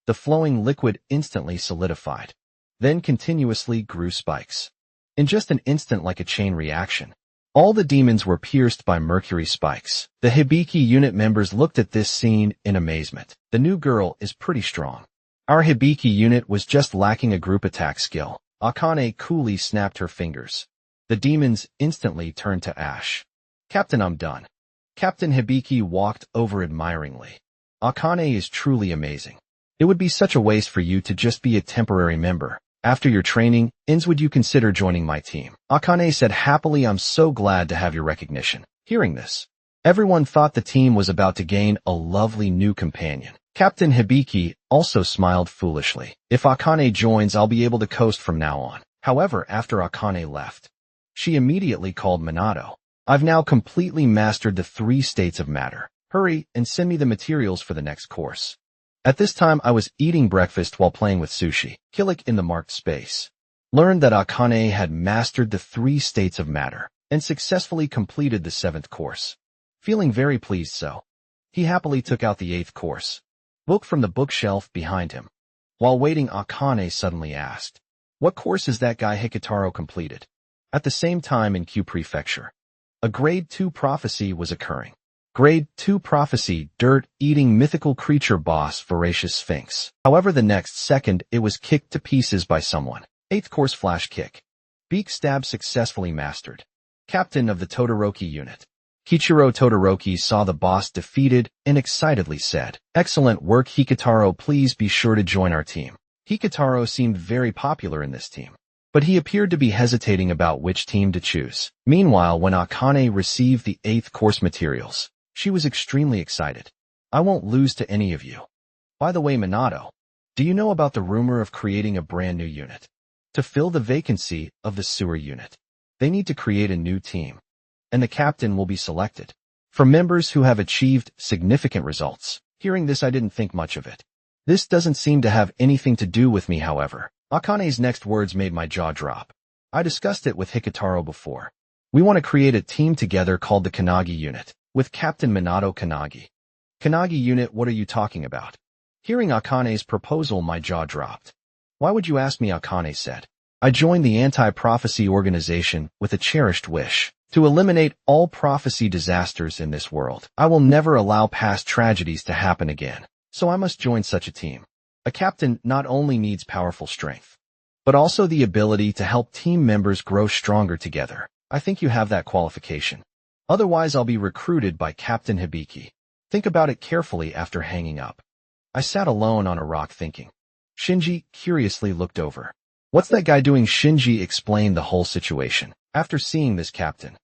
The flowing liquid instantly solidified, then continuously grew spikes. In just an instant, like a chain reaction, all the demons were pierced by mercury spikes. The Hibiki unit members looked at this scene in amazement. The new girl is pretty strong. Our Hibiki unit was just lacking a group attack skill. Akane coolly snapped her fingers. The demons instantly turned to ash. "Captain, I'm done." Captain Hibiki walked over admiringly. "Akane is truly amazing. It would be such a waste for you to just be a temporary member. After your training ends, would you consider joining my team?" Akane said happily. "I'm so glad to have your recognition." Hearing this, everyone thought the team was about to gain a lovely new companion. Captain Hibiki also smiled foolishly. "If Akane joins, I'll be able to coast from now on." However, after Akane left, she immediately called Minato. "I've now completely mastered the 3 states of matter. Hurry and send me the materials for the next course." At this time, I was eating breakfast while playing with sushi. Kilik in the marked space learned that Akane had mastered the 3 states of matter and successfully completed the 7th course. Feeling very pleased, so he happily took out the 8th course book from the bookshelf behind him. While waiting, Akane suddenly asked, "What course is that guy Hikitaro completed?" At the same time in Q Prefecture, a Grade 2 prophecy was occurring. Grade 2 prophecy, dirt-eating mythical creature boss Voracious Sphinx. However, the next second, it was kicked to pieces by someone. 8th course flash kick. Beak stab successfully mastered. Captain of the Todoroki unit. Kichiro Todoroki saw the boss defeated and excitedly said, "Excellent work, Hikitaro. Please be sure to join our team." Hikitaro seemed very popular in this team, but he appeared to be hesitating about which team to choose. Meanwhile, when Akane received the 8th course materials, she was extremely excited. "I won't lose to any of you. By the way, Minato, do you know about the rumor of creating a brand new unit? To fill the vacancy of the sewer unit, they need to create a new team, and the captain will be selected from members who have achieved significant results." Hearing this, I didn't think much of it. This doesn't seem to have anything to do with me, however. Akane's next words made my jaw drop. I discussed it with Hikitaro before. We want to create a team together called the Kanagi unit, with Captain Minato Kanagi. Kanagi unit, what are you talking about? Hearing Akane's proposal, my jaw dropped. Why would you ask me? Akane said. I joined the anti-prophecy organization with a cherished wish to eliminate all prophecy disasters in this world. I will never allow past tragedies to happen again, so I must join such a team. A captain not only needs powerful strength, but also the ability to help team members grow stronger together. I think you have that qualification. Otherwise, I'll be recruited by Captain Hibiki. Think about it carefully after hanging up. I sat alone on a rock thinking. Shinji curiously looked over. What's that guy doing? Shinji explained the whole situation. After seeing this captain,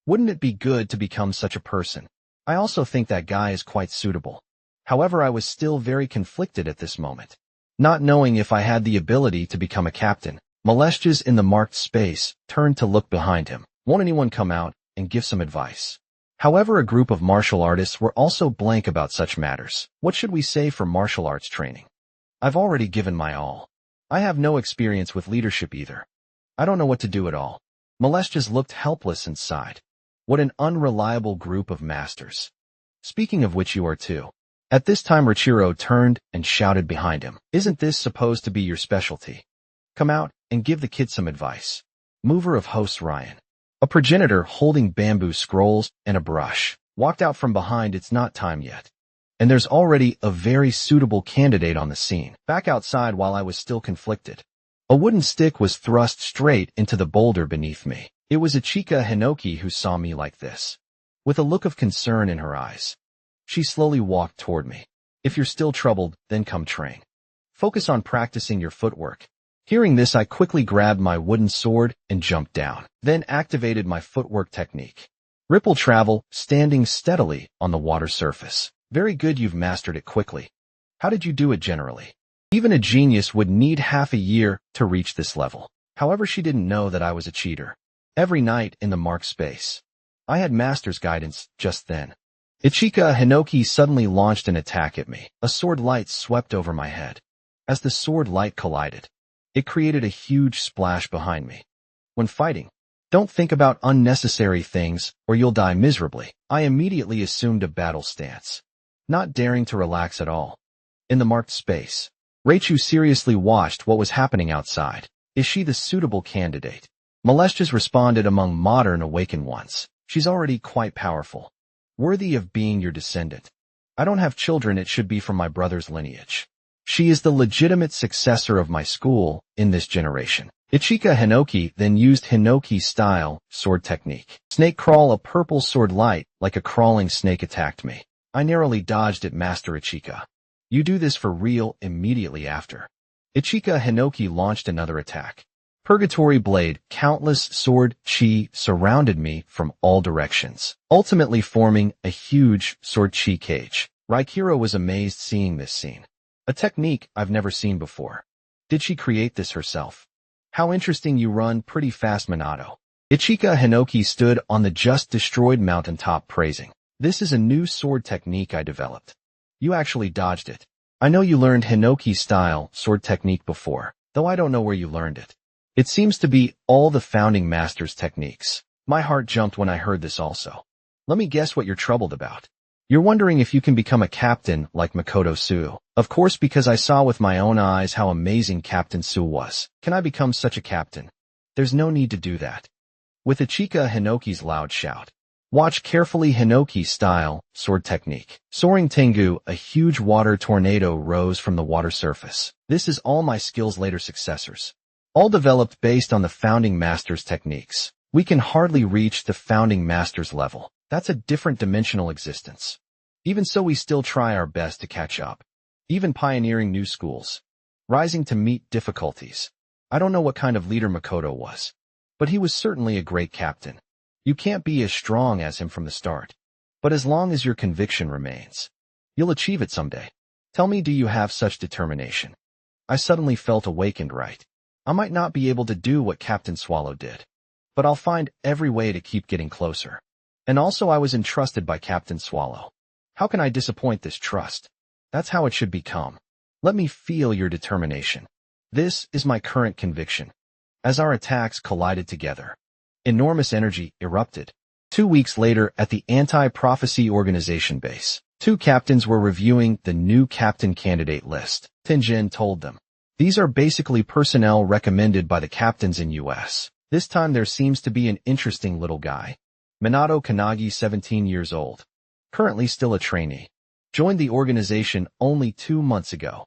wouldn't it be good to become such a person? I also think that guy is quite suitable. However, I was still very conflicted at this moment. Not knowing if I had the ability to become a captain, Molestias in the marked space turned to look behind him. Won't anyone come out and give some advice? However, a group of martial artists were also blank about such matters. What should we say for martial arts training? I've already given my all. I have no experience with leadership either. I don't know what to do at all. Molestias looked helpless and sighed. What an unreliable group of masters. Speaking of which, you are too. At this time, Richiro turned and shouted behind him. Isn't this supposed to be your specialty? Come out and give the kid some advice. Mover of hosts Ryan, a progenitor holding bamboo scrolls and a brush, walked out from behind. It's not time yet. And there's already a very suitable candidate on the scene. Back outside while I was still conflicted. A wooden stick was thrust straight into the boulder beneath me. It was Ichika Hinoki who saw me like this. With a look of concern in her eyes, she slowly walked toward me. If you're still troubled, then come train. Focus on practicing your footwork. Hearing this, I quickly grabbed my wooden sword and jumped down, then activated my footwork technique. Ripple travel, standing steadily on the water surface. Very good, you've mastered it quickly. How did you do it generally? Even a genius would need half a year to reach this level. However, she didn't know that I was a cheater. Every night in the marked space, I had master's guidance just then. Ichika Hinoki suddenly launched an attack at me. A sword light swept over my head. As the sword light collided, it created a huge splash behind me. When fighting, don't think about unnecessary things or you'll die miserably. I immediately assumed a battle stance, not daring to relax at all. In the marked space, Reichu seriously watched what was happening outside. Is she the suitable candidate? Molestias responded, among modern awakened ones. She's already quite powerful, worthy of being your descendant. I don't have children, it should be from my brother's lineage. She is the legitimate successor of my school in this generation. Ichika Hinoki then used Hinoki-style sword technique. Snake crawl, a purple sword light like a crawling snake attacked me. I narrowly dodged it. Master Ichika, you do this for real? Immediately after, Ichika Hinoki launched another attack. Purgatory blade, countless sword chi surrounded me from all directions, ultimately forming a huge sword chi cage. Raikiro was amazed seeing this scene. A technique I've never seen before. Did she create this herself? How interesting, you run pretty fast, Minato. Ichika Hinoki stood on the just destroyed mountaintop praising. This is a new sword technique I developed. You actually dodged it. I know you learned Hinoki-style sword technique before, though I don't know where you learned it. It seems to be all the founding master's techniques. My heart jumped when I heard this also. Let me guess what you're troubled about. You're wondering if you can become a captain like Makoto Su. Of course, because I saw with my own eyes how amazing Captain Su was. Can I become such a captain? There's no need to do that. With Ichika Hinoki's loud shout. Watch carefully. Hinoki-style sword technique. Soaring Tengu, a huge water tornado rose from the water surface. This is all my skills, later successors, all developed based on the founding master's techniques. We can hardly reach the founding master's level. That's a different dimensional existence. Even so, we still try our best to catch up, even pioneering new schools, rising to meet difficulties. I don't know what kind of leader Makoto was, but he was certainly a great captain. You can't be as strong as him from the start, but as long as your conviction remains, you'll achieve it someday. Tell me, do you have such determination? I suddenly felt awakened. Right. I might not be able to do what Captain Swallow did, but I'll find every way to keep getting closer. And also, I was entrusted by Captain Swallow. How can I disappoint this trust? That's how it should become. Let me feel your determination. This is my current conviction. As our attacks collided together, enormous energy erupted. 2 weeks later, at the Anti-Prophecy Organization base, 2 captains were reviewing the new captain candidate list. Tenjin told them, these are basically personnel recommended by the captains in US. This time there seems to be an interesting little guy. Minato Kanagi, 17 years old, currently still a trainee, joined the organization only 2 months ago.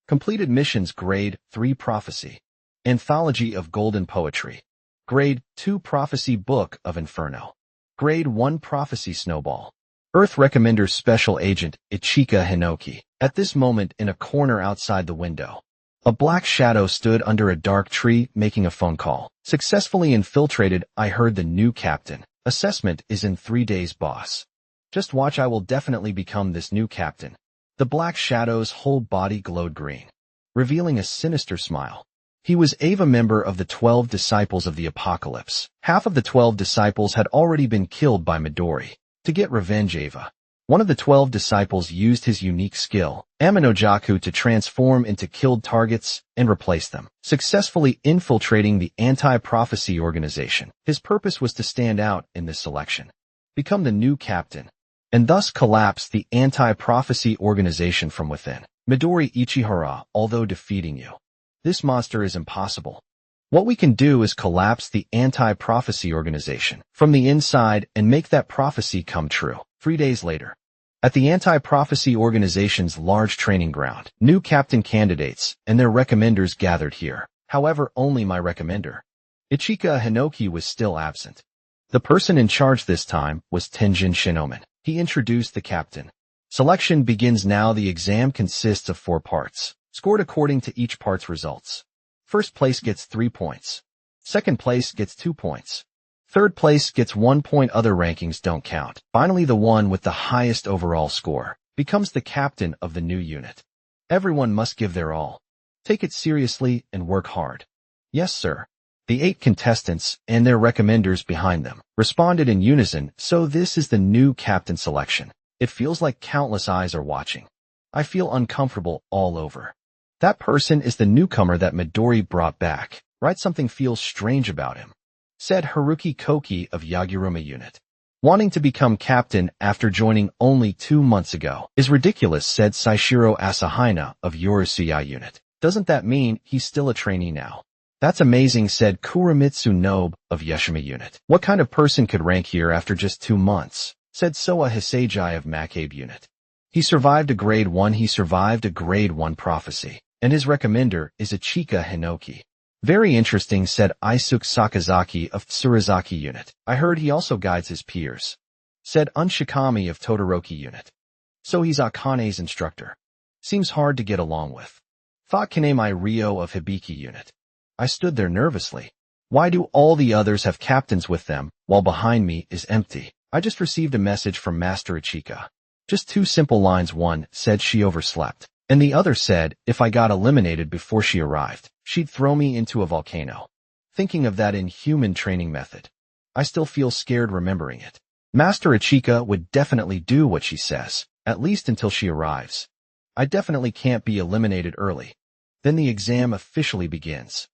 Completed missions Grade 3 Prophecy. Anthology of Golden Poetry. Grade 2 Prophecy Book of Inferno. Grade 1 Prophecy Snowball. Earth Recommender Special Agent Ichika Hinoki. At this moment, in a corner outside the window, a black shadow stood under a dark tree making a phone call. Successfully infiltrated, I heard the new captain. Assessment is in 3 days, boss. Just watch, I will definitely become this new captain. The black shadow's whole body glowed green, revealing a sinister smile. He was Ava, member of the 12 Disciples of the Apocalypse. Half of the 12 disciples had already been killed by Midori. To get revenge, Ava, one of the 12 disciples, used his unique skill, Aminojaku, to transform into killed targets and replace them, successfully infiltrating the anti-prophecy organization. His purpose was to stand out in this selection, become the new captain, and thus collapse the anti-prophecy organization from within. Midori Ichihara, although defeating you, this monster is impossible. What we can do is collapse the anti-prophecy organization from the inside and make that prophecy come true. 3 days later, at the anti-prophecy organization's large training ground, new captain candidates and their recommenders gathered here. However, only my recommender, Ichika Hinoki, was still absent. The person in charge this time was Tenjin Shinomen. He introduced the captain. Selection begins now. The exam consists of 4 parts, scored according to each part's results. First place gets 3 points. Second place gets 2 points. Third place gets 1 point. Other rankings don't count. Finally, the one with the highest overall score becomes the captain of the new unit. Everyone must give their all. Take it seriously and work hard. Yes, sir. The 8 contestants and their recommenders behind them responded in unison. So this is the new captain selection. It feels like countless eyes are watching. I feel uncomfortable all over. That person is the newcomer that Midori brought back. Right? Something feels strange about him, said Haruki Koki of Yaguruma unit. Wanting to become captain after joining only 2 months ago is ridiculous, said Saishiro Asahina of Yorusuya unit. Doesn't that mean he's still a trainee now? That's amazing, said Kuramitsu Nobe of Yeshima unit. What kind of person could rank here after just 2 months? Said Soa Hiseiji of Makabe unit. He survived a grade 1. He survived a grade 1 prophecy, and his recommender is Ichika Hinoki. Very interesting, said Isuke Sakazaki of Tsuruzaki unit. I heard he also guides his peers, said Unshikami of Todoroki unit. So he's Akane's instructor. Seems hard to get along with, thought Kanemai Ryo of Hibiki unit. I stood there nervously. Why do all the others have captains with them, while behind me is empty? I just received a message from Master Ichika. Just 2 simple lines. One said she overslept, and the other said if I got eliminated before she arrived, she'd throw me into a volcano. Thinking of that inhuman training method, I still feel scared remembering it. Master Ichika would definitely do what she says, at least until she arrives. I definitely can't be eliminated early. Then the exam officially begins.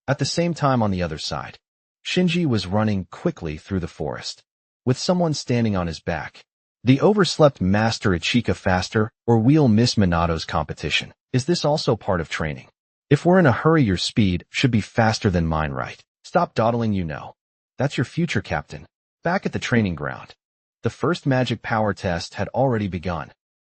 At the same time, on the other side, Shinji was running quickly through the forest, with someone standing on his back. The overslept Master Ichika faster, or will miss Minato's competition? Is this also part of training? If we're in a hurry, your speed should be faster than mine, right? Stop dawdling, you know. That's your future captain. Back at the training ground, the first magic power test had already begun.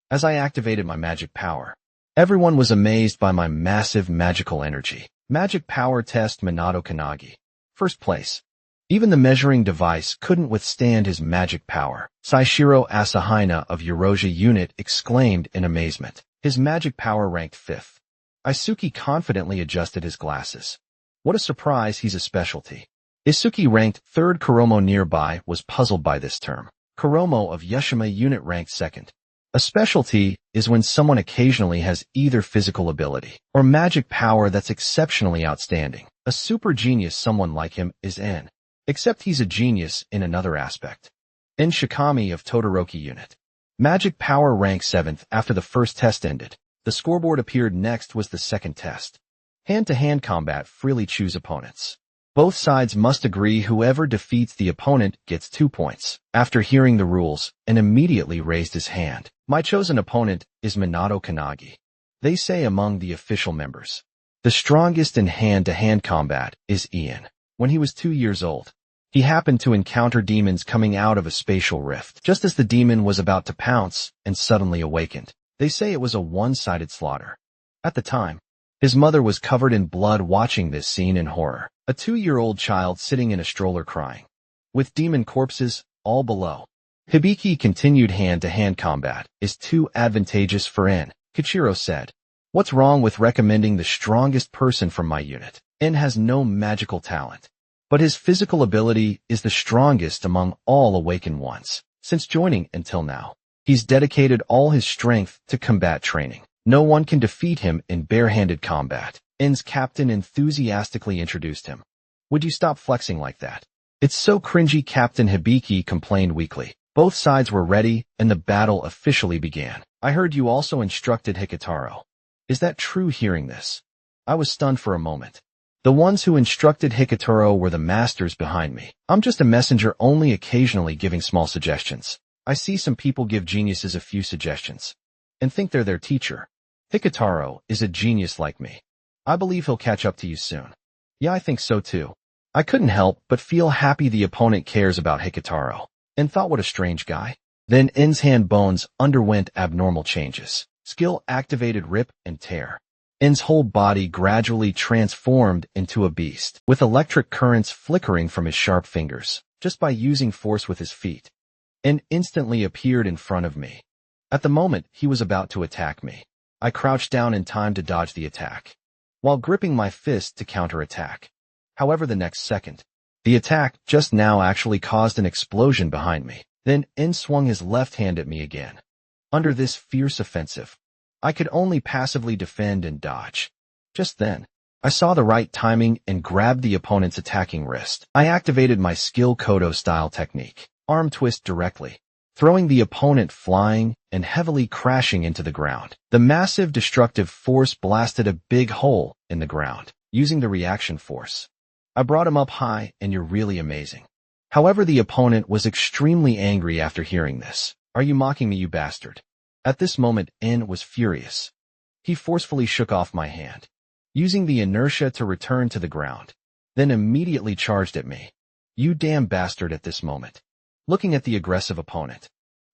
As I activated my magic power, everyone was amazed by my massive magical energy. Magic power test Minato Kanagi. First place. Even the measuring device couldn't withstand his magic power. Saishiro Asahina of Eurosia unit exclaimed in amazement. His magic power ranked 5th. Isuki confidently adjusted his glasses. What a surprise, he's a specialty. Isuki ranked 3rd. Kuromo nearby was puzzled by this term. Kuromo of Yeshima unit ranked 2nd. A specialty is when someone occasionally has either physical ability or magic power that's exceptionally outstanding. A super genius, someone like him, is N. Except he's a genius in another aspect. N. Shikami of Todoroki unit. Magic power ranked 7th after the first test ended. The scoreboard appeared. Next was the second test. Hand-to-hand combat. Freely choose opponents. Both sides must agree. Whoever defeats the opponent gets 2 points. After hearing the rules, N immediately raised his hand. My chosen opponent is Minato Kanagi. They say among the official members, the strongest in hand-to-hand combat is Ian. When he was 2 years old, he happened to encounter demons coming out of a spatial rift. Just as the demon was about to pounce and suddenly awakened, they say it was a one-sided slaughter. At the time, his mother was covered in blood watching this scene in horror. A 2-year-old child sitting in a stroller crying. With demon corpses all below. Hibiki continued hand-to-hand combat is too advantageous for N. Kichiro said. What's wrong with recommending the strongest person from my unit? N has no magical talent, but his physical ability is the strongest among all awakened ones. Since joining until now, he's dedicated all his strength to combat training. No one can defeat him in bare-handed combat. N's captain enthusiastically introduced him. Would you stop flexing like that? It's so cringy, Captain Hibiki complained weakly. Both sides were ready, and the battle officially began. I heard you also instructed Hikitaro. Is that true? Hearing this, I was stunned for a moment. The ones who instructed Hikitaro were the masters behind me. I'm just a messenger, only occasionally giving small suggestions. I see some people give geniuses a few suggestions and think they're their teacher. Hikitaro is a genius like me. I believe he'll catch up to you soon. Yeah, I think so too. I couldn't help but feel happy the opponent cares about Hikitaro, and thought what a strange guy. Then N's hand bones underwent abnormal changes. Skill activated rip and tear. N's whole body gradually transformed into a beast, with electric currents flickering from his sharp fingers, just by using force with his feet. N instantly appeared in front of me. At the moment he was about to attack me, I crouched down in time to dodge the attack, while gripping my fist to counterattack. However, the next second, the attack just now actually caused an explosion behind me. Then N swung his left hand at me again. Under this fierce offensive, I could only passively defend and dodge. Just then, I saw the right timing and grabbed the opponent's attacking wrist. I activated my skill Kodo-style technique, arm twist directly, throwing the opponent flying and heavily crashing into the ground. The massive destructive force blasted a big hole in the ground. Using the reaction force, I brought him up high, and you're really amazing. However, the opponent was extremely angry after hearing this. Are you mocking me, you bastard? At this moment, N was furious. He forcefully shook off my hand, using the inertia to return to the ground, then immediately charged at me. You damn bastard. At this moment, looking at the aggressive opponent,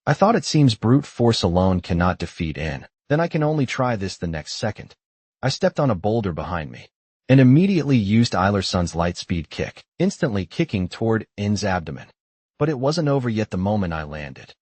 I thought it seems brute force alone cannot defeat N. Then I can only try this. The next second, I stepped on a boulder behind me, and immediately used Eilerson's light-speed kick, instantly kicking toward N's abdomen. But it wasn't over yet. The moment I landed,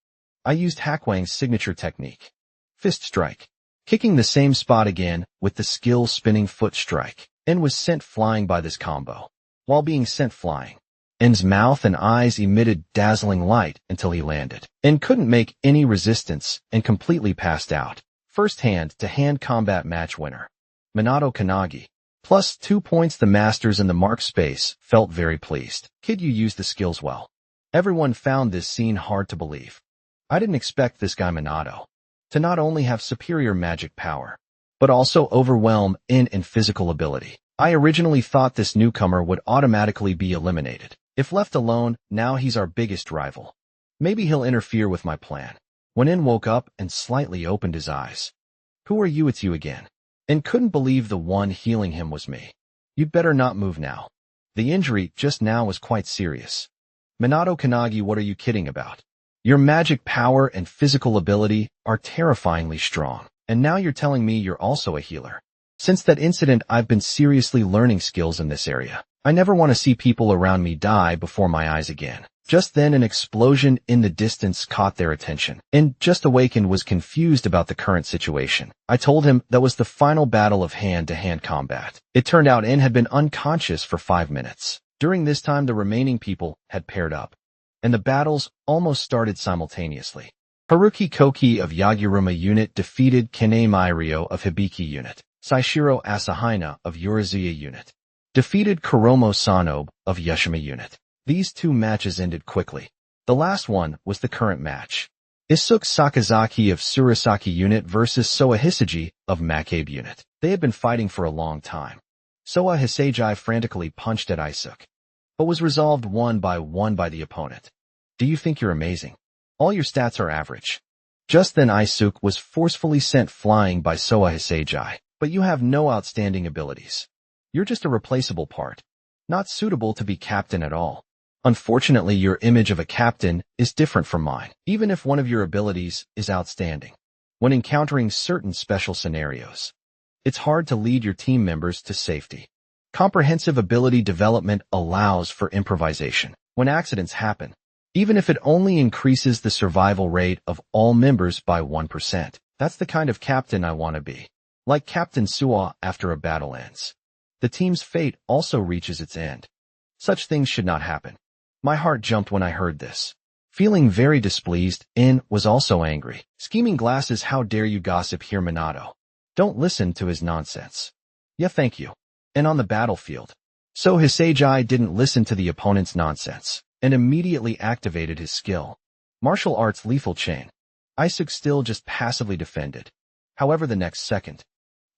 I used Hakwang's signature technique, fist strike, kicking the same spot again with the skill spinning foot strike. N was sent flying by this combo. While being sent flying, N's mouth and eyes emitted dazzling light until he landed. N couldn't make any resistance and completely passed out. First hand-to-hand combat match winner, Minato Kanagi. Plus 2 points. The masters in the mark space felt very pleased. Kid, you used the skills well. Everyone found this scene hard to believe. I didn't expect this guy Minato to not only have superior magic power, but also overwhelm in physical ability. I originally thought this newcomer would automatically be eliminated. If left alone, now he's our biggest rival. Maybe he'll interfere with my plan. When In woke up and slightly opened his eyes. Who are you? It's you again. And couldn't believe the one healing him was me. You'd better not move now. The injury just now was quite serious. Minato Kanagi, what are you kidding about? Your magic power and physical ability are terrifyingly strong, and now you're telling me you're also a healer. Since that incident, I've been seriously learning skills in this area. I never want to see people around me die before my eyes again. Just then an explosion in the distance caught their attention, and just awakened was confused about the current situation. I told him that was the final battle of hand-to-hand combat. It turned out N had been unconscious for 5 minutes. During this time, the remaining people had paired up, and the battles almost started simultaneously. Haruki Koki of Yaguruma unit defeated Kane Mairio of Hibiki unit. Saishiro Asahina of Yorizuya unit defeated Kuromo Sanobe of Yoshima unit. These 2 matches ended quickly. The last one was the current match. Isuke Sakazaki of Surasaki unit versus Soa Hisaji of Makabe unit. They had been fighting for a long time. Soa Hisaji frantically punched at Isuke, but was resolved one by the opponent. Do you think you're amazing? All your stats are average. Just then Isuke was forcefully sent flying by Soa Hisaji. But you have no outstanding abilities. You're just a replaceable part, not suitable to be captain at all. Unfortunately, your image of a captain is different from mine, even if one of your abilities is outstanding. When encountering certain special scenarios, It's hard to lead your team members to safety. Comprehensive ability development allows for improvisation when accidents happen, even if it only increases the survival rate of all members by 1%. That's the kind of captain I want to be. Like Captain Suwa after a battle ends. The team's fate also reaches its end. Such things should not happen. My heart jumped when I heard this. Feeling very displeased, In was also angry. Scheming glasses, how dare you gossip here, Minato. Don't listen to his nonsense. Yeah, thank you. And on the battlefield. So Hisagi didn't listen to the opponent's nonsense, and immediately activated his skill. Martial arts lethal chain. Isuke still just passively defended. However, the next second,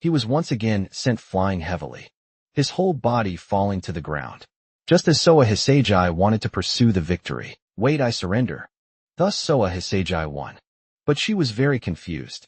he was once again sent flying heavily, his whole body falling to the ground. Just as Soa Hisagi wanted to pursue the victory. Wait, I surrender. Thus Soa Hisagi won. But she was very confused.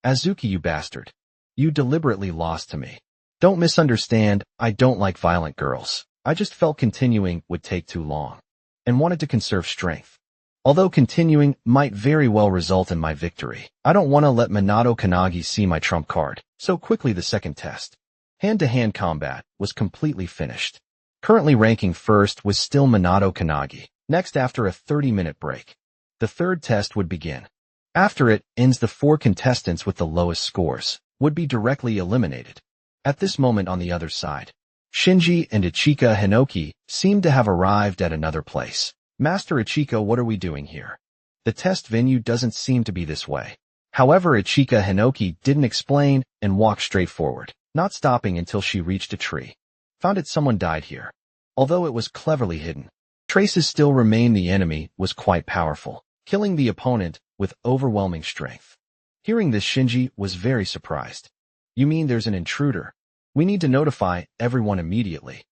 Azuki, you bastard. You deliberately lost to me. Don't misunderstand, I don't like violent girls. I just felt continuing would take too long, and wanted to conserve strength. Although continuing might very well result in my victory, I don't want to let Minato Kanagi see my trump card. So quickly the second test. Hand-to-hand combat was completely finished. Currently ranking first was still Minato Kanagi. Next, after a 30-minute break, the third test would begin. After it ends, the 4 contestants with the lowest scores would be directly eliminated. At this moment on the other side, Shinji and Ichika Hinoki seemed to have arrived at another place. Master Ichika, what are we doing here? The test venue doesn't seem to be this way. However, Ichika Hinoki didn't explain and walked straight forward, not stopping until she reached a tree. Found it, someone died here. Although it was cleverly hidden, traces still remain. The enemy was quite powerful, killing the opponent with overwhelming strength. Hearing this, Shinji was very surprised. You mean there's an intruder? We need to notify everyone immediately.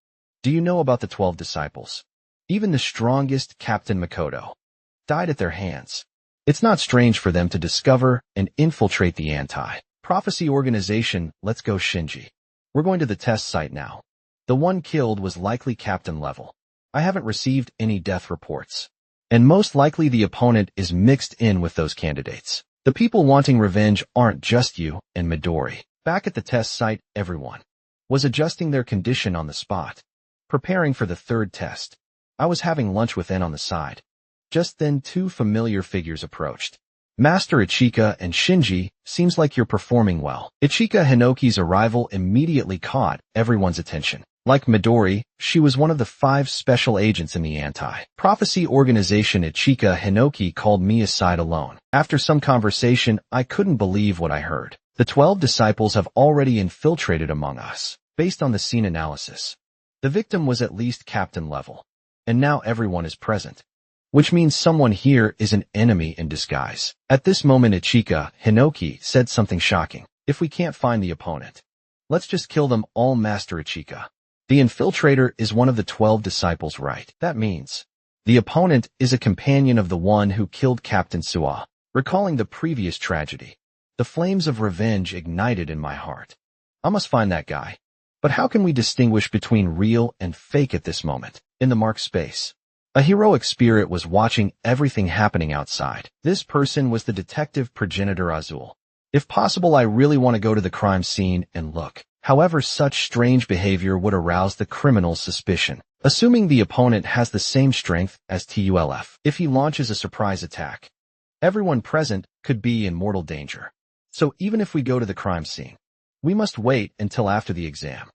Do you know about the 12 disciples? Even the strongest, Captain Makoto, died at their hands. It's not strange for them to discover and infiltrate the anti-prophecy organization. Let's go, Shinji. We're going to the test site now. The one killed was likely captain level. I haven't received any death reports. And most likely the opponent is mixed in with those candidates. The people wanting revenge aren't just you and Midori. Back at the test site, everyone was adjusting their condition on the spot, preparing for the third test. I was having lunch with N on the side. Just then 2 familiar figures approached. Master Ichika and Shinji, seems like you're performing well. Ichika Hinoki's arrival immediately caught everyone's attention. Like Midori, she was one of the 5 special agents in the anti-prophecy organization. Ichika Hinoki called me aside alone. After some conversation, I couldn't believe what I heard. The 12 disciples have already infiltrated among us. Based on the scene analysis, the victim was at least captain level, and now everyone is present, which means someone here is an enemy in disguise. At this moment, Ichika Hinoki said something shocking. If we can't find the opponent, let's just kill them all, Master Ichika. The infiltrator is one of the 12 disciples, right? That means the opponent is a companion of the one who killed Captain Suwa. Recalling the previous tragedy, the flames of revenge ignited in my heart. I must find that guy. But how can we distinguish between real and fake at this moment? In the marked space, a heroic spirit was watching everything happening outside. This person was the detective progenitor Azul. If possible, I really want to go to the crime scene and look. However, such strange behavior would arouse the criminal's suspicion. Assuming the opponent has the same strength as TULF, if he launches a surprise attack, everyone present could be in mortal danger. So even if we go to the crime scene, we must wait until after the exam.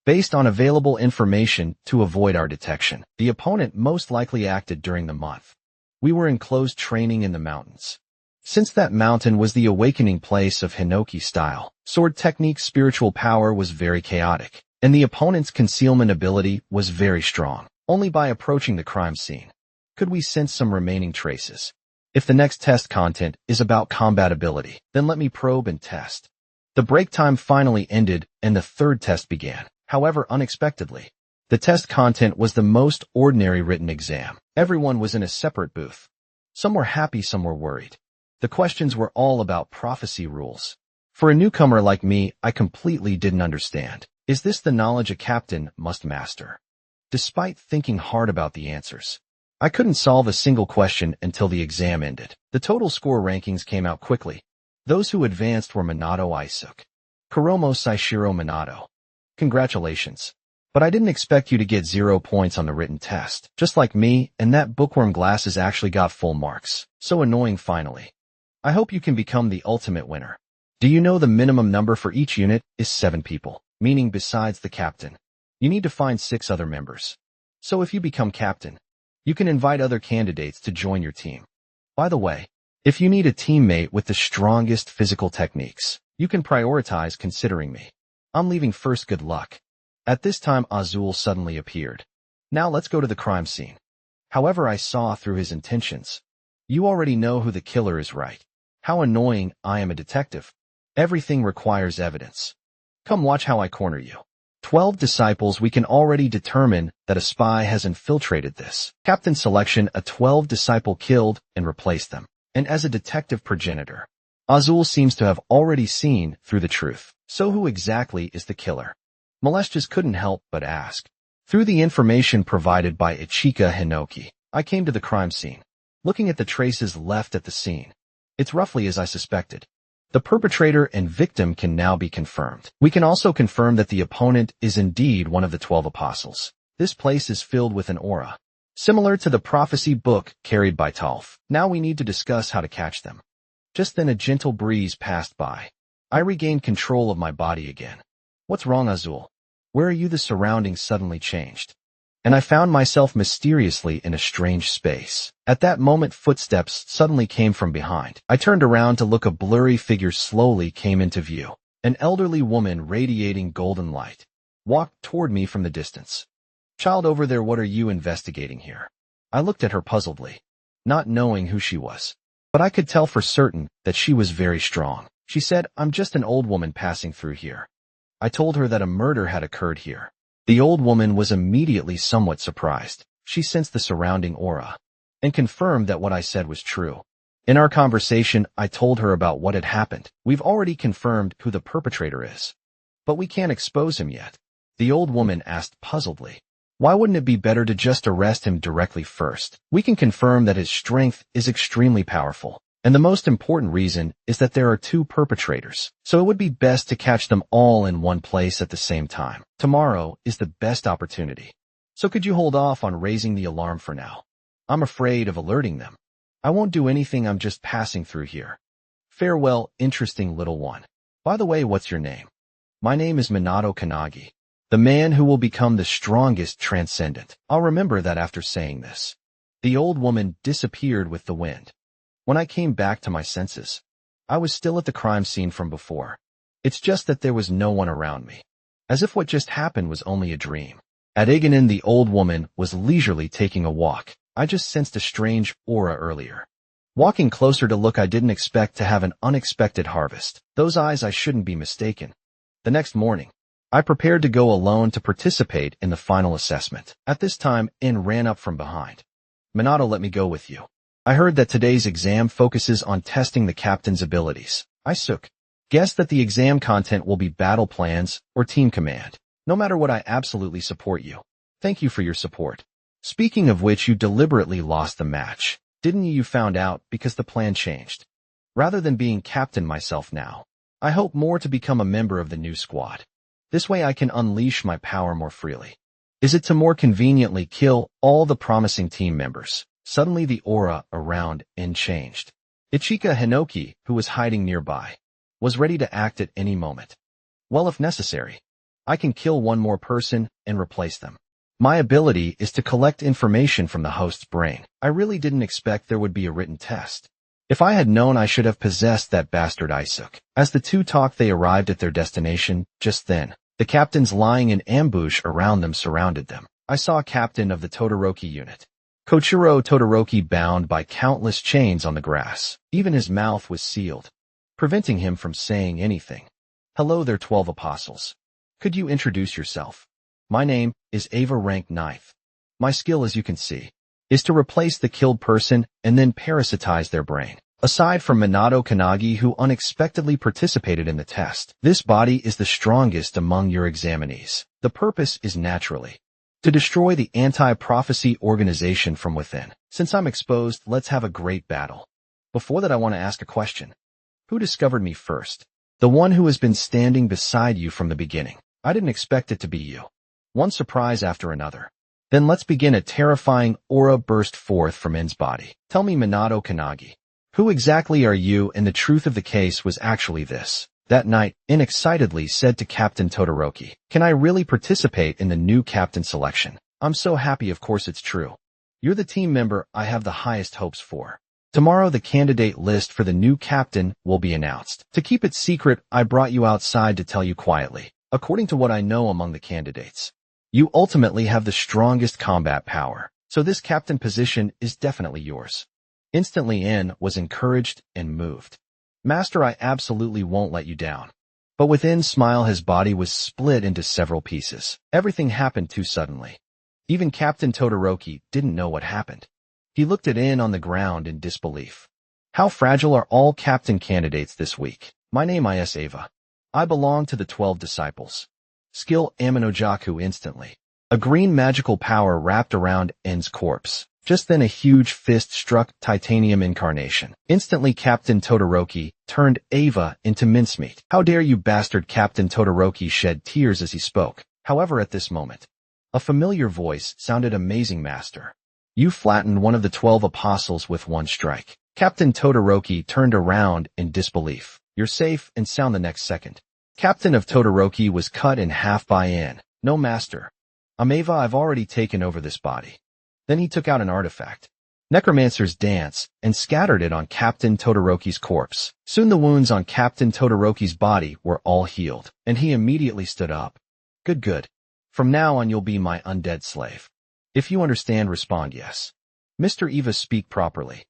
Based on available information to avoid our detection, the opponent most likely acted during the month. We were in closed training in the mountains. Since that mountain was the awakening place of Hinoki style, sword technique, spiritual power was very chaotic, and the opponent's concealment ability was very strong. Only by approaching the crime scene could we sense some remaining traces. If the next test content is about combat ability, then let me probe and test. The break time finally ended and the third test began. However, unexpectedly, the test content was the most ordinary written exam. Everyone was in a separate booth. Some were happy, some were worried. The questions were all about prophecy rules. For a newcomer like me, I completely didn't understand. Is this the knowledge a captain must master? Despite thinking hard about the answers, I couldn't solve a single question until the exam ended. The total score rankings came out quickly. Those who advanced were Minato, Isuke, Kuromo Saishiro Minato. Congratulations. But I didn't expect you to get 0 points on the written test. Just like me, and that bookworm glasses actually got full marks. So annoying finally. I hope you can become the ultimate winner. Do you know the minimum number for each unit is 7 people, meaning besides the captain. You need to find 6 other members. So if you become captain, you can invite other candidates to join your team. By the way, if you need a teammate with the strongest physical techniques, you can prioritize considering me. I'm leaving first, good luck. At this time Azul suddenly appeared. Now let's go to the crime scene. However, I saw through his intentions. You already know who the killer is, right? How annoying, I am a detective. Everything requires evidence. Come watch how I corner you. 12 disciples, we can already determine that a spy has infiltrated this. Captain selection, a 12 disciple killed and replaced them. And as a detective progenitor, Azul seems to have already seen through the truth. So who exactly is the killer? Molestias couldn't help but ask. Through the information provided by Ichika Hinoki, I came to the crime scene. Looking at the traces left at the scene, it's roughly as I suspected. The perpetrator and victim can now be confirmed. We can also confirm that the opponent is indeed one of the 12 apostles. This place is filled with an aura, similar to the prophecy book carried by Tolf. Now we need to discuss how to catch them. Just then a gentle breeze passed by. I regained control of my body again. What's wrong, Azul? Where are you? The surroundings suddenly changed, and I found myself mysteriously in a strange space. At that moment, footsteps suddenly came from behind. I turned around to look. A blurry figure slowly came into view. An elderly woman radiating golden light walked toward me from the distance. Child over there, what are you investigating here? I looked at her puzzledly, not knowing who she was. But I could tell for certain that she was very strong. She said, I'm just an old woman passing through here. I told her that a murder had occurred here. The old woman was immediately somewhat surprised. She sensed the surrounding aura and confirmed that what I said was true. In our conversation, I told her about what had happened. We've already confirmed who the perpetrator is, but we can't expose him yet. The old woman asked puzzledly. Why wouldn't it be better to just arrest him directly first? We can confirm that his strength is extremely powerful. And the most important reason is that there are 2 perpetrators, so it would be best to catch them all in one place at the same time. Tomorrow is the best opportunity. So could you hold off on raising the alarm for now? I'm afraid of alerting them. I won't do anything, I'm just passing through here. Farewell, interesting little one. By the way, what's your name? My name is Minato Kanagi, the man who will become the strongest transcendent. I'll remember that after saying this. The old woman disappeared with the wind. When I came back to my senses, I was still at the crime scene from before. It's just that there was no one around me, as if what just happened was only a dream. At Iganin, the old woman was leisurely taking a walk. I just sensed a strange aura earlier. Walking closer to look, I didn't expect to have an unexpected harvest. Those eyes, I shouldn't be mistaken. The next morning, I prepared to go alone to participate in the final assessment. At this time, In ran up from behind. Minato, let me go with you. I heard that today's exam focuses on testing the captain's abilities. I guess that the exam content will be battle plans or team command. No matter what, I absolutely support you. Thank you for your support. Speaking of which, you deliberately lost the match, didn't you? You found out because the plan changed. Rather than being captain myself now, I hope more to become a member of the new squad. This way I can unleash my power more freely. Is it to more conveniently kill all the promising team members? Suddenly the aura around In changed. Ichika Hinoki, who was hiding nearby, was ready to act at any moment. Well, if necessary, I can kill one more person and replace them. My ability is to collect information from the host's brain. I really didn't expect there would be a written test. If I had known, I should have possessed that bastard Isuk. As the 2 talked, they arrived at their destination. Just then, the captains lying in ambush around them surrounded them. I saw a captain of the Todoroki unit, Koichiro Todoroki, bound by countless chains on the grass. Even his mouth was sealed, preventing him from saying anything. Hello there, 12 apostles. Could you introduce yourself? My name is Ava, rank 9th. My skill, as you can see, is to replace the killed person and then parasitize their brain. Aside from Minato Kanagi, who unexpectedly participated in the test, this body is the strongest among your examinees. The purpose is naturally to destroy the anti-prophecy organization from within. Since I'm exposed, let's have a great battle. Before that, I want to ask a question. Who discovered me first? The one who has been standing beside you from the beginning. I didn't expect it to be you. One surprise after another. Then let's begin. A terrifying aura burst forth from N's body. Tell me, Minato Kanagi, who exactly are you? And the truth of the case was actually this. That night, In excitedly said to Captain Todoroki, can I really participate in the new captain selection? I'm so happy, of course it's true. You're the team member I have the highest hopes for. Tomorrow the candidate list for the new captain will be announced. To keep it secret, I brought you outside to tell you quietly. According to what I know among the candidates, you ultimately have the strongest combat power, so this captain position is definitely yours. Instantly In was encouraged and moved. Master, I absolutely won't let you down. But within smile, his body was split into several pieces. Everything happened too suddenly. Even Captain Todoroki didn't know what happened. He looked at In on the ground in disbelief. How fragile are all captain candidates this week? My name is Ava. I belong to the 12 disciples. Skill Aminojaku instantly. A green magical power wrapped around N's corpse. Just then a huge fist struck titanium incarnation. Instantly Captain Todoroki turned Ava into mincemeat. How dare you, bastard! Captain Todoroki shed tears as he spoke. However, at this moment, a familiar voice sounded. Amazing, Master. You flattened one of the 12 apostles with one strike. Captain Todoroki turned around in disbelief. You're safe and sound the next second. Captain of Todoroki was cut in half by In. No, Master. Ava, I've already taken over this body. Then he took out an artifact, Necromancer's Dance, and scattered it on Captain Todoroki's corpse. Soon the wounds on Captain Todoroki's body were all healed, and he immediately stood up. Good. From now on you'll be my undead slave. If you understand, respond yes. Mr. Eva, speak properly.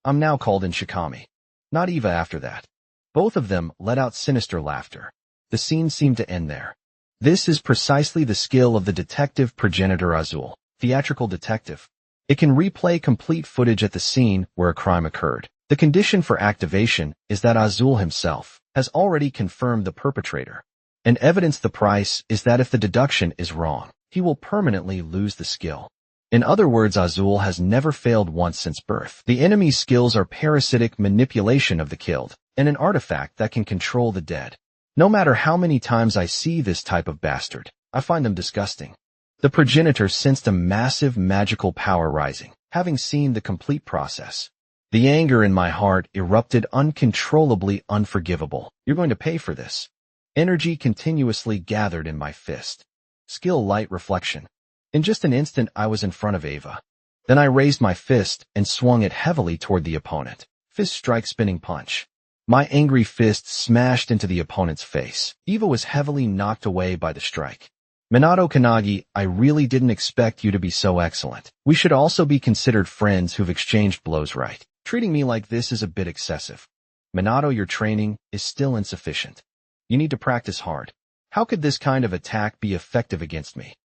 I'm now called in Shikami. Not Eva after that. Both of them let out sinister laughter. The scene seemed to end there. This is precisely the skill of the detective progenitor Azul, theatrical detective. It can replay complete footage at the scene where a crime occurred. The condition for activation is that Azul himself has already confirmed the perpetrator. And evidence the price is that if the deduction is wrong, he will permanently lose the skill. In other words, Azul has never failed once since birth. The enemy's skills are parasitic manipulation of the killed, and an artifact that can control the dead. No matter how many times I see this type of bastard, I find them disgusting. The progenitor sensed a massive magical power rising, having seen the complete process. The anger in my heart erupted uncontrollably, unforgivable. You're going to pay for this. Energy continuously gathered in my fist. Skill light reflection. In just an instant I was in front of Ava. Then I raised my fist and swung it heavily toward the opponent. Fist strike, spinning punch. My angry fist smashed into the opponent's face. Eva was heavily knocked away by the strike. Minato Kanagi, I really didn't expect you to be so excellent. We should also be considered friends who've exchanged blows, right? Treating me like this is a bit excessive. Minato, your training is still insufficient. You need to practice hard. How could this kind of attack be effective against me?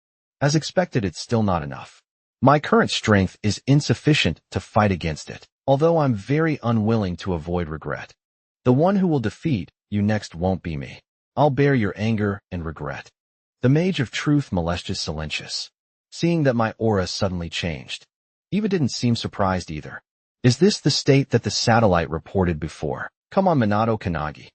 As expected, it's still not enough. My current strength is insufficient to fight against it, although I'm very unwilling to avoid regret. The one who will defeat you next won't be me. I'll bear your anger and regret. The Mage of Truth, Molestius Silentius. Seeing that my aura suddenly changed, Eva didn't seem surprised either. Is this the state that the satellite reported before? Come on, Minato Kanagi.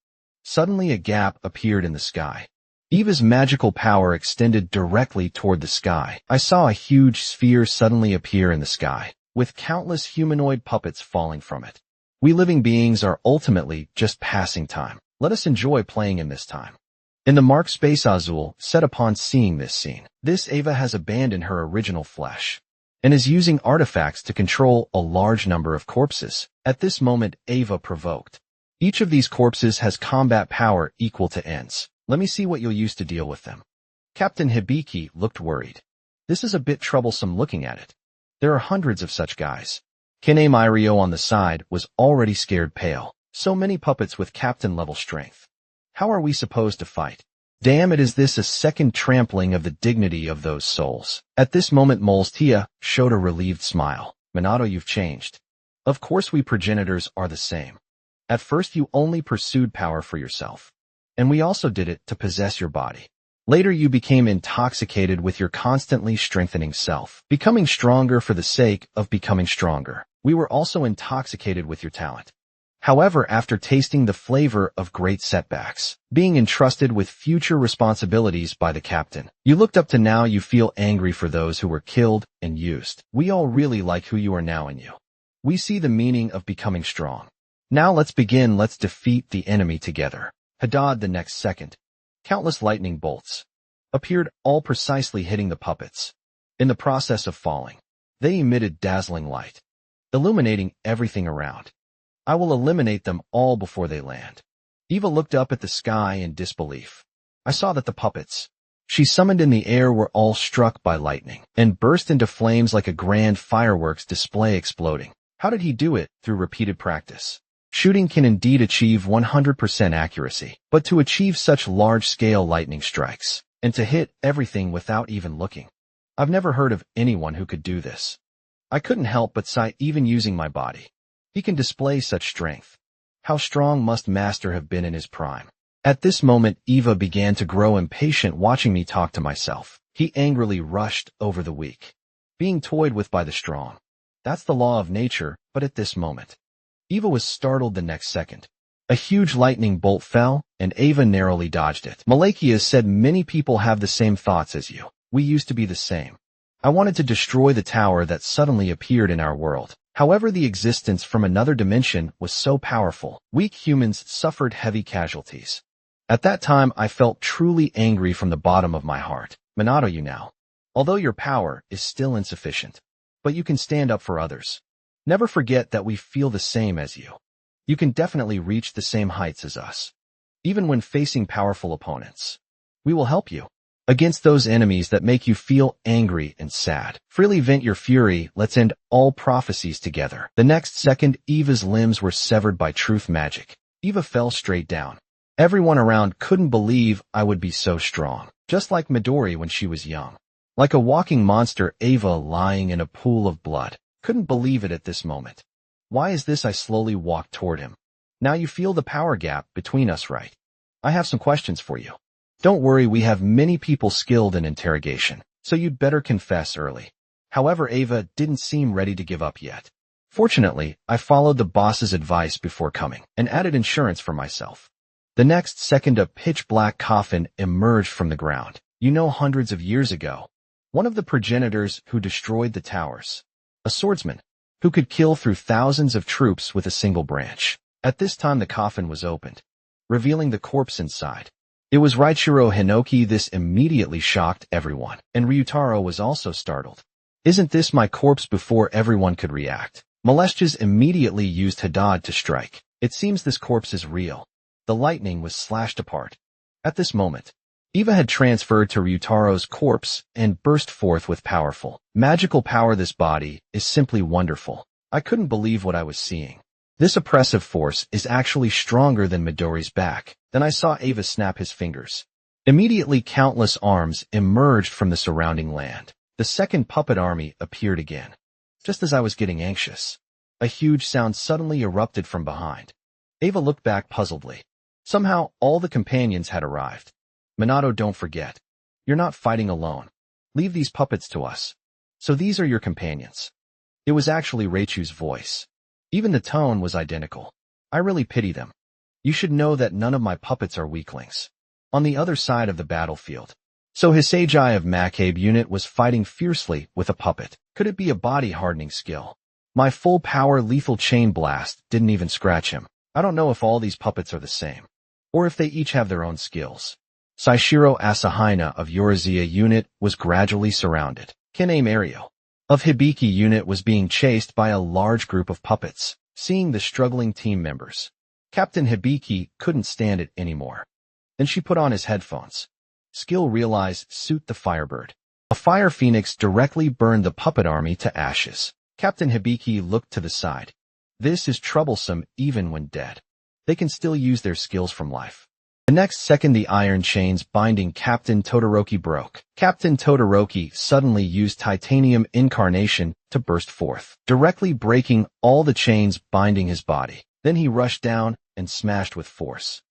Suddenly a gap appeared in the sky. Eva's magical power extended directly toward the sky. I saw a huge sphere suddenly appear in the sky, with countless humanoid puppets falling from it. We living beings are ultimately just passing time. Let us enjoy playing in this time. In the mark space, Azul set upon seeing this scene. This Ava has abandoned her original flesh and is using artifacts to control a large number of corpses. At this moment, Ava provoked. Each of these corpses has combat power equal to N's. Let me see what you'll use to deal with them. Captain Hibiki looked worried. This is a bit troublesome looking at it. There are hundreds of such guys. Kene Mirio on the side was already scared pale. So many puppets with captain-level strength. How are we supposed to fight? Damn it, is this a second trampling of the dignity of those souls? At this moment Molestia showed a relieved smile. Minato, you've changed. Of course we progenitors are the same. At first you only pursued power for yourself. And we also did it to possess your body. Later you became intoxicated with your constantly strengthening self, becoming stronger for the sake of becoming stronger. We were also intoxicated with your talent. However, after tasting the flavor of great setbacks, being entrusted with future responsibilities by the captain, you looked up to now you feel angry for those who were killed and used. We all really like who you are now in you. We see the meaning of becoming strong. Now let's begin. Let's defeat the enemy together. Hadad the next second. Countless lightning bolts appeared, all precisely hitting the puppets. In the process of falling, they emitted dazzling light, illuminating everything around. I will eliminate them all before they land. Eva looked up at the sky in disbelief. I saw that the puppets she summoned in the air were all struck by lightning and burst into flames like a grand fireworks display exploding. How did he do it? Through repeated practice. Shooting can indeed achieve 100% accuracy, but to achieve such large-scale lightning strikes, and to hit everything without even looking. I've never heard of anyone who could do this. I couldn't help but sigh even using my body. He can display such strength. How strong must Master have been in his prime? At this moment, Eva began to grow impatient watching me talk to myself. He angrily rushed over the weak, being toyed with by the strong. That's the law of nature, but at this moment, Eva was startled the next second. A huge lightning bolt fell, and Eva narrowly dodged it. Malakia said many people have the same thoughts as you. We used to be the same. I wanted to destroy the tower that suddenly appeared in our world. However, the existence from another dimension was so powerful, weak humans suffered heavy casualties. At that time, I felt truly angry from the bottom of my heart. Minato, you now. Although your power is still insufficient, but you can stand up for others. Never forget that we feel the same as you. You can definitely reach the same heights as us. Even when facing powerful opponents, we will help you. Against those enemies that make you feel angry and sad, freely vent your fury. Let's end all prophecies together. The next second, Eva's limbs were severed by truth magic. Eva fell straight down. Everyone around couldn't believe I would be so strong, just like Midori when she was young. Like a walking monster, Eva lying in a pool of blood. Couldn't believe it at this moment. Why is this? I slowly walked toward him. Now you feel the power gap between us, right? I have some questions for you. Don't worry, we have many people skilled in interrogation, so you'd better confess early. However, Eva didn't seem ready to give up yet. Fortunately, I followed the boss's advice before coming, and added insurance for myself. The next second, a pitch-black coffin emerged from the ground. You know, hundreds of years ago, one of the progenitors who destroyed the towers. A swordsman, who could kill through thousands of troops with a single branch. At this time the coffin was opened, revealing the corpse inside. It was Raichiro Hinoki. This immediately shocked everyone, and Ryutaro was also startled. Isn't this my corpse? Before everyone could react, Molestias immediately used Hadad to strike. It seems this corpse is real. The lightning was slashed apart. At this moment, Eva had transferred to Ryutaro's corpse and burst forth with powerful, magical power. This body is simply wonderful. I couldn't believe what I was seeing. This oppressive force is actually stronger than Midori's back. Then I saw Eva snap his fingers. Immediately, countless arms emerged from the surrounding land. The second puppet army appeared again. Just as I was getting anxious, a huge sound suddenly erupted from behind. Eva looked back puzzledly. Somehow, all the companions had arrived. Minato, don't forget. You're not fighting alone. Leave these puppets to us. So these are your companions. It was actually Reichu's voice. Even the tone was identical. I really pity them. You should know that none of my puppets are weaklings. On the other side of the battlefield, so Hisagi of Makabe unit was fighting fiercely with a puppet. Could it be a body-hardening skill? My full-power lethal chain blast didn't even scratch him. I don't know if all these puppets are the same, or if they each have their own skills. Saishiro Asahina of Yorizia unit was gradually surrounded. Kine Mario of Hibiki unit was being chased by a large group of puppets. Seeing the struggling team members, Captain Hibiki couldn't stand it anymore. Then she put on his headphones. Skill realized suit the Firebird. A fire phoenix directly burned the puppet army to ashes. Captain Hibiki looked to the side. This is troublesome even when dead. They can still use their skills from life. The next second, the iron chains binding Captain Todoroki broke. Captain Todoroki suddenly used titanium incarnation to burst forth, directly breaking all the chains binding his body. Then he rushed down and smashed with force,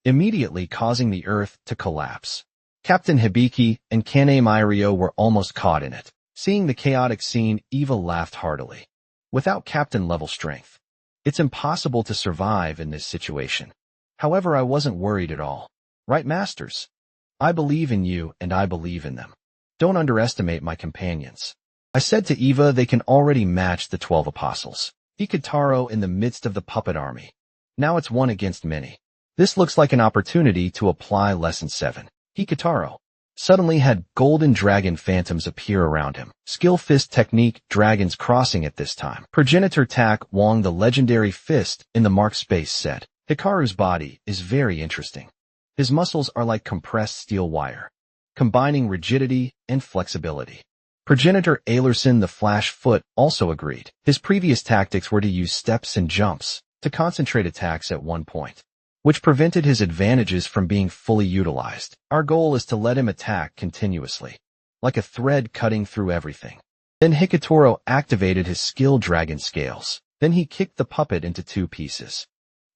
immediately causing the earth to collapse. Captain Hibiki and Kane Mario were almost caught in it. Seeing the chaotic scene, Eva laughed heartily. Without captain-level strength, It's impossible to survive in this situation. However, I wasn't worried at all. Right, masters? I believe in you and I believe in them. Don't underestimate my companions. I said to Eva they can already match the 12 apostles. Hikitaro in the midst of the puppet army. Now it's one against many. This looks like an opportunity to apply Lesson 7. Hikitaro suddenly had golden dragon phantoms appear around him. Skill fist technique, dragons crossing at this time. Progenitor Tak Wong, the legendary fist in the mark space, said. Hikaru's body is very interesting. His muscles are like compressed steel wire, combining rigidity and flexibility. Progenitor Aylerson, the flash foot, also agreed. His previous tactics were to use steps and jumps to concentrate attacks at one point, which prevented his advantages from being fully utilized. Our goal is to let him attack continuously, like a thread cutting through everything. Then Hikitaro activated his skill dragon scales. Then he kicked the puppet into 2 pieces.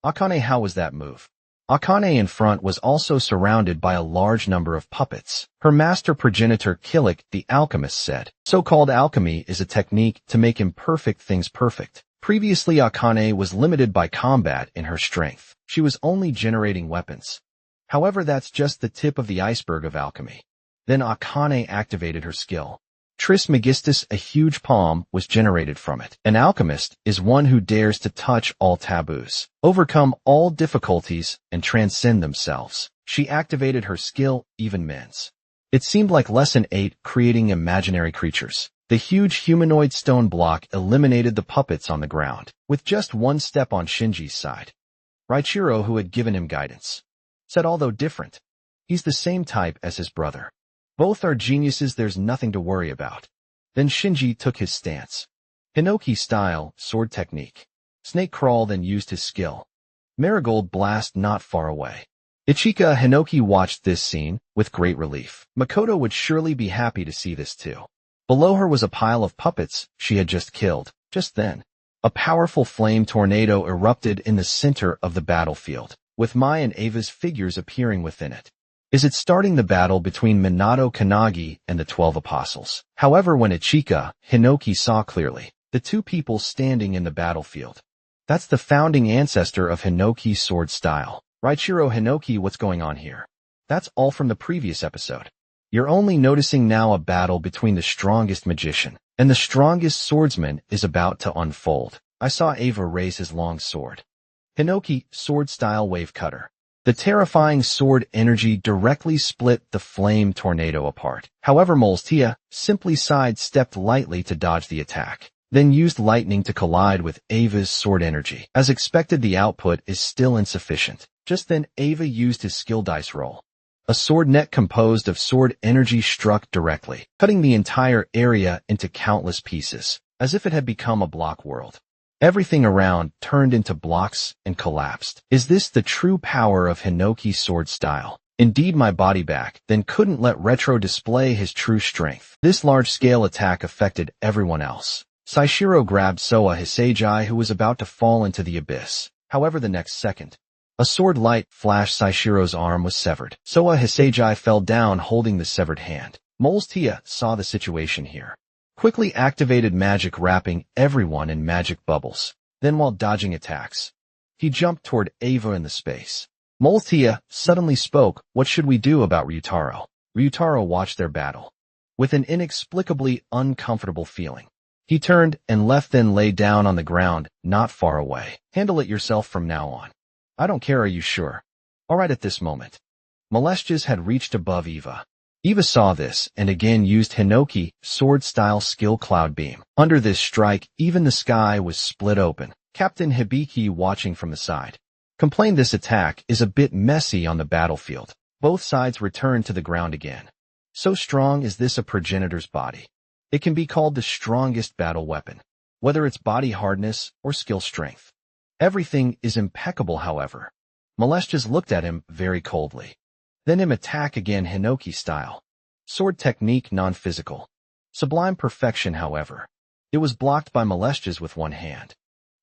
Akane, how was that move? Akane in front was also surrounded by a large number of puppets. Her master progenitor Killick, the alchemist, said, so-called alchemy is a technique to make imperfect things perfect. Previously, Akane was limited by combat in her strength. She was only generating weapons. However, that's just the tip of the iceberg of alchemy. Then Akane activated her skill. Trismegistus, a huge palm, was generated from it. An alchemist is one who dares to touch all taboos, overcome all difficulties, and transcend themselves. She activated her skill, even men's. It seemed like Lesson 8, creating imaginary creatures. The huge humanoid stone block eliminated the puppets on the ground, with just one step on Shinji's side. Raichiro, who had given him guidance, said although different, he's the same type as his brother. Both are geniuses, there's nothing to worry about. Then Shinji took his stance. Hinoki style, sword technique. Snake crawl, then used his skill. Marigold blast not far away. Ichika Hinoki watched this scene with great relief. Makoto would surely be happy to see this too. Below her was a pile of puppets she had just killed. Just then, a powerful flame tornado erupted in the center of the battlefield, with Mai and Ava's figures appearing within it. Is it starting the battle between Minato Kanagi and the 12 apostles? However, when Ichika Hinoki saw clearly the 2 people standing in the battlefield, that's the founding ancestor of Hinoki's sword style. Raichiro Hinoki, what's going on here? That's all from the previous episode. You're only noticing now a battle between the strongest magician and the strongest swordsman is about to unfold. I saw Ava raise his long sword. Hinoki, sword style wave cutter. The terrifying sword energy directly split the flame tornado apart. However, Molstia simply sidestepped lightly to dodge the attack, then used lightning to collide with Ava's sword energy. As expected, the output is still insufficient. Just then, Ava used his skill dice roll. A sword net composed of sword energy struck directly, cutting the entire area into countless pieces, as if it had become a block world. Everything around turned into blocks and collapsed. Is this the true power of Hinoki's sword style? Indeed, my body back, then couldn't let Retro display his true strength. This large-scale attack affected everyone else. Saishiro grabbed Soa Hisagi, who was about to fall into the abyss. However, the next second, a sword light flashed. Saishiro's arm was severed. Soa Hisagi fell down holding the severed hand. Molstia saw the situation here. Quickly activated magic, wrapping everyone in magic bubbles. Then while dodging attacks, he jumped toward Ava in the space. Molstia suddenly spoke, what should we do about Ryutaro? Ryutaro watched their battle with an inexplicably uncomfortable feeling. He turned and left, then lay down on the ground not far away. Handle it yourself from now on. I don't care, are you sure? Alright. At this moment, Molestias had reached above Eva. Eva saw this and again used Hinoki sword-style skill cloud beam. Under this strike, even the sky was split open. Captain Hibiki, watching from the side, complained this attack is a bit messy on the battlefield. Both sides returned to the ground again. So strong is this a progenitor's body. It can be called the strongest battle weapon, whether it's body hardness or skill strength. Everything is impeccable, however. Molestias looked at him very coldly. Then him attack again, Hinoki style. Sword technique, non-physical. Sublime perfection, however. It was blocked by Molestias with one hand.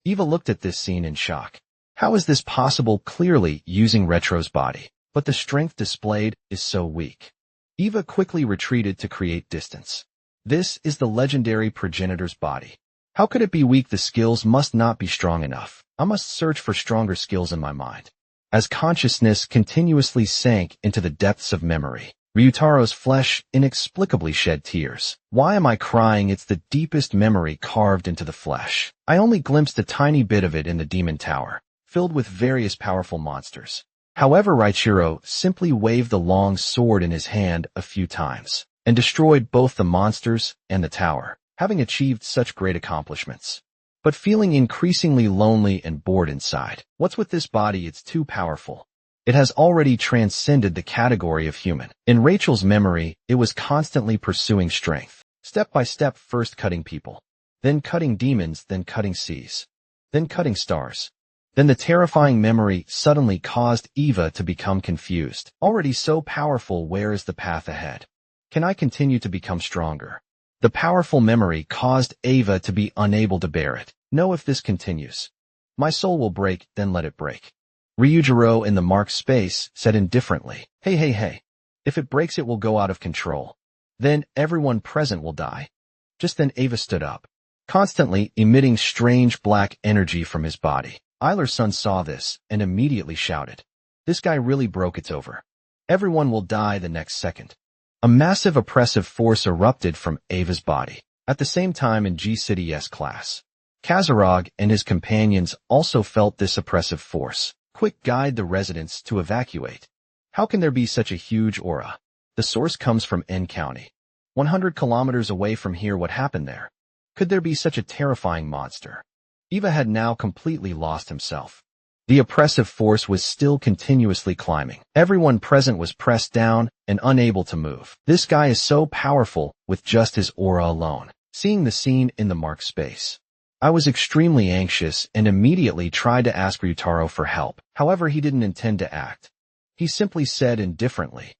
Eva looked at this scene in shock. How is this possible? Clearly using Retro's body, but the strength displayed is so weak. Eva quickly retreated to create distance. This is the legendary progenitor's body. How could it be weak? The skills must not be strong enough. I must search for stronger skills in my mind. As consciousness continuously sank into the depths of memory, Ryutaro's flesh inexplicably shed tears. Why am I crying? It's the deepest memory carved into the flesh. I only glimpsed a tiny bit of it in the demon tower, filled with various powerful monsters. However, Ryutaro simply waved the long sword in his hand a few times, and destroyed both the monsters and the tower, having achieved such great accomplishments. But feeling increasingly lonely and bored inside. What's with this body? It's too powerful. It has already transcended the category of human. In Rachel's memory, it was constantly pursuing strength. Step by step, first cutting people, then cutting demons, then cutting seas, then cutting stars. Then the terrifying memory suddenly caused Eva to become confused. Already so powerful, where is the path ahead? Can I continue to become stronger? The powerful memory caused Eva to be unable to bear it. No, if this continues, my soul will break, then let it break. Ryujiro in the marked space said indifferently, Hey. If it breaks, it will go out of control. Then everyone present will die. Just then Eva stood up, constantly emitting strange black energy from his body. Eiler's son saw this and immediately shouted, This guy really broke. It's over. Everyone will die the next second. A massive oppressive force erupted from Eva's body. At the same time in G-City's class, Kazurag and his companions also felt this oppressive force. Quick, guide the residents to evacuate. How can there be such a huge aura? The source comes from N County. 100 kilometers away from here. What happened there? Could there be such a terrifying monster? Eva had now completely lost himself. The oppressive force was still continuously climbing. Everyone present was pressed down and unable to move. This guy is so powerful with just his aura alone. Seeing the scene in the marked space, I was extremely anxious and immediately tried to ask Ryutaro for help. However, he didn't intend to act. He simply said indifferently,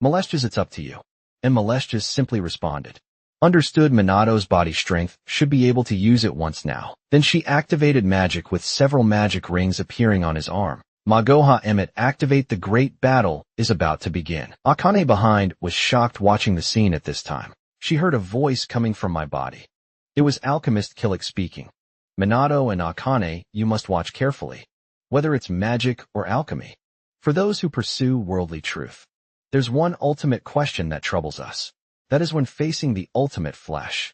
Molestias, it's up to you. And Molestias simply responded, Understood. Minato's body strength should be able to use it once now. Then she activated magic with several magic rings appearing on his arm. Magoha Emmet, activate. The great battle is about to begin. Akane behind was shocked watching the scene at this time. She heard a voice coming from my body. It was Alchemist Killick speaking. Minato and Akane, you must watch carefully, whether it's magic or alchemy. For those who pursue worldly truth, there's one ultimate question that troubles us. That is when facing the ultimate flesh.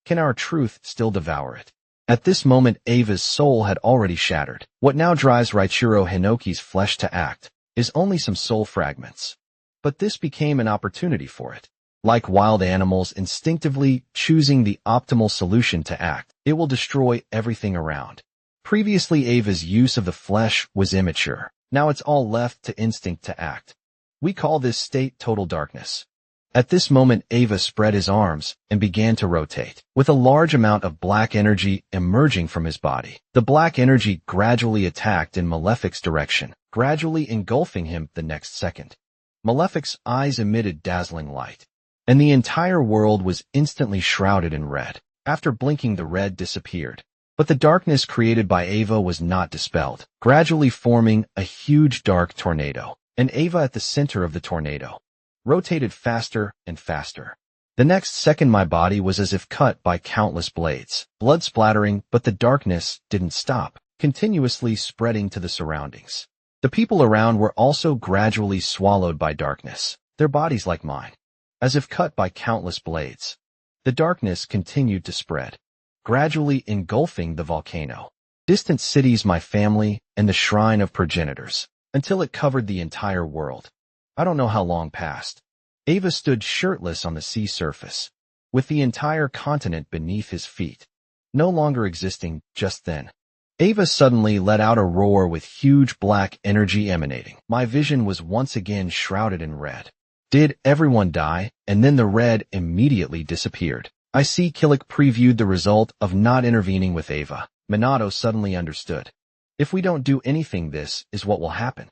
Can our truth still devour it? At this moment, Eva's soul had already shattered. What now drives Reichiro Hinoki's flesh to act is only some soul fragments. But this became an opportunity for it. Like wild animals instinctively choosing the optimal solution to act, it will destroy everything around. Previously, Eva's use of the flesh was immature. Now it's all left to instinct to act. We call this state total darkness. At this moment, Eva spread his arms and began to rotate, with a large amount of black energy emerging from his body. The black energy gradually attacked in Malefic's direction, gradually engulfing him the next second. Malefic's eyes emitted dazzling light, and the entire world was instantly shrouded in red. After blinking, the red disappeared. But the darkness created by Eva was not dispelled, gradually forming a huge dark tornado, and Eva at the center of the tornado rotated faster and faster. The next second, my body was as if cut by countless blades, blood splattering, but the darkness didn't stop, continuously spreading to the surroundings. The people around were also gradually swallowed by darkness, their bodies like mine, as if cut by countless blades. The darkness continued to spread, gradually engulfing the volcano, distant cities, my family, and the shrine of progenitors, until it covered the entire world. I don't know how long passed. Eva stood shirtless on the sea surface, with the entire continent beneath his feet, no longer existing. Just then, Eva suddenly let out a roar with huge black energy emanating. My vision was once again shrouded in red. Did everyone die? And then the red immediately disappeared. I see. Killick previewed the result of not intervening with Eva. Minato suddenly understood. If we don't do anything, this is what will happen.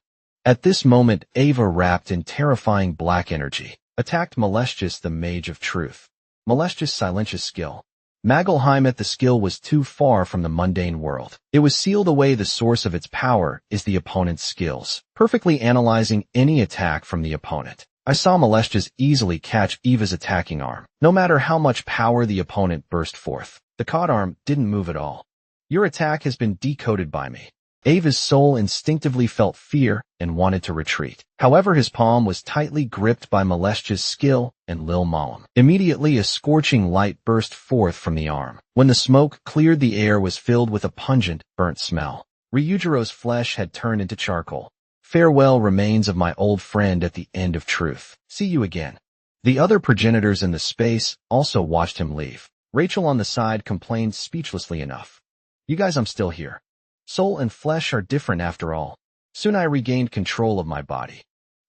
At this moment, Eva, wrapped in terrifying black energy, attacked Molestius, the Mage of Truth. Molestius' Silentius skill. Magelheimet, the skill was too far from the mundane world. It was sealed away. The source of its power is the opponent's skills, perfectly analyzing any attack from the opponent. I saw Maleshka's easily catch Eva's attacking arm. No matter how much power the opponent burst forth, the caught arm didn't move at all. Your attack has been decoded by me. Eva's soul instinctively felt fear and wanted to retreat. However, his palm was tightly gripped by Maleshka's skill and Lil Malam. Immediately, a scorching light burst forth from the arm. When the smoke cleared, the air was filled with a pungent, burnt smell. Ryujiro's flesh had turned into charcoal. Farewell, remains of my old friend at the end of truth. See you again. The other progenitors in the space also watched him leave. Rachel on the side complained speechlessly enough. You guys, I'm still here. Soul and flesh are different after all. Soon I regained control of my body.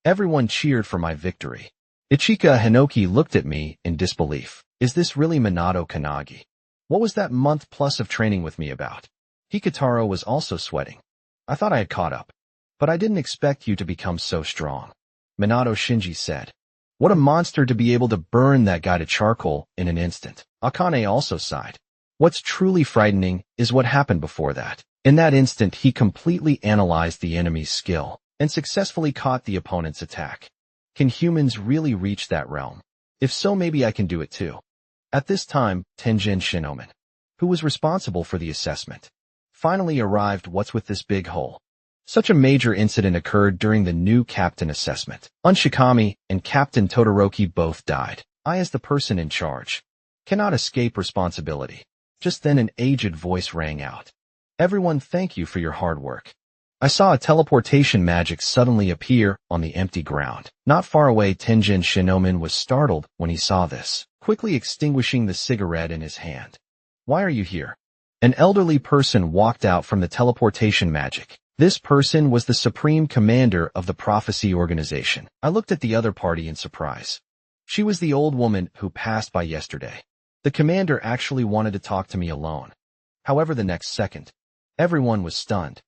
Everyone cheered for my victory. Ichika Hinoki looked at me in disbelief. Is this really Minato Kanagi? What was that month plus of training with me about? Hikataro was also sweating. I thought I had caught up. But I didn't expect you to become so strong. Minato Shinji said. What a monster to be able to burn that guy to charcoal in an instant. Akane also sighed. What's truly frightening is what happened before that. In that instant, he completely analyzed the enemy's skill and successfully caught the opponent's attack. Can humans really reach that realm? If so, maybe I can do it too. At this time, Tenjin Shinomen, who was responsible for the assessment, finally arrived. What's with this big hole? Such a major incident occurred during the new captain assessment. Unshikami and Captain Todoroki both died. I, as the person in charge, cannot escape responsibility. Just then an aged voice rang out. Everyone, thank you for your hard work. I saw a teleportation magic suddenly appear on the empty ground. Not far away, Tenjin Shinomen was startled when he saw this, quickly extinguishing the cigarette in his hand. Why are you here? An elderly person walked out from the teleportation magic. This person was the supreme commander of the prophecy organization. I looked at the other party in surprise. She was the old woman who passed by yesterday. The commander actually wanted to talk to me alone. However, the next second, everyone was stunned.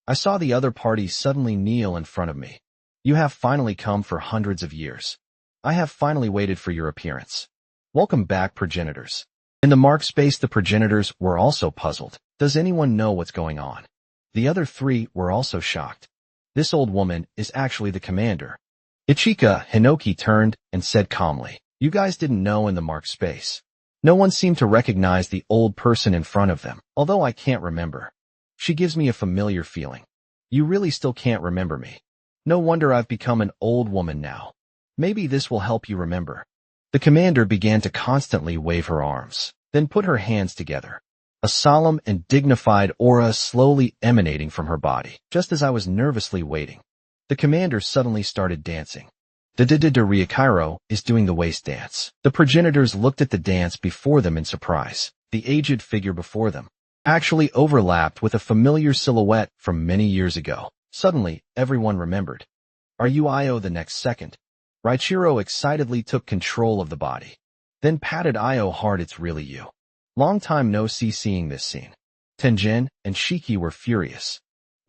I saw the other party suddenly kneel in front of me. You have finally come for hundreds of years. I have finally waited for your appearance. Welcome back, progenitors. In the mark space, the progenitors were also puzzled. Does anyone know what's going on? The other three were also shocked. This old woman is actually the commander. Ichika Hinoki turned and said calmly, you guys didn't know in the mark space. No one seemed to recognize the old person in front of them, although I can't remember. She gives me a familiar feeling. You really still can't remember me. No wonder I've become an old woman now. Maybe this will help you remember. The commander began to constantly wave her arms, then put her hands together. A solemn and dignified aura slowly emanating from her body. Just as I was nervously waiting, the commander suddenly started dancing. The Ryukairo is doing the waist dance. The progenitors looked at the dance before them in surprise. The aged figure before them actually overlapped with a familiar silhouette from many years ago. Suddenly, everyone remembered. Are you Io? The next second, Raichiro excitedly took control of the body, then patted Io hard. It's really you. Long time no see. Seeing this scene, Tenjin and Shiki were furious.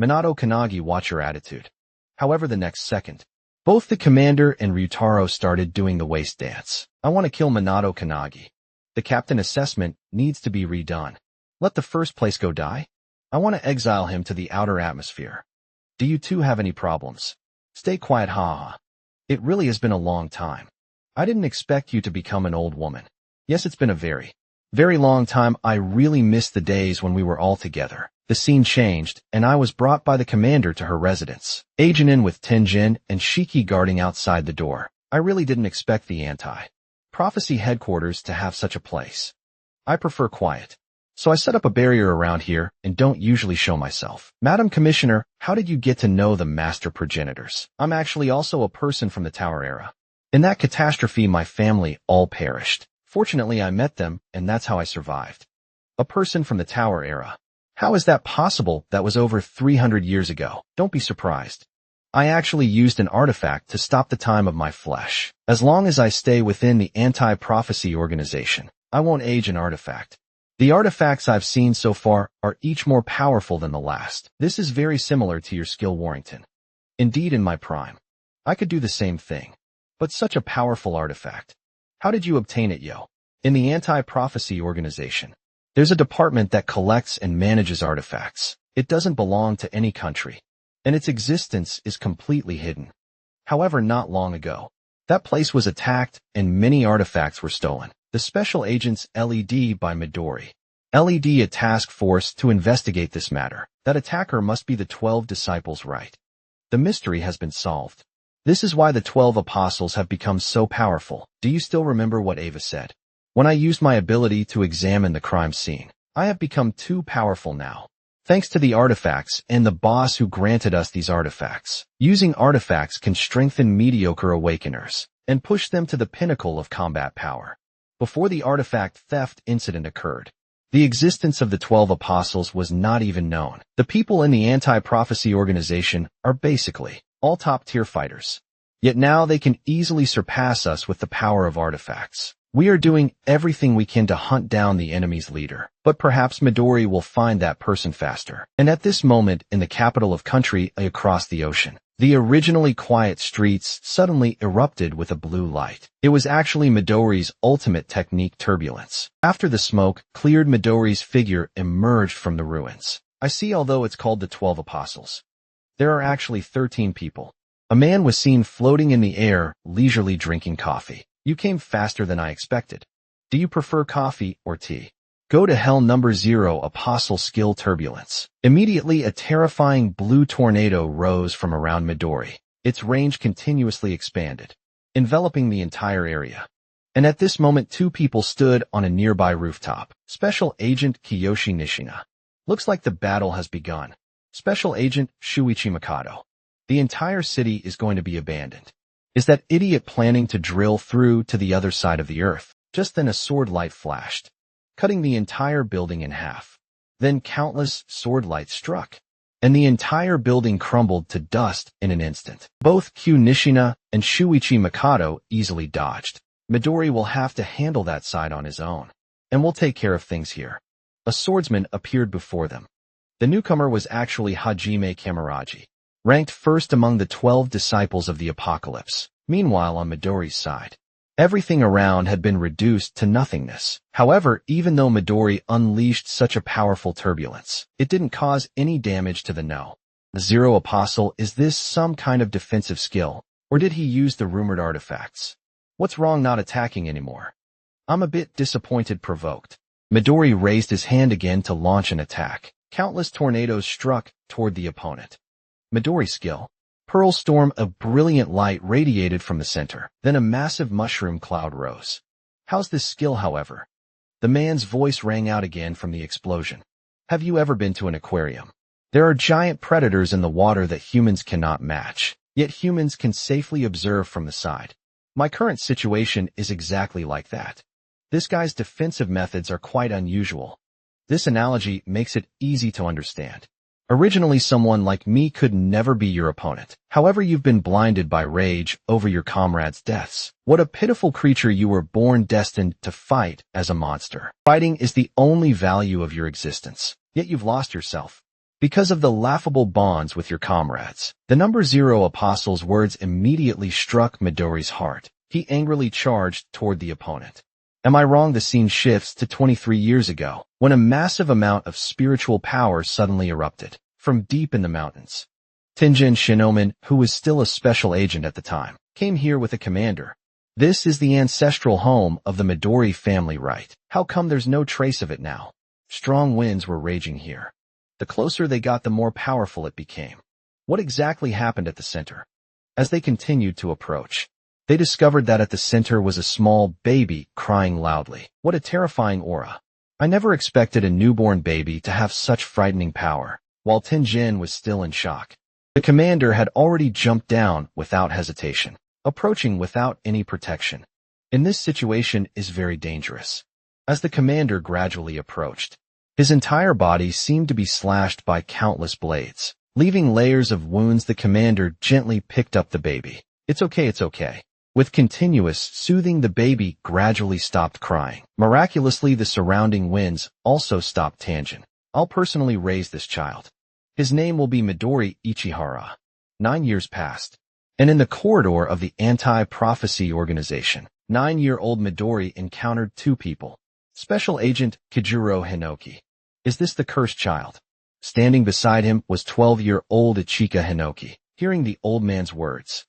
Minato Kanagi, watch your attitude. However, the next second, both the commander and Ryutaro started doing the waist dance. I want to kill Minato Kanagi. The captain assessment needs to be redone. Let the first place go die. I want to exile him to the outer atmosphere. Do you two have any problems? Stay quiet, haha. It really has been a long time. I didn't expect you to become an old woman. Yes, it's been a very, very long time. I really miss the days when we were all together. The scene changed, and I was brought by the commander to her residence. Ajinin with Tenjin and Shiki guarding outside the door. I really didn't expect the anti-prophecy headquarters to have such a place. I prefer quiet. So I set up a barrier around here and don't usually show myself. Madam Commissioner, how did you get to know the master progenitors? I'm actually also a person from the Tower era. In that catastrophe, my family all perished. Fortunately, I met them, and that's how I survived. A person from the Tower era. How is that possible? That was over 300 years ago. Don't be surprised. I actually used an artifact to stop the time of my flesh. As long as I stay within the anti-prophecy organization, I won't age an artifact. The artifacts I've seen so far are each more powerful than the last. This is very similar to your skill, Warrington. Indeed, in my prime, I could do the same thing. But such a powerful artifact. How did you obtain it, yo? In the anti-prophecy organization, there's a department that collects and manages artifacts. It doesn't belong to any country, and its existence is completely hidden. However, not long ago, That place was attacked, and many artifacts were stolen. The Special Agents LED by Midori. LED a task force to investigate this matter. That attacker must be the 12 disciples, right? The mystery has been solved. This is why the 12 apostles have become so powerful. Do you still remember what Ava said? When I used my ability to examine the crime scene, I have become too powerful now. Thanks to the artifacts and the boss who granted us these artifacts. Using artifacts can strengthen mediocre awakeners and push them to the pinnacle of combat power. Before the artifact theft incident occurred, the existence of the 12 apostles was not even known. The people in the anti-prophecy organization are basically all top-tier fighters. Yet now they can easily surpass us with the power of artifacts. We are doing everything we can to hunt down the enemy's leader, but perhaps Midori will find that person faster. And at this moment, in the capital of country across the ocean, the originally quiet streets suddenly erupted with a blue light. It was actually Midori's ultimate technique, turbulence. After the smoke cleared, Midori's figure emerged from the ruins. I see, although it's called the 12 apostles, there are actually 13 people. A man was seen floating in the air, leisurely drinking coffee. You came faster than I expected. Do you prefer coffee or tea? Go to hell. Number 0 Apostle Skill Turbulence. Immediately a terrifying blue tornado rose from around Midori. Its range continuously expanded, enveloping the entire area. And at this moment 2 people stood on a nearby rooftop. Special Agent Kiyoshi Nishina. Looks like the battle has begun. Special Agent Shuichi Mikado. The entire city is going to be abandoned. Is that idiot planning to drill through to the other side of the earth? Just then a sword light flashed, cutting the entire building in half. Then countless sword lights struck, and the entire building crumbled to dust in an instant. Both Q Nishina and Shuichi Mikado easily dodged. Midori will have to handle that side on his own, and we'll take care of things here. A swordsman appeared before them. The newcomer was actually Hajime Kamaraji, ranked first among the 12 disciples of the apocalypse. Meanwhile, on Midori's side, everything around had been reduced to nothingness. However, even though Midori unleashed such a powerful turbulence, it didn't cause any damage to the No. 0 Apostle. Is this some kind of defensive skill, or did he use the rumored artifacts? What's wrong not attacking anymore? I'm a bit disappointed, provoked. Midori raised his hand again to launch an attack. Countless tornadoes struck toward the opponent. Midori's skill. Pearl Storm. A brilliant light radiated from the center. Then a massive mushroom cloud rose. How's this skill, however? The man's voice rang out again from the explosion. Have you ever been to an aquarium? There are giant predators in the water that humans cannot match, yet humans can safely observe from the side. My current situation is exactly like that. This guy's defensive methods are quite unusual. This analogy makes it easy to understand. Originally, someone like me could never be your opponent. However, you've been blinded by rage over your comrades' deaths. What a pitiful creature you were born, destined to fight as a monster. Fighting is the only value of your existence. Yet you've lost yourself because of the laughable bonds with your comrades. The number 0 Apostle's words immediately struck Midori's heart. He angrily charged toward the opponent. Am I wrong? The scene shifts to 23 years ago, when a massive amount of spiritual power suddenly erupted from deep in the mountains. Tenjin Shinomen, who was still a special agent at the time, came here with a commander. This is the ancestral home of the Midori family, right? How come there's no trace of it now? Strong winds were raging here. The closer they got, the more powerful it became. What exactly happened at the center? As they continued to approach, they discovered that at the center was a small baby crying loudly. What a terrifying aura. I never expected a newborn baby to have such frightening power. While Tenjin was still in shock, the commander had already jumped down without hesitation, approaching without any protection. In this situation is very dangerous. As the commander gradually approached, his entire body seemed to be slashed by countless blades, leaving layers of wounds. The commander gently picked up the baby. It's okay, it's okay. With continuous soothing, the baby gradually stopped crying. Miraculously, the surrounding winds also stopped. Tenjin, I'll personally raise this child. His name will be Midori Ichihara. 9 years passed, and in the corridor of the anti-prophecy organization, 9-year-old Midori encountered 2 people. Special Agent Kijuro Hinoki. Is this the cursed child? Standing beside him was 12-year-old Ichika Hinoki. Hearing the old man's words,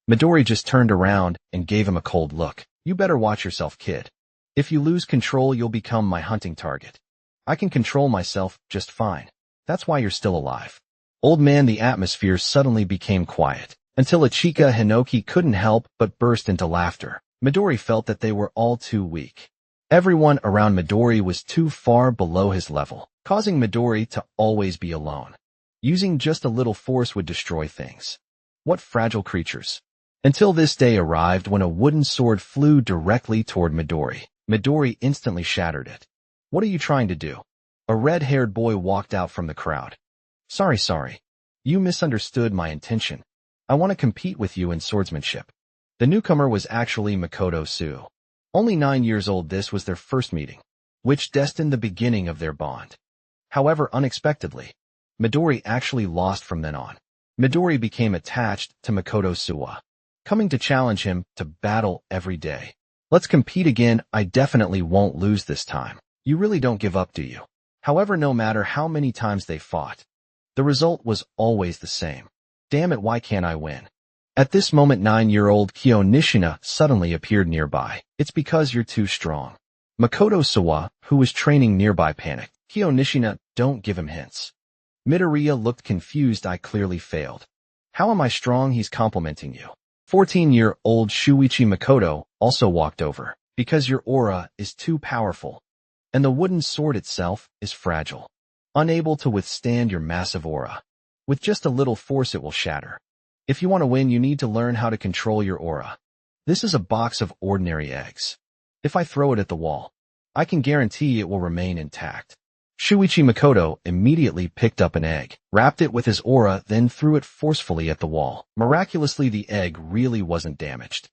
Midori just turned around and gave him a cold look. You better watch yourself, kid. If you lose control, you'll become my hunting target. I can control myself just fine. That's why you're still alive. Old man, the atmosphere suddenly became quiet, until Ichika Hinoki couldn't help but burst into laughter. Midori felt that they were all too weak. Everyone around Midori was too far below his level, causing Midori to always be alone. Using just a little force would destroy things. What fragile creatures. Until this day arrived when a wooden sword flew directly toward Midori. Midori instantly shattered it. What are you trying to do? A red-haired boy walked out from the crowd. Sorry. You misunderstood my intention. I want to compete with you in swordsmanship. The newcomer was actually Makoto Suo. Only 9 years old, this was their first meeting, which destined the beginning of their bond. However, unexpectedly, Midori actually lost from then on. Midori became attached to Makoto Suo, coming to challenge him to battle every day. Let's compete again. I definitely won't lose this time. You really don't give up, do you? However, no matter how many times they fought, the result was always the same. Damn it, why can't I win? At this moment, 9-year-old Kyo Nishina suddenly appeared nearby. It's because you're too strong. Makoto Suo, who was training nearby, panicked. Kyo Nishina, don't give him hints. Midoriya looked confused. I clearly failed. How am I strong? He's complimenting you. 14-year-old Shuichi Makoto also walked over. Because your aura is too powerful, and the wooden sword itself is fragile, unable to withstand your massive aura. With just a little force, it will shatter. If you want to win, you need to learn how to control your aura. This is a box of ordinary eggs. If I throw it at the wall, I can guarantee it will remain intact. Shuichi Makoto immediately picked up an egg, wrapped it with his aura, then threw it forcefully at the wall. Miraculously, the egg really wasn't damaged.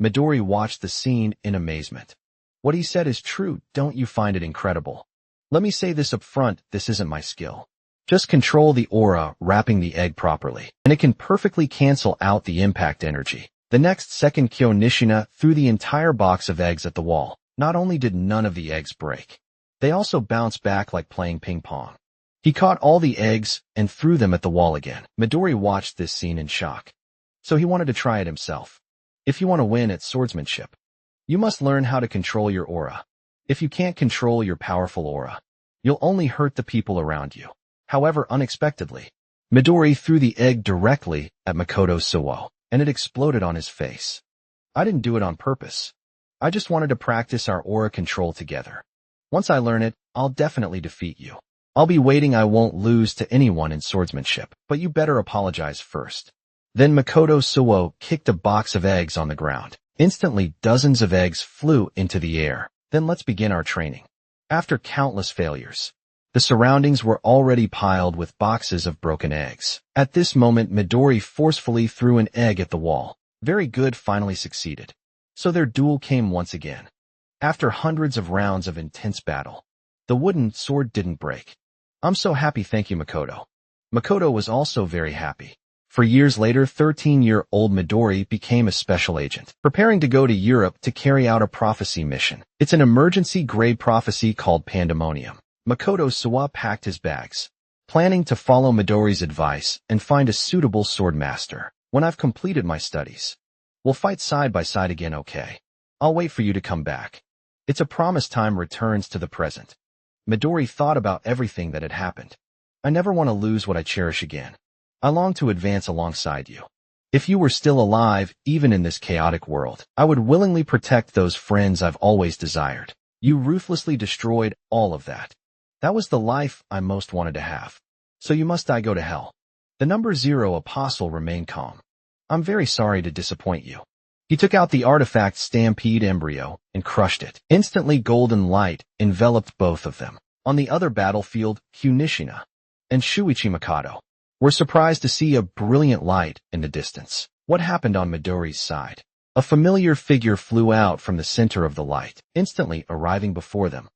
Midori watched the scene in amazement. What he said is true, don't you find it incredible? Let me say this up front, this isn't my skill. Just control the aura, wrapping the egg properly, and it can perfectly cancel out the impact energy. The next second, Kyo Nishina threw the entire box of eggs at the wall. Not only did none of the eggs break, they also bounced back like playing ping pong. He caught all the eggs and threw them at the wall again. Midori watched this scene in shock. So he wanted to try it himself. If you want to win at swordsmanship, you must learn how to control your aura. If you can't control your powerful aura, you'll only hurt the people around you. However, unexpectedly, Midori threw the egg directly at Makoto Suo, and it exploded on his face. I didn't do it on purpose. I just wanted to practice our aura control together. Once I learn it, I'll definitely defeat you. I'll be waiting. I won't lose to anyone in swordsmanship, but you better apologize first. Then Makoto Suo kicked a box of eggs on the ground. Instantly, dozens of eggs flew into the air. Then let's begin our training. After countless failures, the surroundings were already piled with boxes of broken eggs. At this moment, Midori forcefully threw an egg at the wall. Very good, finally succeeded. So their duel came once again. After hundreds of rounds of intense battle, the wooden sword didn't break. I'm so happy, thank you, Makoto. Makoto was also very happy. For years later, 13-year-old Midori became a special agent, preparing to go to Europe to carry out a prophecy mission. It's an emergency-grade prophecy called Pandemonium. Makoto Suo packed his bags, planning to follow Midori's advice and find a suitable sword master. When I've completed my studies, we'll fight side by side again, okay? I'll wait for you to come back. It's a promise. Time returns to the present. Midori thought about everything that had happened. I never want to lose what I cherish again. I long to advance alongside you. If you were still alive, even in this chaotic world, I would willingly protect those friends I've always desired. You ruthlessly destroyed all of that. That was the life I most wanted to have. So you must die, go to hell. The number 0 apostle remained calm. I'm very sorry to disappoint you. He took out the artifact Stampede Embryo and crushed it. Instantly, golden light enveloped both of them. On the other battlefield, Kyo Nishina and Shuichi Makoto were surprised to see a brilliant light in the distance. What happened on Midori's side? A familiar figure flew out from the center of the light, instantly arriving before them.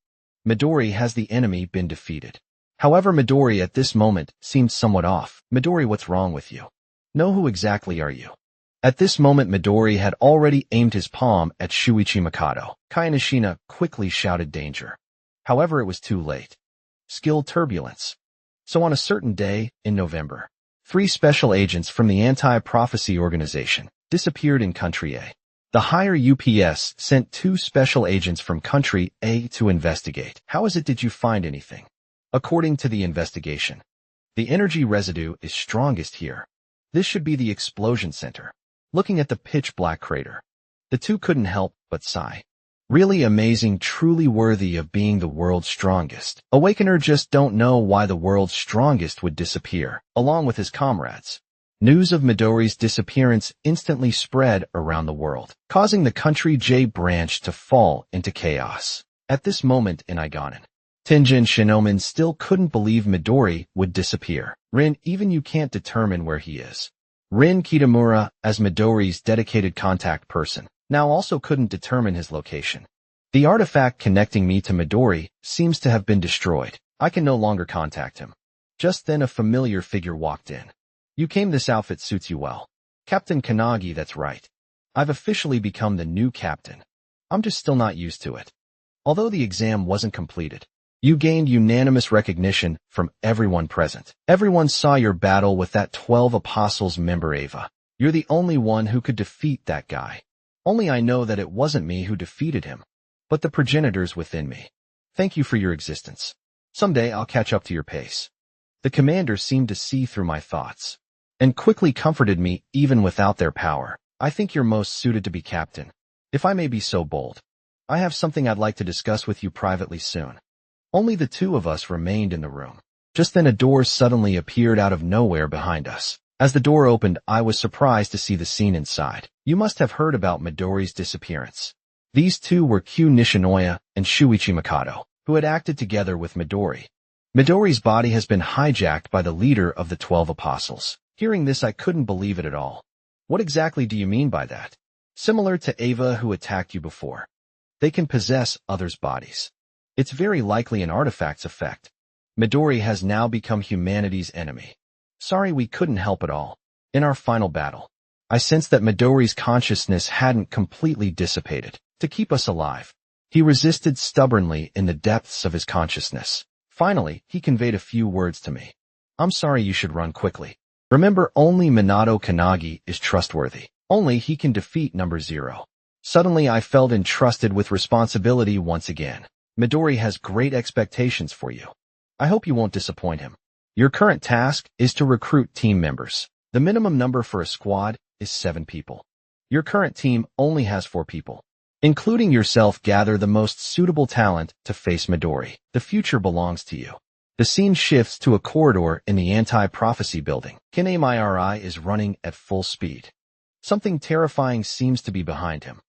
Midori, has the enemy been defeated? However, Midori at this moment seemed somewhat off. Midori, what's wrong with you? No, who exactly are you? At this moment, Midori had already aimed his palm at Shuichi Makoto. Kyo Nishina quickly shouted danger. However, it was too late. Skill turbulence. So on a certain day, in November, 3 special agents from the anti-prophecy organization disappeared in Country A. The higher UPS sent 2 special agents from Country A to investigate. How is it did you find anything? According to the investigation, the energy residue is strongest here. This should be the explosion center. Looking at the pitch-black crater, the two couldn't help but sigh. Really amazing, truly worthy of being the world's strongest. Awakener just don't know why the world's strongest would disappear, along with his comrades. News of Midori's disappearance instantly spread around the world, causing the Country J branch to fall into chaos. At this moment in Iganen, Tenjin Shinomen still couldn't believe Midori would disappear. Rin, even you can't determine where he is. Rin Kitamura, as Midori's dedicated contact person, now also couldn't determine his location. The artifact connecting me to Midori seems to have been destroyed. I can no longer contact him. Just then a familiar figure walked in. You came, this outfit suits you well. Captain Kanagi, that's right. I've officially become the new captain. I'm just still not used to it. Although the exam wasn't completed, you gained unanimous recognition from everyone present. Everyone saw your battle with that 12 Apostles member Ava. You're the only one who could defeat that guy. Only I know that it wasn't me who defeated him, but the progenitors within me. Thank you for your existence. Someday I'll catch up to your pace. The commander seemed to see through my thoughts, and quickly comforted me even without their power. I think you're most suited to be captain. If I may be so bold, I have something I'd like to discuss with you privately soon. Only the two of us remained in the room. Just then a door suddenly appeared out of nowhere behind us. As the door opened, I was surprised to see the scene inside. You must have heard about Midori's disappearance. These two were Q Nishinoya and Shuichi Mikado, who had acted together with Midori. Midori's body has been hijacked by the leader of the 12 Apostles. Hearing this, I couldn't believe it at all. What exactly do you mean by that? Similar to Ava who attacked you before. They can possess others' bodies. It's very likely an artifact's effect. Midori has now become humanity's enemy. Sorry we couldn't help at all. In our final battle, I sensed that Midori's consciousness hadn't completely dissipated. To keep us alive, he resisted stubbornly in the depths of his consciousness. Finally, he conveyed a few words to me. I'm sorry, you should run quickly. Remember, only Minato Kanagi is trustworthy. Only he can defeat number 0. Suddenly I felt entrusted with responsibility once again. Midori has great expectations for you. I hope you won't disappoint him. Your current task is to recruit team members. The minimum number for a squad is 7 people. Your current team only has 4 people. Including yourself, gather the most suitable talent to face Midori. The future belongs to you. The scene shifts to a corridor in the anti-prophecy building. KNMIRI is running at full speed. Something terrifying seems to be behind him.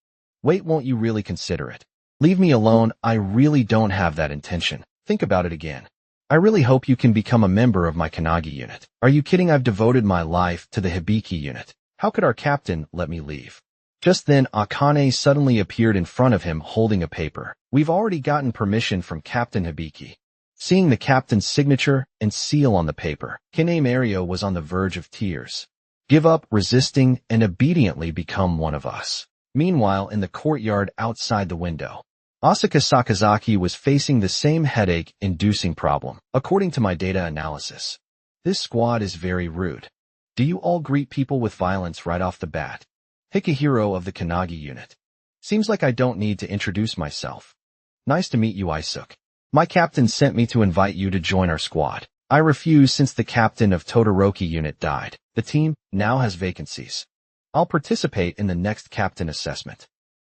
Wait, won't you really consider it? Leave me alone, I really don't have that intention. Think about it again. I really hope you can become a member of my Kanagi unit. Are you kidding? I've devoted my life to the Hibiki unit. How could our captain let me leave? Just then, Akane suddenly appeared in front of him holding a paper. We've already gotten permission from Captain Hibiki. Seeing the captain's signature and seal on the paper, Kane Mario was on the verge of tears. Give up resisting and obediently become one of us. Meanwhile, in the courtyard outside the window, Asuka Sakazaki was facing the same headache-inducing problem. According to my data analysis, this squad is very rude. Do you all greet people with violence right off the bat? Hikahiro of the Kanagi unit. Seems like I don't need to introduce myself. Nice to meet you, Isuke. My captain sent me to invite you to join our squad. I refused since the captain of Todoroki unit died. The team now has vacancies. I'll participate in the next captain assessment.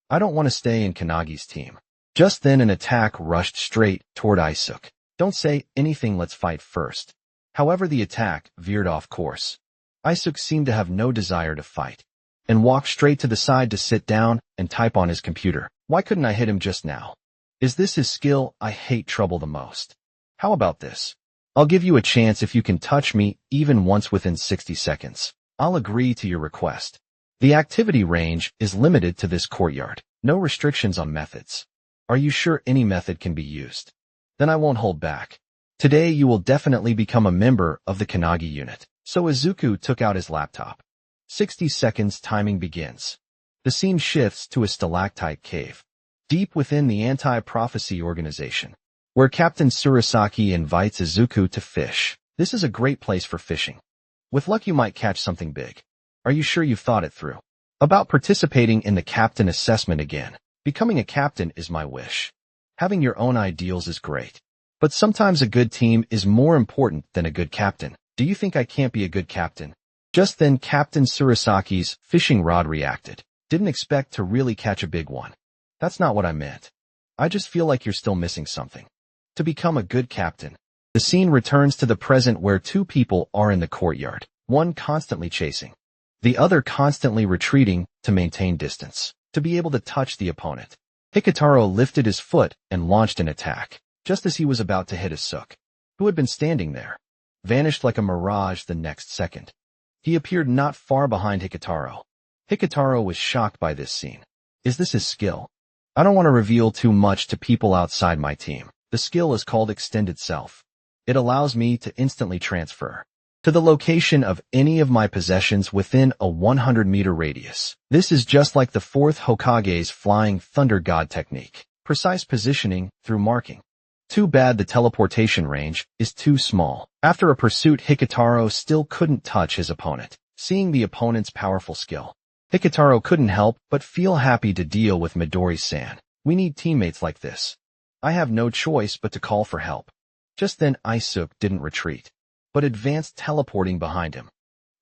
I don't want to stay in Kanagi's team. Just then an attack rushed straight toward Isuke. Don't say anything, let's fight first. However, the attack veered off course. Isuke seemed to have no desire to fight, and walked straight to the side to sit down and type on his computer. Why couldn't I hit him just now? Is this his skill? I hate trouble the most. How about this? I'll give you a chance if you can touch me even once within 60 seconds. I'll agree to your request. The activity range is limited to this courtyard. No restrictions on methods. Are you sure any method can be used? Then I won't hold back. Today you will definitely become a member of the Kanagi unit. So Izuku took out his laptop. 60 seconds timing begins. The scene shifts to a stalactite cave, deep within the anti-prophecy organization, where Captain Surasaki invites Izuku to fish. This is a great place for fishing. With luck you might catch something big. Are you sure you've thought it through? About participating in the captain assessment again. Becoming a captain is my wish. Having your own ideals is great. But sometimes a good team is more important than a good captain. Do you think I can't be a good captain? Just then Captain Surasaki's fishing rod reacted. Didn't expect to really catch a big one. That's not what I meant. I just feel like you're still missing something. To become a good captain. The scene returns to the present where two people are in the courtyard, one constantly chasing, the other constantly retreating to maintain distance, to be able to touch the opponent. Hikitaro lifted his foot and launched an attack, just as he was about to hit Asuke, who had been standing there, vanished like a mirage the next second. He appeared not far behind Hikitaro. Hikitaro was shocked by this scene. Is this his skill? I don't want to reveal too much to people outside my team. The skill is called Extended Self. It allows me to instantly transfer to the location of any of my possessions within a 100-meter radius. This is just like the fourth Hokage's Flying Thunder God technique. Precise positioning through marking. Too bad the teleportation range is too small. After a pursuit, Hikitaro still couldn't touch his opponent. Seeing the opponent's powerful skill, Hikitaro couldn't help but feel happy to deal with Midori-san. We need teammates like this. I have no choice but to call for help. Just then Asuke didn't retreat, but advanced teleporting behind him.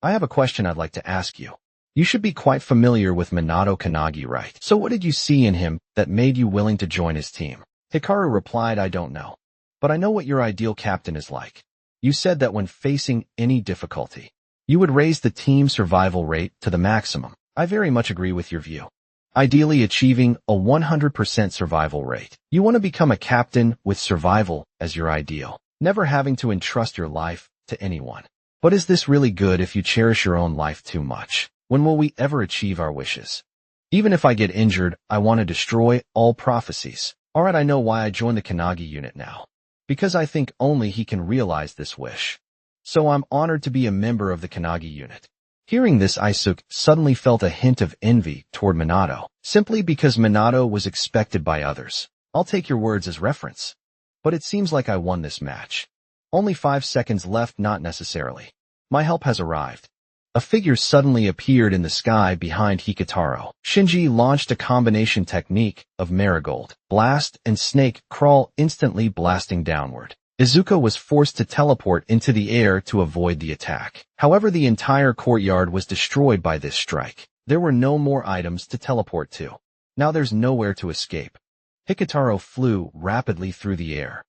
I have a question I'd like to ask you. You should be quite familiar with Minato Kanagi, right? So what did you see in him that made you willing to join his team? Hikaru replied, I don't know. But I know what your ideal captain is like. You said that when facing any difficulty, you would raise the team survival rate to the maximum. I very much agree with your view. Ideally achieving a 100% survival rate. You want to become a captain with survival as your ideal, never having to entrust your life to anyone. But is this really good if you cherish your own life too much? When will we ever achieve our wishes? Even if I get injured, I want to destroy all prophecies. Alright, I know why I joined the Kanagi unit now. Because I think only he can realize this wish. So I'm honored to be a member of the Kanagi unit. Hearing this, Asuke suddenly felt a hint of envy toward Minato, simply because Minato was expected by others. I'll take your words as reference. But it seems like I won this match. Only 5 seconds left, not necessarily. My help has arrived. A figure suddenly appeared in the sky behind Hikitaro. Shinji launched a combination technique of marigold, blast, and snake crawl, instantly blasting downward. Izuka was forced to teleport into the air to avoid the attack. However, the entire courtyard was destroyed by this strike. There were no more items to teleport to. Now there's nowhere to escape. Hikitaro flew rapidly through the air,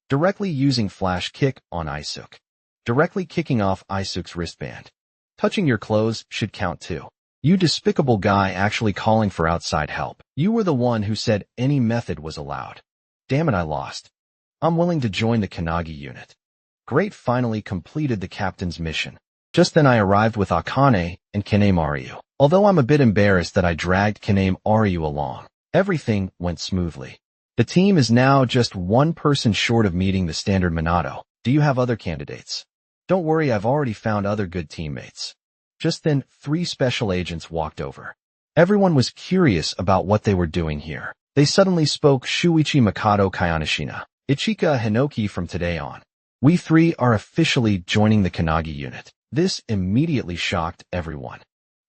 directly using flash kick on Asuke, directly kicking off Asuke's wristband. Touching your clothes should count too. You despicable guy actually calling for outside help. You were the one who said any method was allowed. Damn it, I lost. I'm willing to join the Kanagi unit. Great, finally completed the captain's mission. Just then I arrived with Akane and Kanemaru. Although I'm a bit embarrassed that I dragged Kanemaru along, everything went smoothly. The team is now just one person short of meeting the standard Minato. Do you have other candidates? Don't worry, I've already found other good teammates. Just then, 3 special agents walked over. Everyone was curious about what they were doing here. They suddenly spoke Shuichi Mikado Kayanashina, Ichika Hinoki. From today on, we 3 are officially joining the Kanagi unit. This immediately shocked everyone.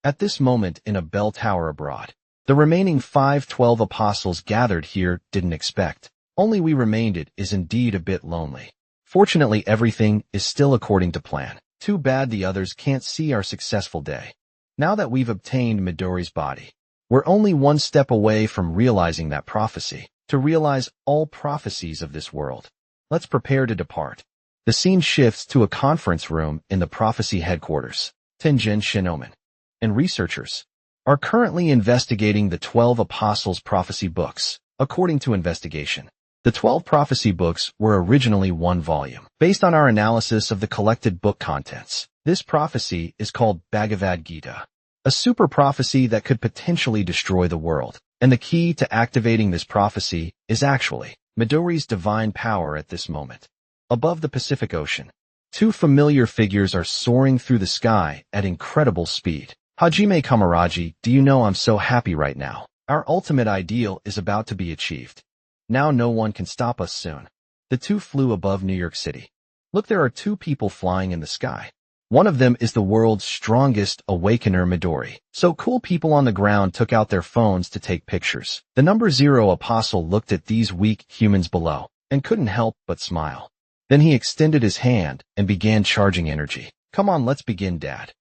At this moment in a bell tower abroad, the remaining 512 apostles gathered here didn't expect. Only we remained. It is indeed a bit lonely. Fortunately, everything is still according to plan. Too bad the others can't see our successful day. Now that we've obtained Midori's body, we're only one step away from realizing that prophecy, to realize all prophecies of this world. Let's prepare to depart. The scene shifts to a conference room in the prophecy headquarters. Tenjin Shinomen and researchers are currently investigating the 12 apostles' prophecy books. According to investigation, the 12 prophecy books were originally one volume. Based on our analysis of the collected book contents, this prophecy is called Bhagavad Gita, a super prophecy that could potentially destroy the world. And the key to activating this prophecy is actually Midori's divine power at this moment. Above the Pacific Ocean, 2 familiar figures are soaring through the sky at incredible speed. Hajime Kamaraji, do you know I'm so happy right now? Our ultimate ideal is about to be achieved. Now no one can stop us soon. The 2 flew above New York City. Look, there are 2 people flying in the sky. One of them is the world's strongest awakener Midori. So cool people on the ground took out their phones to take pictures. The number 0 apostle looked at these weak humans below and couldn't help but smile. Then he extended his hand and began charging energy. Come on, let's begin, Dad.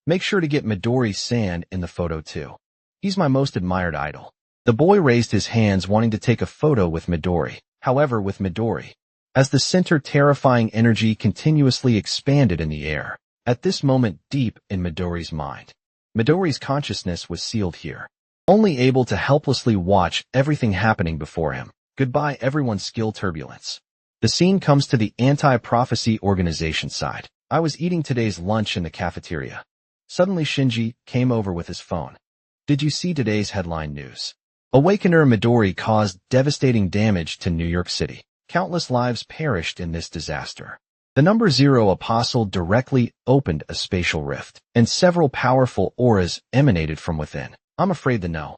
Make sure to get Midori-san in the photo too. He's my most admired idol. The boy raised his hands wanting to take a photo with Midori. However, with Midori, as the center, terrifying energy continuously expanded in the air. At this moment, deep in Midori's mind, Midori's consciousness was sealed here, only able to helplessly watch everything happening before him. Goodbye, everyone's skill turbulence. The scene comes to the anti-prophecy organization side. I was eating today's lunch in the cafeteria. Suddenly Shinji came over with his phone. Did you see today's headline news? Awakener Midori caused devastating damage to New York City. Countless lives perished in this disaster. The number 0 apostle directly opened a spatial rift, and several powerful auras emanated from within. I'm afraid the no.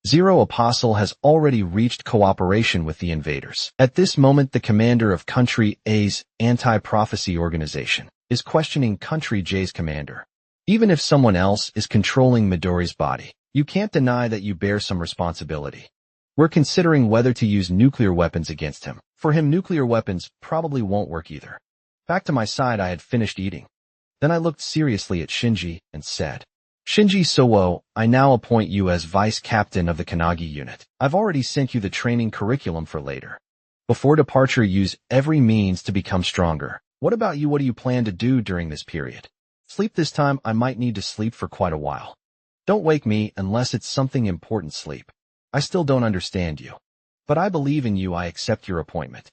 0 apostle has already reached cooperation with the invaders. At this moment, the commander of Country A's anti-prophecy organization is questioning Country J's commander. Even if someone else is controlling Midori's body, you can't deny that you bear some responsibility. We're considering whether to use nuclear weapons against him. For him, nuclear weapons probably won't work either. Back to my side, I had finished eating. Then I looked seriously at Shinji and said, Shinji Sowo, I now appoint you as vice captain of the Kanagi unit. I've already sent you the training curriculum for later. Before departure, use every means to become stronger. What about you? What do you plan to do during this period? Sleep this time. I might need to sleep for quite a while. Don't wake me unless it's something important. Sleep. I still don't understand you. But I believe in you. I accept your appointment.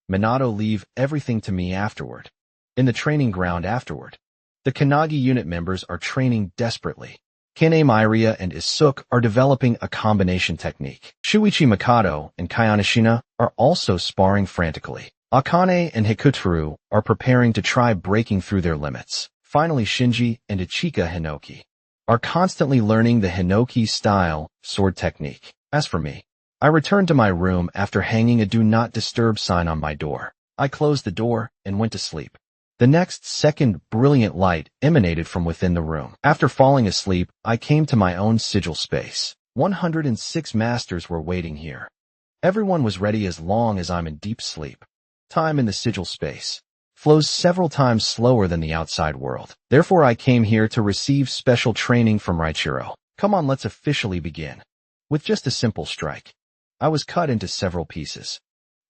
Minato, leave everything to me afterward. In the training ground afterward. The Kanagi unit members are training desperately. Kane Miria and Isuke are developing a combination technique. Shuichi Mikado and Kayonishina are also sparring frantically. Akane and Hikutaro are preparing to try breaking through their limits. Finally, Shinji and Ichika Hinoki are constantly learning the Hinoki style sword technique. As for me, I returned to my room after hanging a do not disturb sign on my door. I closed the door and went to sleep. The next second, brilliant light emanated from within the room. After falling asleep, I came to my own sigil space. 106 masters were waiting here. Everyone was ready as long as I'm in deep sleep. Time in the sigil space flows several times slower than the outside world. Therefore, I came here to receive special training from Raichiro. Come on, let's officially begin. With just a simple strike, I was cut into several pieces.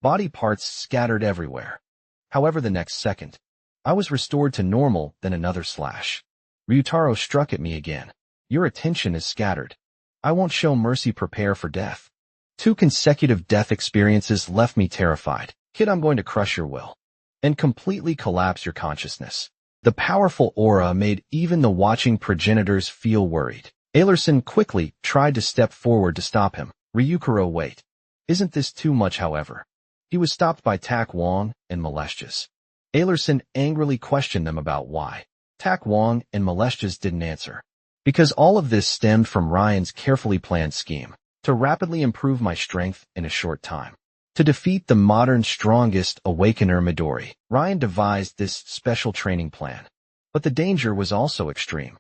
Body parts scattered everywhere. However, the next second, I was restored to normal, then another slash. Ryutaro struck at me again. Your attention is scattered. I won't show mercy. Prepare for death. 2 consecutive death experiences left me terrified. Kid, I'm going to crush your will and completely collapse your consciousness. The powerful aura made even the watching progenitors feel worried. Aylerson quickly tried to step forward to stop him. Ryukuro, wait. Isn't this too much? However, he was stopped by Tak Wong and Molestias. Aylerson angrily questioned them about why. Tak Wong and Molestias didn't answer. Because all of this stemmed from Ryan's carefully planned scheme to rapidly improve my strength in a short time. To defeat the modern strongest awakener Midori, Ryan devised this special training plan. But the danger was also extreme.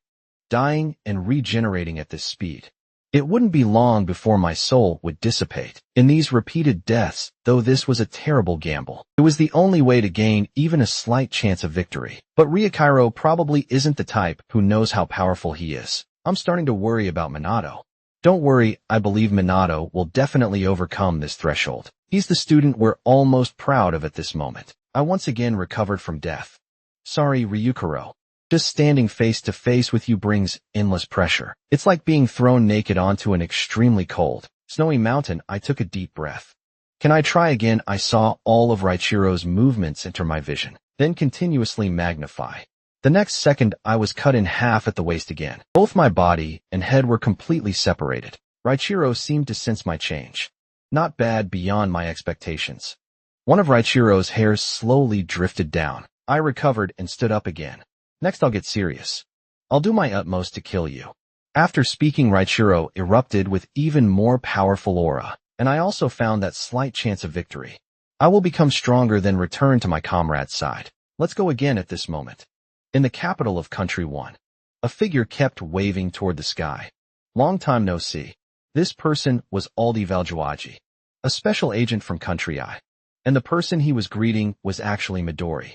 Dying and regenerating at this speed. It wouldn't be long before my soul would dissipate. In these repeated deaths, though this was a terrible gamble, it was the only way to gain even a slight chance of victory. But Ryukuro probably isn't the type who knows how powerful he is. I'm starting to worry about Minato. Don't worry, I believe Minato will definitely overcome this threshold. He's the student we're almost proud of at this moment. I once again recovered from death. Sorry, Ryukuro. Just standing face to face with you brings endless pressure. It's like being thrown naked onto an extremely cold, snowy mountain. I took a deep breath. Can I try again? I saw all of Raichiro's movements enter my vision, then continuously magnify. The next second, I was cut in half at the waist again. Both my body and head were completely separated. Raichiro seemed to sense my change. Not bad, beyond my expectations. One of Raichiro's hairs slowly drifted down. I recovered and stood up again. Next, I'll get serious. I'll do my utmost to kill you. After speaking, Raichiro erupted with even more powerful aura, and I also found that slight chance of victory. I will become stronger, then return to my comrade's side. Let's go again at this moment. In the capital of Country 1, a figure kept waving toward the sky. Long time no see. This person was Aldi Valjuaji, a special agent from Country I. And the person he was greeting was actually Midori.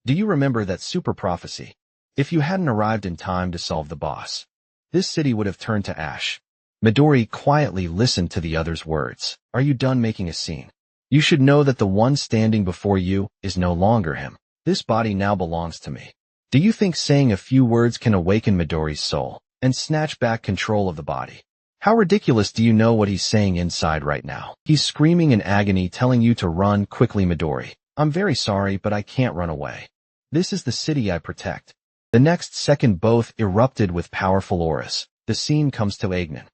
Do you remember that super prophecy? If you hadn't arrived in time to solve the boss, this city would have turned to ash. Midori quietly listened to the other's words. Are you done making a scene? You should know that the one standing before you is no longer him. This body now belongs to me. Do you think saying a few words can awaken Midori's soul and snatch back control of the body? How ridiculous. Do you know what he's saying inside right now? He's screaming in agony, telling you to run quickly, Midori. I'm very sorry, but I can't run away. This is the city I protect. The next second both erupted with powerful auras. The scene comes to Agnan.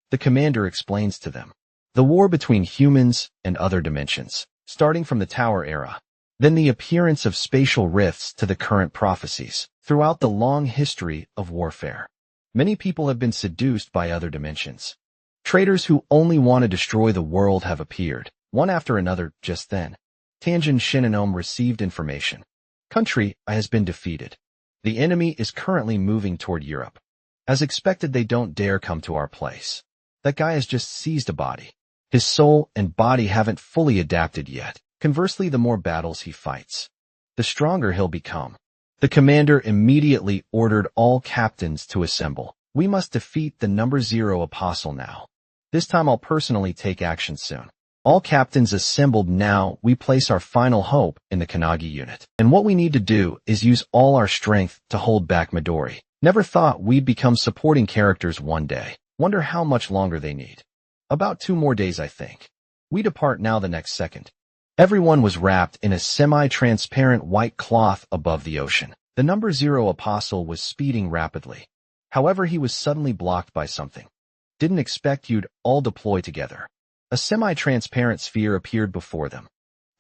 The commander explains to them the war between humans and other dimensions, starting from the Tower era, then the appearance of spatial rifts to the current prophecies. Throughout the long history of warfare, many people have been seduced by other dimensions. Traitors who only want to destroy the world have appeared, one after another. Just then, Tanjin Shinonome received information. Country I has been defeated. The enemy is currently moving toward Europe. As expected, they don't dare come to our place. That guy has just seized a body. His soul and body haven't fully adapted yet. Conversely, the more battles he fights, the stronger he'll become. The commander immediately ordered all captains to assemble. We must defeat the number 0 apostle now. This time I'll personally take action soon. All captains assembled now. We place our final hope in the Kanagi unit. And what we need to do is use all our strength to hold back Midori. Never thought we'd become supporting characters one day. Wonder how much longer they need. About 2 more days, I think. We depart now the next second. Everyone was wrapped in a semi-transparent white cloth above the ocean. The number 0 apostle was speeding rapidly. However, he was suddenly blocked by something. Didn't expect you'd all deploy together. A semi-transparent sphere appeared before them.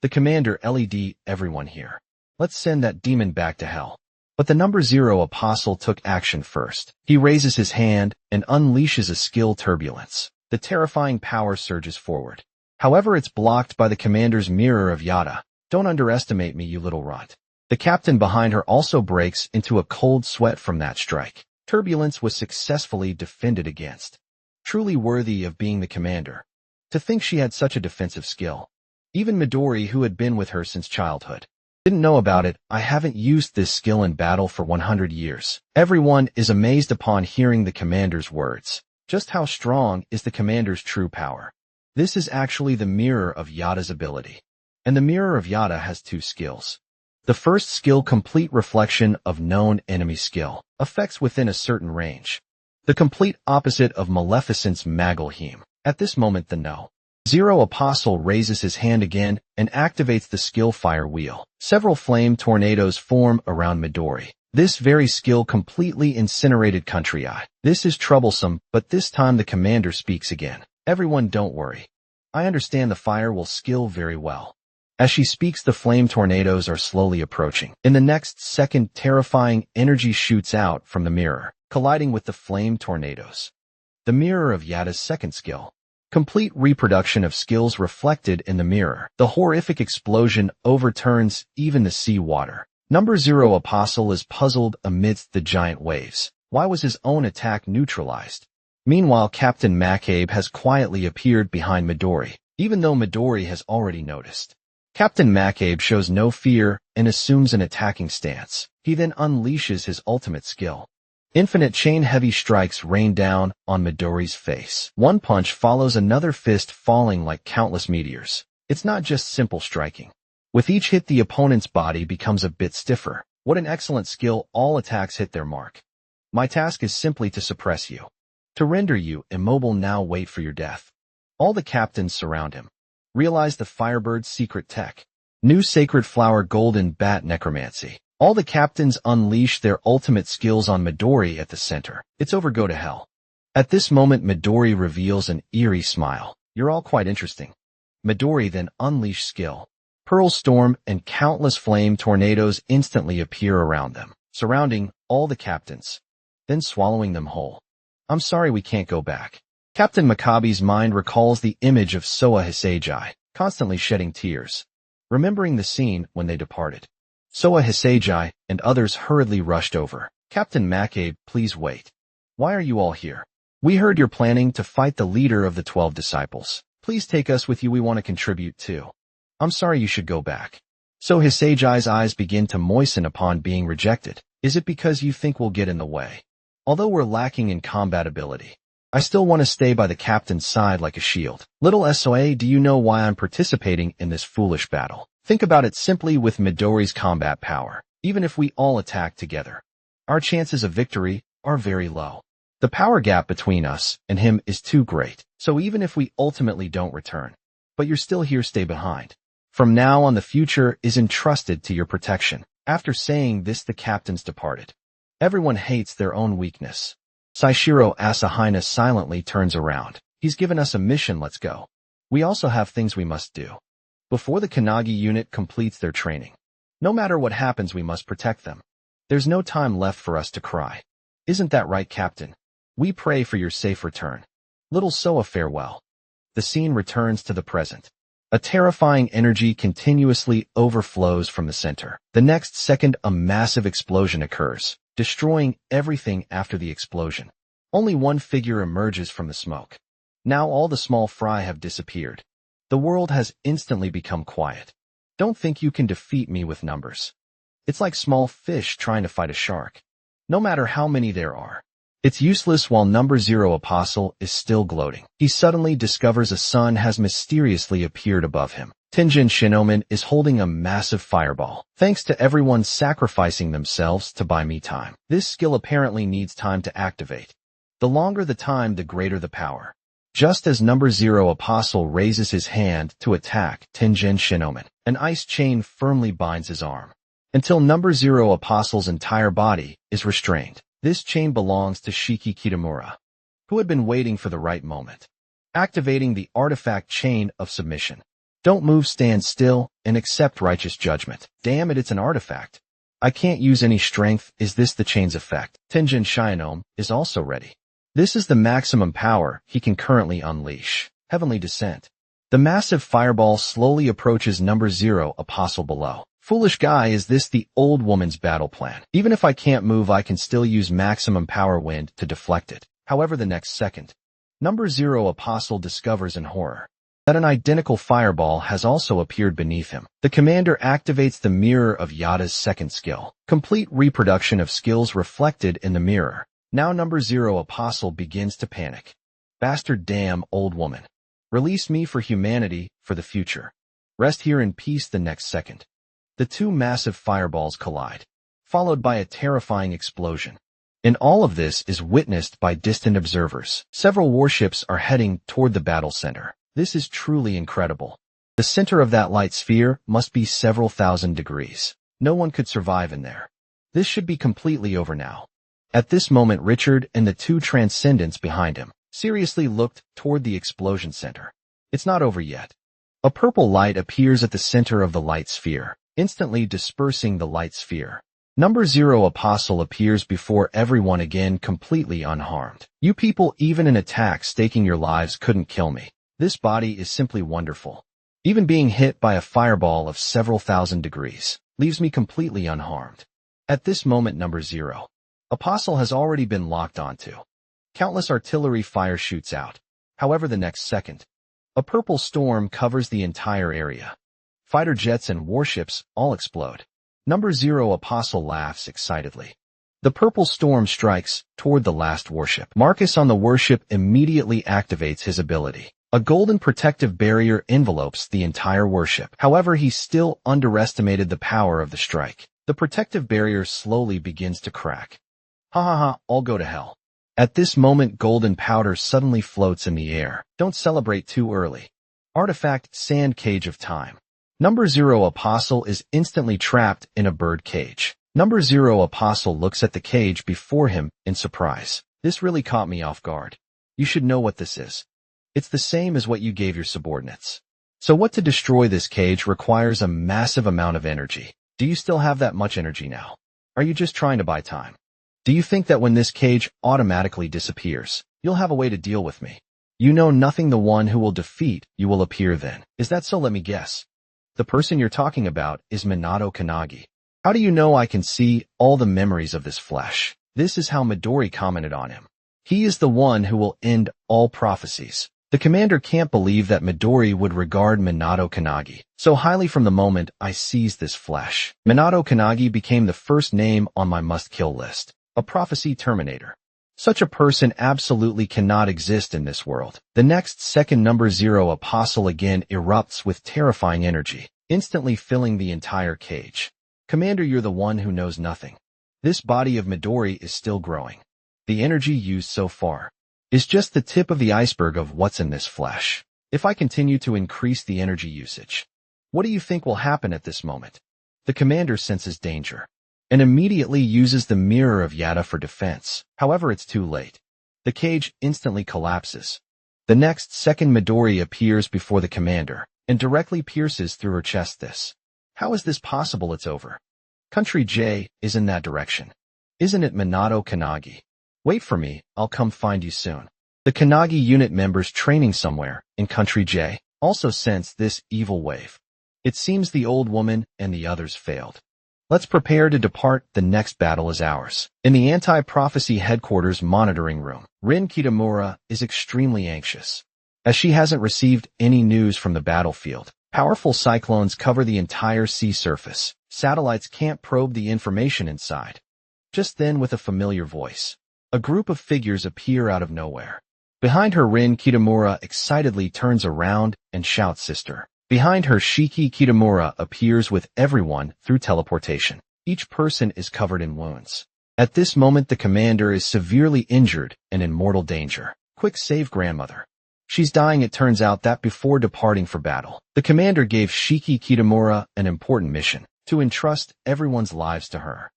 The commander LED, everyone here. Let's send that demon back to hell. But the number 0 apostle took action first. He raises his hand and unleashes a skill turbulence. The terrifying power surges forward. However, it's blocked by the commander's mirror of Yada. Don't underestimate me, you little rot. The captain behind her also breaks into a cold sweat from that strike. Turbulence was successfully defended against. Truly worthy of being the commander. To think she had such a defensive skill. Even Midori, who had been with her since childhood, didn't know about it. I haven't used this skill in battle for 100 years. Everyone is amazed upon hearing the commander's words. Just how strong is the commander's true power? This is actually the mirror of Yada's ability. And the mirror of Yada has 2 skills. The first skill, complete reflection of known enemy skill, effects within a certain range. The complete opposite of Maleficent's Magelheim. At this moment, the No. 0 apostle raises his hand again and activates the skill fire wheel. Several flame tornadoes form around Midori. This very skill completely incinerated Country I. This is troublesome, but this time the commander speaks again. Everyone, don't worry. I understand the fire will skill very well. As she speaks, the flame tornadoes are slowly approaching. In the next second, terrifying energy shoots out from the mirror, colliding with the flame tornadoes. The mirror of Yada's second skill. Complete reproduction of skills reflected in the mirror. The horrific explosion overturns even the sea water. Number 0 apostle is puzzled amidst the giant waves. Why was his own attack neutralized? Meanwhile, Captain Macabe has quietly appeared behind Midori, even though Midori has already noticed. Captain Macabe shows no fear and assumes an attacking stance. He then unleashes his ultimate skill. Infinite chain-heavy strikes rain down on Midori's face. One punch follows another, fist falling like countless meteors. It's not just simple striking. With each hit, the opponent's body becomes a bit stiffer. What an excellent skill. All attacks hit their mark. My task is simply to suppress you. To render you immobile. Now wait for your death. All the captains surround him. Realize the Firebird's secret tech. New Sacred Flower Golden Bat Necromancy. All the captains unleash their ultimate skills on Midori at the center. It's over, go to hell. At this moment, Midori reveals an eerie smile. You're all quite interesting. Midori then unleash skill. Pearl Storm and countless flame tornadoes instantly appear around them, surrounding all the captains, then swallowing them whole. I'm sorry, we can't go back. Captain Makabe's mind recalls the image of Soa Hisagi, constantly shedding tears, remembering the scene when they departed. Soa Hisagi and others hurriedly rushed over. Captain Makabe, please wait. Why are you all here? We heard you're planning to fight the leader of the 12 disciples. Please take us with you, we want to contribute too. I'm sorry, you should go back. So Hisagi's eyes begin to moisten upon being rejected. Is it because you think we'll get in the way? Although we're lacking in combat ability, I still want to stay by the captain's side like a shield. Little Soa, do you know why I'm participating in this foolish battle? Think about it simply with Midori's combat power. Even if we all attack together, our chances of victory are very low. The power gap between us and him is too great. So even if we ultimately don't return, but you're still here, stay behind. From now on, the future is entrusted to your protection. After saying this, the captains departed. Everyone hates their own weakness. Saishiro Asahina silently turns around. He's given us a mission, let's go. We also have things we must do before the Kanagi unit completes their training. No matter what happens, we must protect them. There's no time left for us to cry. Isn't that right, Captain? We pray for your safe return. Little Soa, farewell. The scene returns to the present. A terrifying energy continuously overflows from the center. The next second, a massive explosion occurs, destroying everything. After the explosion, only one figure emerges from the smoke. Now all the small fry have disappeared. The world has instantly become quiet. Don't think you can defeat me with numbers. It's like small fish trying to fight a shark. No matter how many there are, it's useless. While number 0 Apostle is still gloating, he suddenly discovers a sun has mysteriously appeared above him. Tenjin Shinomen is holding a massive fireball. Thanks to everyone sacrificing themselves to buy me time. This skill apparently needs time to activate. The longer the time, the greater the power. Just as number 0 Apostle raises his hand to attack Tenjin Shinomen, an ice chain firmly binds his arm, until number 0 Apostle's entire body is restrained. This chain belongs to Shiki Kitamura, who had been waiting for the right moment, activating the artifact chain of submission. Don't move, stand still, and accept righteous judgment. Damn it, it's an artifact. I can't use any strength. Is this the chain's effect? Tenjin Shinome is also ready. This is the maximum power he can currently unleash. Heavenly Descent. The massive fireball slowly approaches number 0 Apostle below. Foolish guy, is this the old woman's battle plan? Even if I can't move, I can still use maximum power wind to deflect it. However, the next second, number 0 Apostle discovers in horror that an identical fireball has also appeared beneath him. The commander activates the mirror of Yada's second skill. Complete reproduction of skills reflected in the mirror. Now number 0 Apostle begins to panic. Bastard, damn old woman. Release me for humanity, for the future. Rest here in peace. The next second, the two massive fireballs collide, followed by a terrifying explosion. And all of this is witnessed by distant observers. Several warships are heading toward the battle center. This is truly incredible. The center of that light sphere must be several thousand degrees. No one could survive in there. This should be completely over now. At this moment, Richard and the two transcendents behind him seriously looked toward the explosion center. It's not over yet. A purple light appears at the center of the light sphere, instantly dispersing the light sphere. Number 0 Apostle appears before everyone again, completely unharmed. You people, even an attack staking your lives couldn't kill me. This body is simply wonderful. Even being hit by a fireball of several thousand degrees leaves me completely unharmed. At this moment, number 0 Apostle has already been locked onto. Countless artillery fire shoots out. However, the next second, a purple storm covers the entire area. Fighter jets and warships all explode. Number 0 Apostle laughs excitedly. The purple storm strikes toward the last warship. Marcus on the warship immediately activates his ability. A golden protective barrier envelopes the entire warship. However, he still underestimated the power of the strike. The protective barrier slowly begins to crack. Ha ha ha, all go to hell. At this moment, golden powder suddenly floats in the air. Don't celebrate too early. Artifact Sand Cage of Time. Number 0 Apostle is instantly trapped in a bird cage. Number 0 Apostle looks at the cage before him in surprise. This really caught me off guard. You should know what this is. It's the same as what you gave your subordinates. So what to destroy this cage requires a massive amount of energy. Do you still have that much energy now? Are you just trying to buy time? Do you think that when this cage automatically disappears, you'll have a way to deal with me? You know nothing. The one who will defeat you will appear then. Is that so? Let me guess. The person you're talking about is Minato Kanagi. How do you know I can see all the memories of this flesh? This is how Midori commented on him. He is the one who will end all prophecies. The commander can't believe that Midori would regard Minato Kanagi so highly from the moment I seized this flesh. Minato Kanagi became the first name on my must-kill list. A prophecy terminator. Such a person absolutely cannot exist in this world. The next second number 0 apostle again erupts with terrifying energy, instantly filling the entire cage. Commander, you're the one who knows nothing. This body of Midori is still growing. The energy used so far is just the tip of the iceberg of what's in this flesh. If I continue to increase the energy usage, what do you think will happen at this moment? The commander senses danger and immediately uses the mirror of Yada for defense. However, it's too late. The cage instantly collapses. The next second Midori appears before the commander and directly pierces through her chest. How is this possible? It's over. Country J is in that direction. Isn't it Minato Kanagi? Wait for me, I'll come find you soon. The Kanagi unit members training somewhere in Country J also sense this evil wave. It seems the old woman and the others failed. Let's prepare to depart. The next battle is ours. In the anti-prophecy headquarters monitoring room, Rin Kitamura is extremely anxious, as she hasn't received any news from the battlefield. Powerful cyclones cover the entire sea surface. Satellites can't probe the information inside. Just then, with a familiar voice, a group of figures appear out of nowhere. Behind her, Rin Kitamura excitedly turns around and shouts, "Sister." Behind her, Shiki Kitamura appears with everyone through teleportation. Each person is covered in wounds. At this moment, the commander is severely injured and in mortal danger. Quick, save grandmother. She's dying. It turns out that before departing for battle, the commander gave Shiki Kitamura an important mission to entrust everyone's lives to her.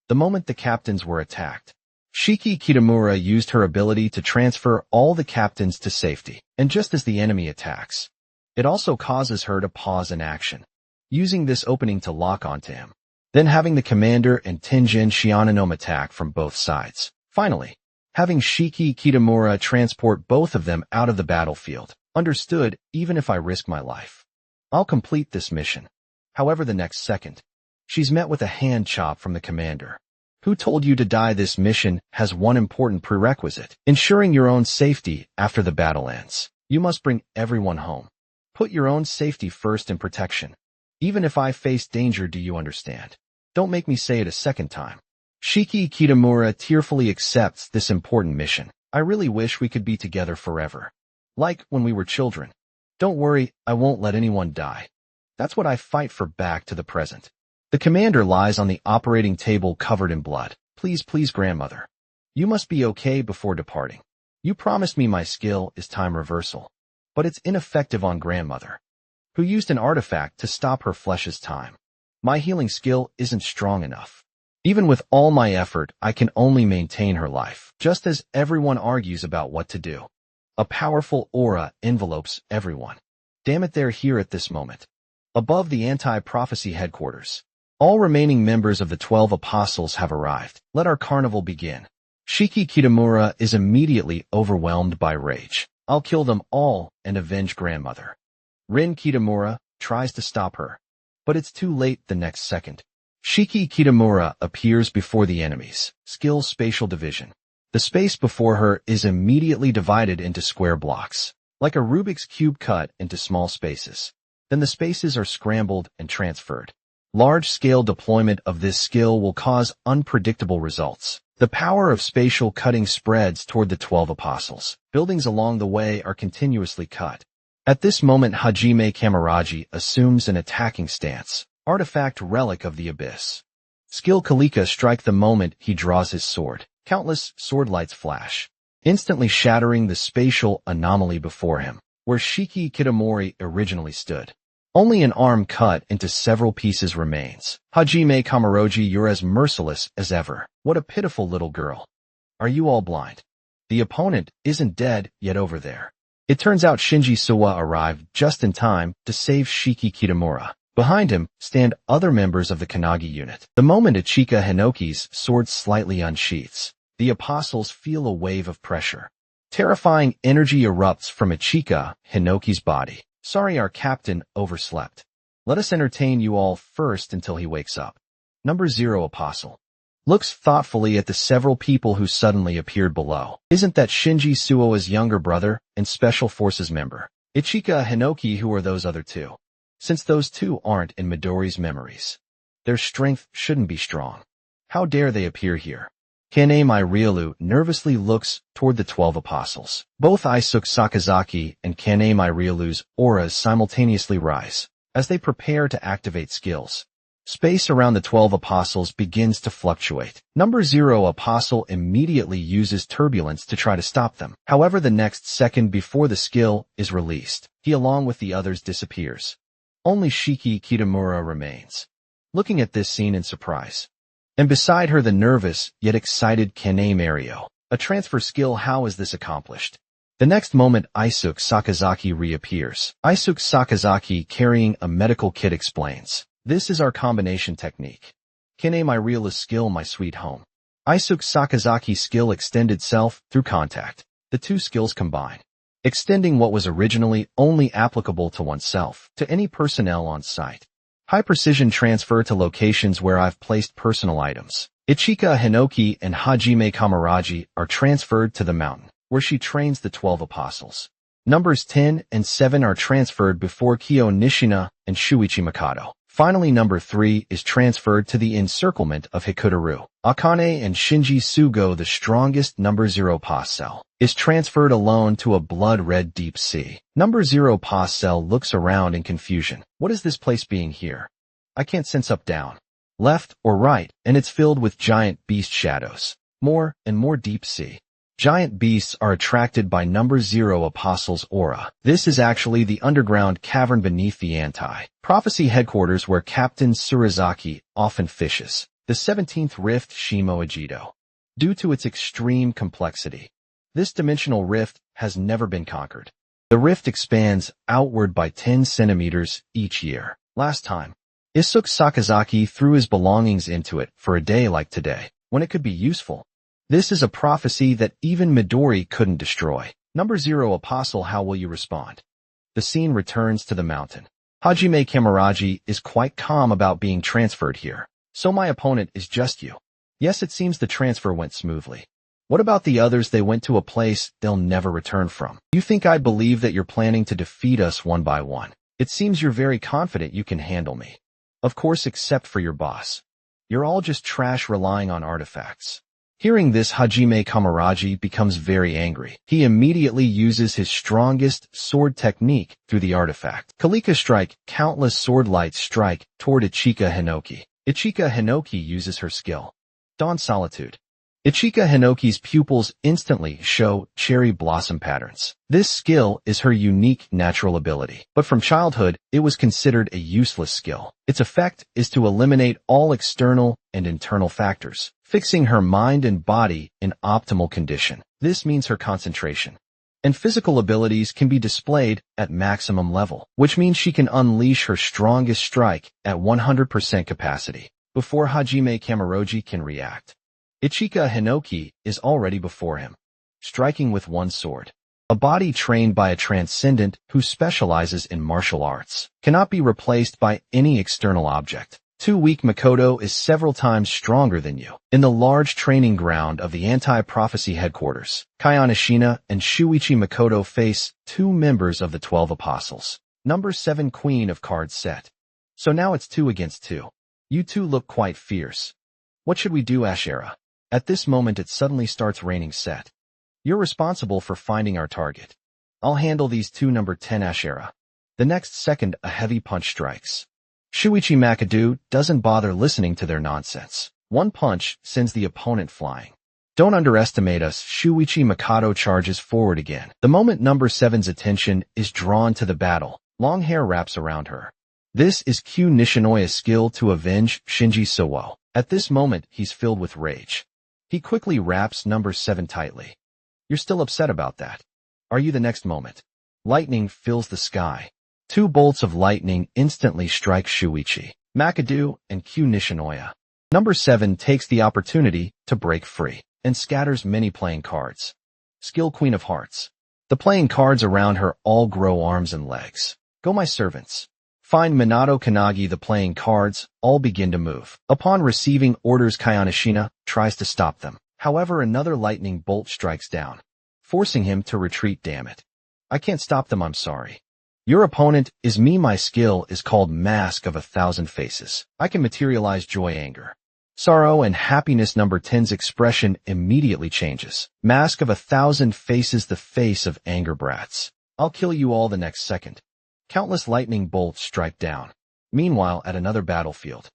The moment the captains were attacked, Shiki Kitamura used her ability to transfer all the captains to safety, and just as the enemy attacks, it also causes her to pause in action, using this opening to lock onto him, then having the commander and Tenjin Shiananome attack from both sides. Finally, having Shiki Kitamura transport both of them out of the battlefield. Understood, even if I risk my life, I'll complete this mission. However, the next second, she's met with a hand chop from the commander. Who told you to die? This mission has one important prerequisite: ensuring your own safety after the battle ends. You must bring everyone home. Put your own safety first and protection. Even if I face danger, do you understand? Don't make me say it a second time. Shiki Kitamura tearfully accepts this important mission. I really wish we could be together forever, like when we were children. Don't worry, I won't let anyone die. That's what I fight for. Back to the present. The commander lies on the operating table covered in blood. Please, please, grandmother. You must be okay before departing. You promised me my skill is time reversal, but it's ineffective on grandmother, who used an artifact to stop her flesh's time. My healing skill isn't strong enough. Even with all my effort, I can only maintain her life. Just as everyone argues about what to do, a powerful aura envelopes everyone. Damn it, they're here at this moment. Above the anti-prophecy headquarters, all remaining members of the 12 apostles have arrived. Let our carnival begin. Shiki Kitamura is immediately overwhelmed by rage. I'll kill them all and avenge grandmother. Rin Kitamura tries to stop her, but it's too late. The next second, Shiki Kitamura appears before the enemies. Skill spatial division. The space before her is immediately divided into square blocks, like a Rubik's Cube cut into small spaces. Then the spaces are scrambled and transferred. Large-scale deployment of this skill will cause unpredictable results. The power of spatial cutting spreads toward the 12 apostles. Buildings along the way are continuously cut. At this moment, Hajime Kamaraji assumes an attacking stance. Artifact relic of the abyss. Skill Kalika strike the moment he draws his sword. Countless sword lights flash, instantly shattering the spatial anomaly before him, where Shiki Kitamori originally stood. Only an arm cut into several pieces remains. Hajime Kamaroji, you're as merciless as ever. What a pitiful little girl. Are you all blind? The opponent isn't dead yet over there. It turns out Shinji Suwa arrived just in time to save Shiki Kitamura. Behind him stand other members of the Kanagi unit. The moment Ichika Hinoki's sword slightly unsheaths, the apostles feel a wave of pressure. Terrifying energy erupts from Ichika Hinoki's body. Sorry, our captain overslept. Let us entertain you all first until he wakes up. Number 0 Apostle. Looks thoughtfully at the several people who suddenly appeared below. Isn't that Shinji Suoa's younger brother and Special Forces member? Ichika Hinoki, who are those other two? Since those two aren't in Midori's memories, their strength shouldn't be strong. How dare they appear here? Kan'ei Ryoru nervously looks toward the 12 apostles. Both Isuke Sakazaki and Kan'ei Ryoru's auras simultaneously rise as they prepare to activate skills. Space around the 12 apostles begins to fluctuate. Number 0 Apostle immediately uses turbulence to try to stop them. However, the next second before the skill is released, he along with the others disappears. Only Shiki Kitamura remains, looking at this scene in surprise. And beside her the nervous yet excited Kan'ei Mario. A transfer skill. How is this accomplished? The next moment Isuke Sakazaki reappears. Isuke Sakazaki carrying a medical kit explains. This is our combination technique. Kan'ei Ryoru's skill, my sweet home. Isuke Sakazaki's skill, extended self through contact. The two skills combine, extending what was originally only applicable to oneself to any personnel on site. High precision transfer to locations where I've placed personal items. Ichika Hinoki and Hajime Kamaraji are transferred to the mountain, where she trains the 12 apostles. Numbers 10 and 7 are transferred before Kyo Nishina and Shuichi Mikado. Finally, number 3 is transferred to the encirclement of Hikutaru. Akane and Shinji Sugo, the strongest number 0 POS cell, is transferred alone to a blood-red deep sea. Number 0 POS cell looks around in confusion. What is this place being here? I can't sense up, down, left, or right, and it's filled with giant beast shadows. More and more deep sea. Giant beasts are attracted by number 0 Apostle's aura. This is actually the underground cavern beneath the anti-prophecy headquarters where Captain Surazaki often fishes. The 17th rift Shimo Ejido. Due to its extreme complexity, this dimensional rift has never been conquered. The rift expands outward by 10 centimeters each year. Last time, Isuke Sakazaki threw his belongings into it for a day like today, when it could be useful. This is a prophecy that even Midori couldn't destroy. Number 0 Apostle, how will you respond? The scene returns to the mountain. Hajime Kamaraji is quite calm about being transferred here. So my opponent is just you. Yes, it seems the transfer went smoothly. What about the others? They went to a place they'll never return from. You think I believe that you're planning to defeat us one by one? It seems you're very confident you can handle me. Of course, except for your boss. You're all just trash relying on artifacts. Hearing this, Hajime Kamaraji becomes very angry. He immediately uses his strongest sword technique through the artifact. Kalika Strike, countless sword lights strike toward Ichika Hinoki. Ichika Hinoki uses her skill, Dawn Solitude. Ichika Hinoki's pupils instantly show cherry blossom patterns. This skill is her unique natural ability, but from childhood, it was considered a useless skill. Its effect is to eliminate all external and internal factors, fixing her mind and body in optimal condition. This means her concentration and physical abilities can be displayed at maximum level, which means she can unleash her strongest strike at 100% capacity before Hajime Kamaraji can react. Ichika Hinoki is already before him, striking with one sword. A body trained by a transcendent who specializes in martial arts cannot be replaced by any external object. Too weak. Makoto is several times stronger than you. In the large training ground of the anti-prophecy headquarters, Kayonishina and Shuichi Makoto face 2 members of the 12 apostles. Number 7 Queen of Cards set. So now it's 2 against 2. You two look quite fierce. What should we do, Ashera? At this moment it suddenly starts raining set. You're responsible for finding our target. I'll handle these 2. Number 10 Ashera. The next second a heavy punch strikes. Shuichi Makoto doesn't bother listening to their nonsense. One punch sends the opponent flying. Don't underestimate us. Shuichi Makoto charges forward again. The moment number 7's attention is drawn to the battle, long hair wraps around her. This is Kyo Nishinoya's skill to avenge Shinji Suo. At this moment he's filled with rage. He quickly wraps number 7 tightly. You're still upset about that? Are you? The next moment, lightning fills the sky. 2 bolts of lightning instantly strike Shuichi Makoto and Kyo Nishinoya. Number 7 takes the opportunity to break free and scatters many playing cards. Skill Queen of Hearts. The playing cards around her all grow arms and legs. Go, my servants. Find Minato Kanagi the playing cards, all begin to move. Upon receiving orders, Kayonashina tries to stop them. However, another lightning bolt strikes down, forcing him to retreat. Damn it. I can't stop them, I'm sorry. Your opponent is me. My skill is called Mask of 1,000 Faces. I can materialize joy, anger, sorrow, and happiness. Number 10's expression immediately changes. Mask of 1,000 Faces, the face of anger. Brats. I'll kill you all the next second. Countless lightning bolts strike down. Meanwhile, at another battlefield,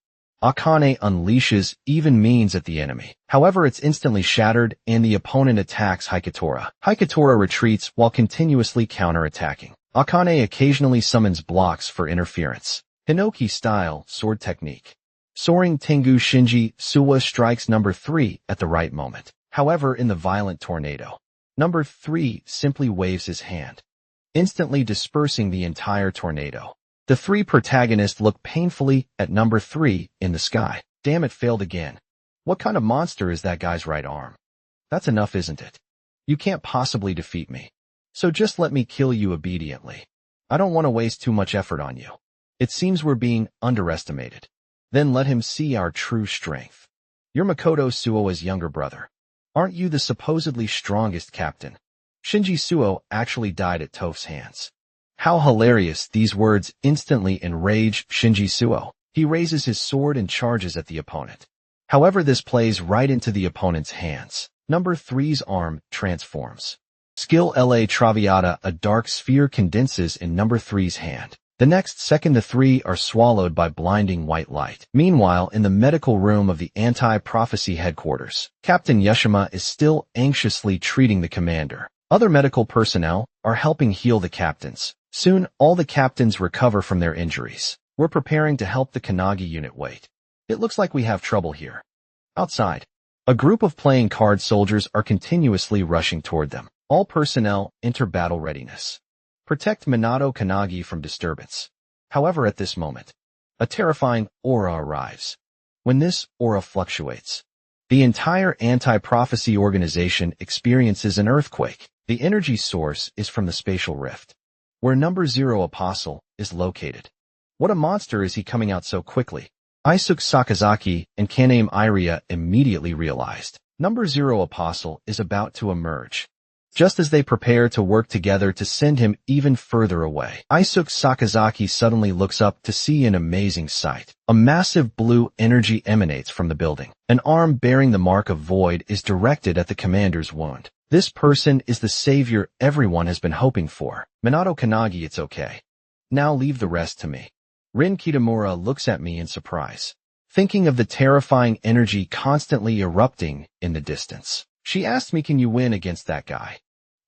Akane unleashes even means at the enemy. However, it's instantly shattered and the opponent attacks Hikatora. Hikatora retreats while continuously counter-attacking. Akane occasionally summons blocks for interference. Hinoki style sword technique. Soaring Tengu Shinji Suwa strikes number 3 at the right moment. However, in the violent tornado, number 3 simply waves his hand, instantly dispersing the entire tornado. The 3 protagonists look painfully at number 3 in the sky. Damn, it failed again. What kind of monster is that guy's right arm? That's enough, isn't it? You can't possibly defeat me. So just let me kill you obediently. I don't want to waste too much effort on you. It seems we're being underestimated. Then let him see our true strength. You're Makoto Suo's younger brother. Aren't you the supposedly strongest captain? Shinji Suo actually died at Toph's hands. How hilarious. These words instantly enrage Shinji Suo. He raises his sword and charges at the opponent. However, this plays right into the opponent's hands. Number 3's arm transforms. Skill La Traviata, a dark sphere condenses in number 3's hand. The next second, the 3 are swallowed by blinding white light. Meanwhile, in the medical room of the anti-prophecy headquarters, Captain Yoshima is still anxiously treating the commander. Other medical personnel are helping heal the captains. Soon, all the captains recover from their injuries. We're preparing to help the Kanagi unit. Wait. It looks like we have trouble here. Outside, a group of playing card soldiers are continuously rushing toward them. All personnel enter battle readiness. Protect Minato Kanagi from disturbance. However, at this moment, a terrifying aura arrives. When this aura fluctuates, the entire anti-prophecy organization experiences an earthquake. The energy source is from the spatial rift, where number 0 apostle is located. What a monster is he coming out so quickly? Isuke Sakazaki and Kaname Iria immediately realized number 0 apostle is about to emerge. Just as they prepare to work together to send him even further away, Isuke Sakazaki suddenly looks up to see an amazing sight. A massive blue energy emanates from the building. An arm bearing the mark of void is directed at the commander's wound. This person is the savior everyone has been hoping for. Minato Kanagi, it's okay. Now leave the rest to me. Rin Kitamura looks at me in surprise, thinking of the terrifying energy constantly erupting in the distance. She asked me, can you win against that guy?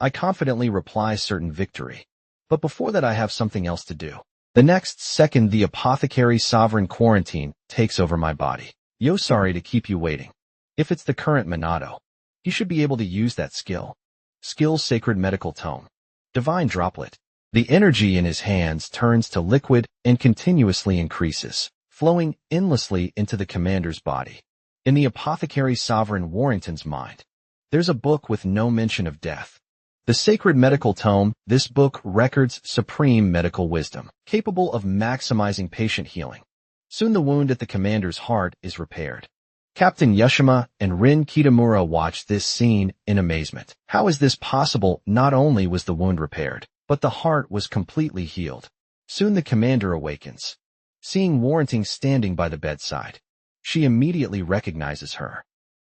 I confidently reply, certain victory. But before that, I have something else to do. The next second, the apothecary sovereign quarantine takes over my body. Yo, sorry to keep you waiting. If it's the current Minato, he should be able to use that skill. Skill Sacred Medical Tome. Divine Droplet. The energy in his hands turns to liquid and continuously increases, flowing endlessly into the commander's body. In the apothecary sovereign Warrington's mind, there's a book with no mention of death. The Sacred Medical Tome. This book records supreme medical wisdom, capable of maximizing patient healing. Soon the wound at the commander's heart is repaired. Captain Yoshima and Rin Kitamura watch this scene in amazement. How is this possible? Not only was the wound repaired, but the heart was completely healed. Soon the commander awakens. Seeing Warrington standing by the bedside, she immediately recognizes her.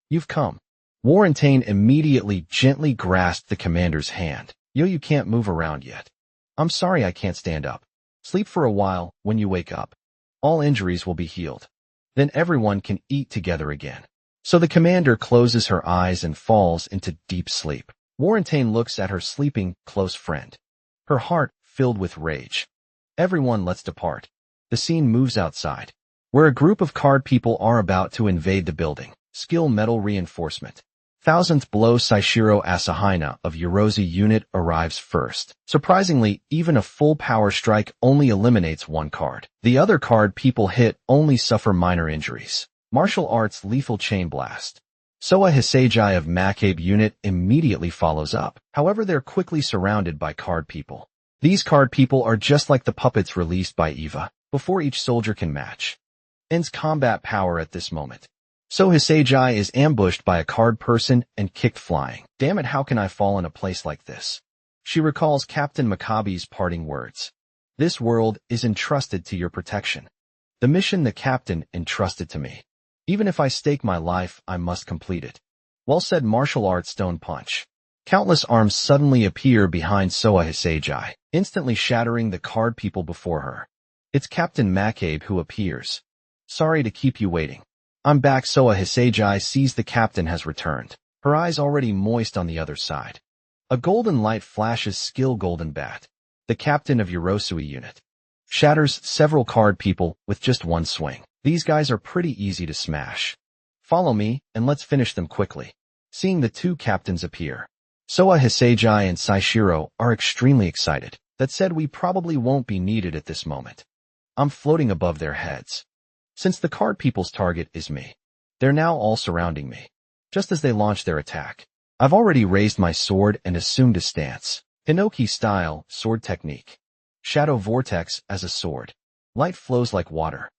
You've come. Warrington immediately gently grasped the commander's hand. Yo, you can't move around yet. I'm sorry, I can't stand up. Sleep for a while. When you wake up, all injuries will be healed. Then everyone can eat together again. So the commander closes her eyes and falls into deep sleep. Warrington looks at her sleeping close friend, her heart filled with rage. Everyone, let's depart. The scene moves outside, where a group of card people are about to invade the building. Skill Metal Reinforcement. 1000th blow. Saishiro Asahina of Yorozu unit arrives first. Surprisingly, even a full power strike only eliminates one card. The other card people hit only suffer minor injuries. Martial Arts Lethal Chain Blast. Soa Hisagi of Makabe unit immediately follows up. However, they're quickly surrounded by card people. These card people are just like the puppets released by Eva. before each soldier can match. Ends combat power at this moment. So Hisagi is ambushed by a card person and kicked flying. Damn it, how can I fall in a place like this? She recalls Captain Makabe's parting words. This world is entrusted to your protection. The mission the captain entrusted to me. Even if I stake my life, I must complete it. Well said, martial arts stone punch. Countless arms suddenly appear behind Soa Hisagi, instantly shattering the card people before her. It's Captain Makabe who appears. Sorry to keep you waiting. I'm back. Soa Hisagi sees the captain has returned, her eyes already moist on the other side. A golden light flashes skill golden bat. The captain of Yorosui unit. Shatters several card people with just one swing. These guys are pretty easy to smash. Follow me, and let's finish them quickly. Seeing the two captains appear, Soa Hisagi and Saishiro are extremely excited. That said, we probably won't be needed at this moment. I'm floating above their heads. Since the card people's target is me, they're now all surrounding me. Just as they launch their attack, I've already raised my sword and assumed a stance. Hinoki style, sword technique. Shadow vortex as a sword. Light flows like water.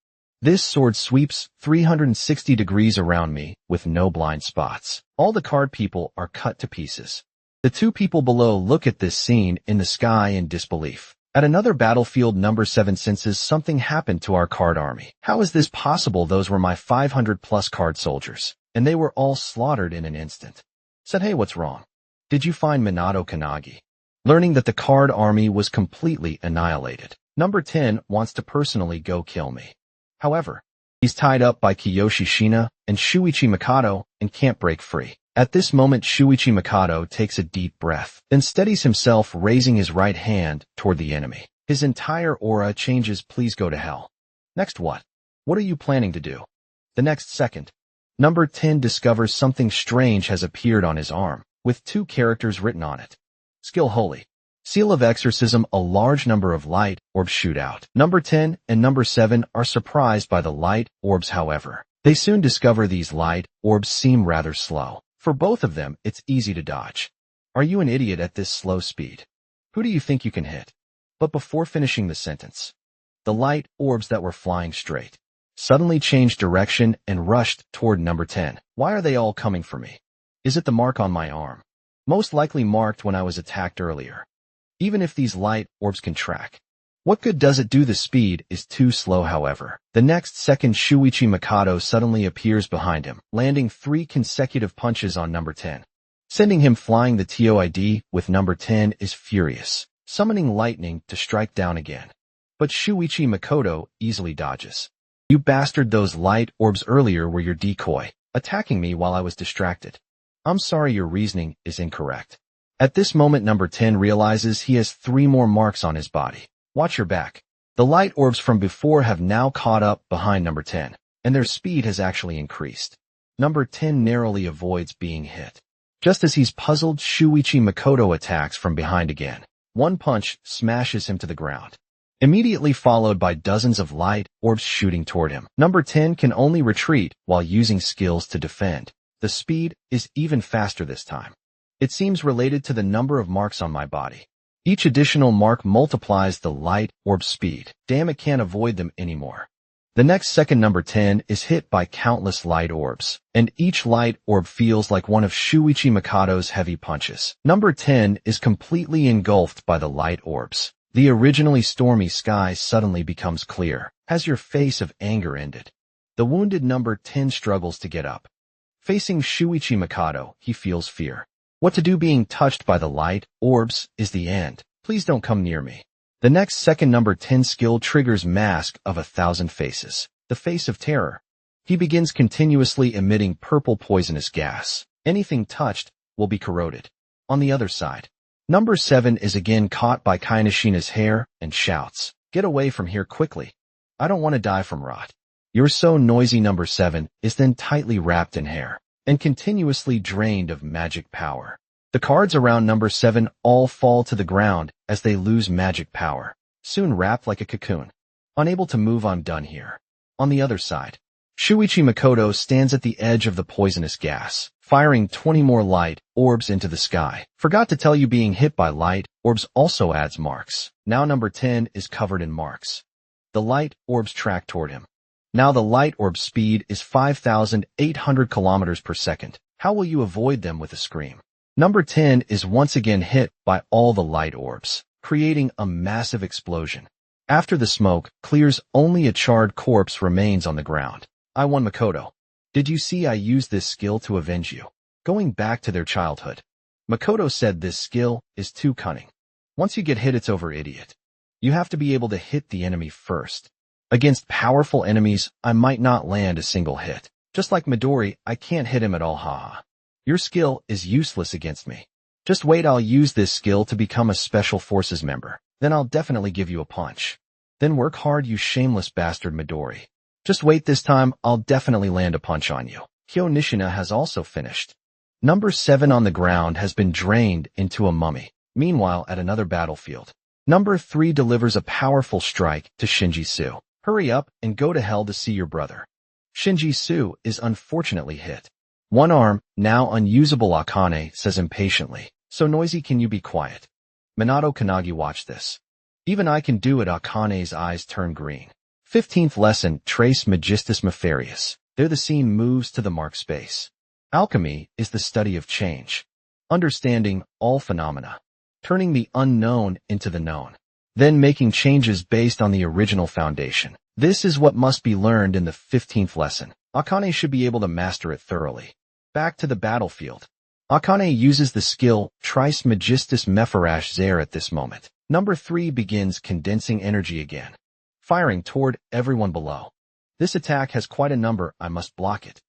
This sword sweeps 360 degrees around me with no blind spots. All the card people are cut to pieces. The two people below look at this scene in the sky in disbelief. At another battlefield, number 7 senses something happened to our card army. How is this possible? Those were my 500+ card soldiers, and they were all slaughtered in an instant. Said, hey, what's wrong? Did you find Minato Kanagi? Learning that the card army was completely annihilated. Number 10 wants to personally go kill me. However, he's tied up by Kiyoshi Shina and Shuichi Mikado and can't break free. At this moment, Shuichi Mikado takes a deep breath, then steadies himself, raising his right hand toward the enemy. His entire aura changes. Please go to hell. Next what? What are you planning to do? The next second, number 10 discovers something strange has appeared on his arm, with 2 characters written on it. Skill Holy. Seal of Exorcism. A large number of light orbs shoot out. Number 10 and number 7 are surprised by the light orbs. However, they soon discover these light orbs seem rather slow. For both of them, it's easy to dodge. Are you an idiot at this slow speed? Who do you think you can hit? But before finishing the sentence, the light orbs that were flying straight suddenly changed direction and rushed toward number 10. Why are they all coming for me? Is it the mark on my arm? Most likely marked when I was attacked earlier. Even if these light orbs can track, what good does it do? The speed is too slow. However, the next second, Shuichi Mikado suddenly appears behind him, landing 3 consecutive punches on number 10, sending him flying. The TOID with number 10 is furious, summoning lightning to strike down again. But Shuichi Mikado easily dodges. You bastard, those light orbs earlier were your decoy, attacking me while I was distracted. I'm sorry, your reasoning is incorrect. At this moment, number 10 realizes he has 3 more marks on his body. Watch your back. The light orbs from before have now caught up behind number 10, and their speed has actually increased. Number 10 narrowly avoids being hit. Just as he's puzzled, Shuichi Mikado attacks from behind again. One punch smashes him to the ground, immediately followed by dozens of light orbs shooting toward him. Number 10 can only retreat while using skills to defend. The speed is even faster this time. It seems related to the number of marks on my body. Each additional mark multiplies the light orb speed. Damn, it can't avoid them anymore. The next second, number 10 is hit by countless light orbs, and each light orb feels like one of Shuichi Mikado's heavy punches. Number 10 is completely engulfed by the light orbs. The originally stormy sky suddenly becomes clear. Has your face of anger ended? The wounded number 10 struggles to get up. Facing Shuichi Mikado, he feels fear. What to do? Being touched by the light orbs is the end. Please don't come near me. The next second, number 10 skill triggers Mask of 1,000 Faces, the face of terror. He begins continuously emitting purple poisonous gas. Anything touched will be corroded. On the other side, number 7 is again caught by Kainashina's hair and shouts, "Get away from here quickly. I don't want to die from rot." You're so noisy. Number 7 is then tightly wrapped in hair and continuously drained of magic power. The cards around number 7 all fall to the ground as they lose magic power, soon wrapped like a cocoon. Unable to move, I'm done here. On the other side, Shuichi Mikado stands at the edge of the poisonous gas, firing 20 more light orbs into the sky. Forgot to tell you, being hit by light orbs also adds marks. Now number 10 is covered in marks. The light orbs track toward him. Now the light orb's speed is 5,800 kilometers per second. How will you avoid them with a scream? Number 10 is once again hit by all the light orbs, creating a massive explosion. After the smoke clears, only a charred corpse remains on the ground. I won, Makoto. Did you see I used this skill to avenge you? Going back to their childhood. Makoto said this skill is too cunning. Once you get hit, it's over, idiot. You have to be able to hit the enemy first. Against powerful enemies, I might not land a single hit. Just like Midori, I can't hit him at all, haha. Your skill is useless against me. Just wait, I'll use this skill to become a Special Forces member. Then I'll definitely give you a punch. Then work hard, you shameless bastard, Midori. Just wait, this time I'll definitely land a punch on you. Kyo Nishina has also finished. Number 7 on the ground has been drained into a mummy. Meanwhile, at another battlefield, Number 3 delivers a powerful strike to Shinji Su. Hurry up and go to hell to see your brother. Shinji Su is unfortunately hit. One arm, now unusable, Akane says impatiently. So noisy, can you be quiet? Minato Kanagi, watch this. Even I can do it. Akane's eyes turn green. 15th lesson, Trace Magistus Nefarious. There the scene moves to the mark space. Alchemy is the study of change. Understanding all phenomena. Turning the unknown into the known. Then making changes based on the original foundation. This is what must be learned in the 15th lesson. Akane should be able to master it thoroughly. Back to the battlefield. Akane uses the skill Trice Magistus Mefarash Zair at this moment. Number 3 begins condensing energy again, firing toward everyone below. This attack has quite a number, I must block it.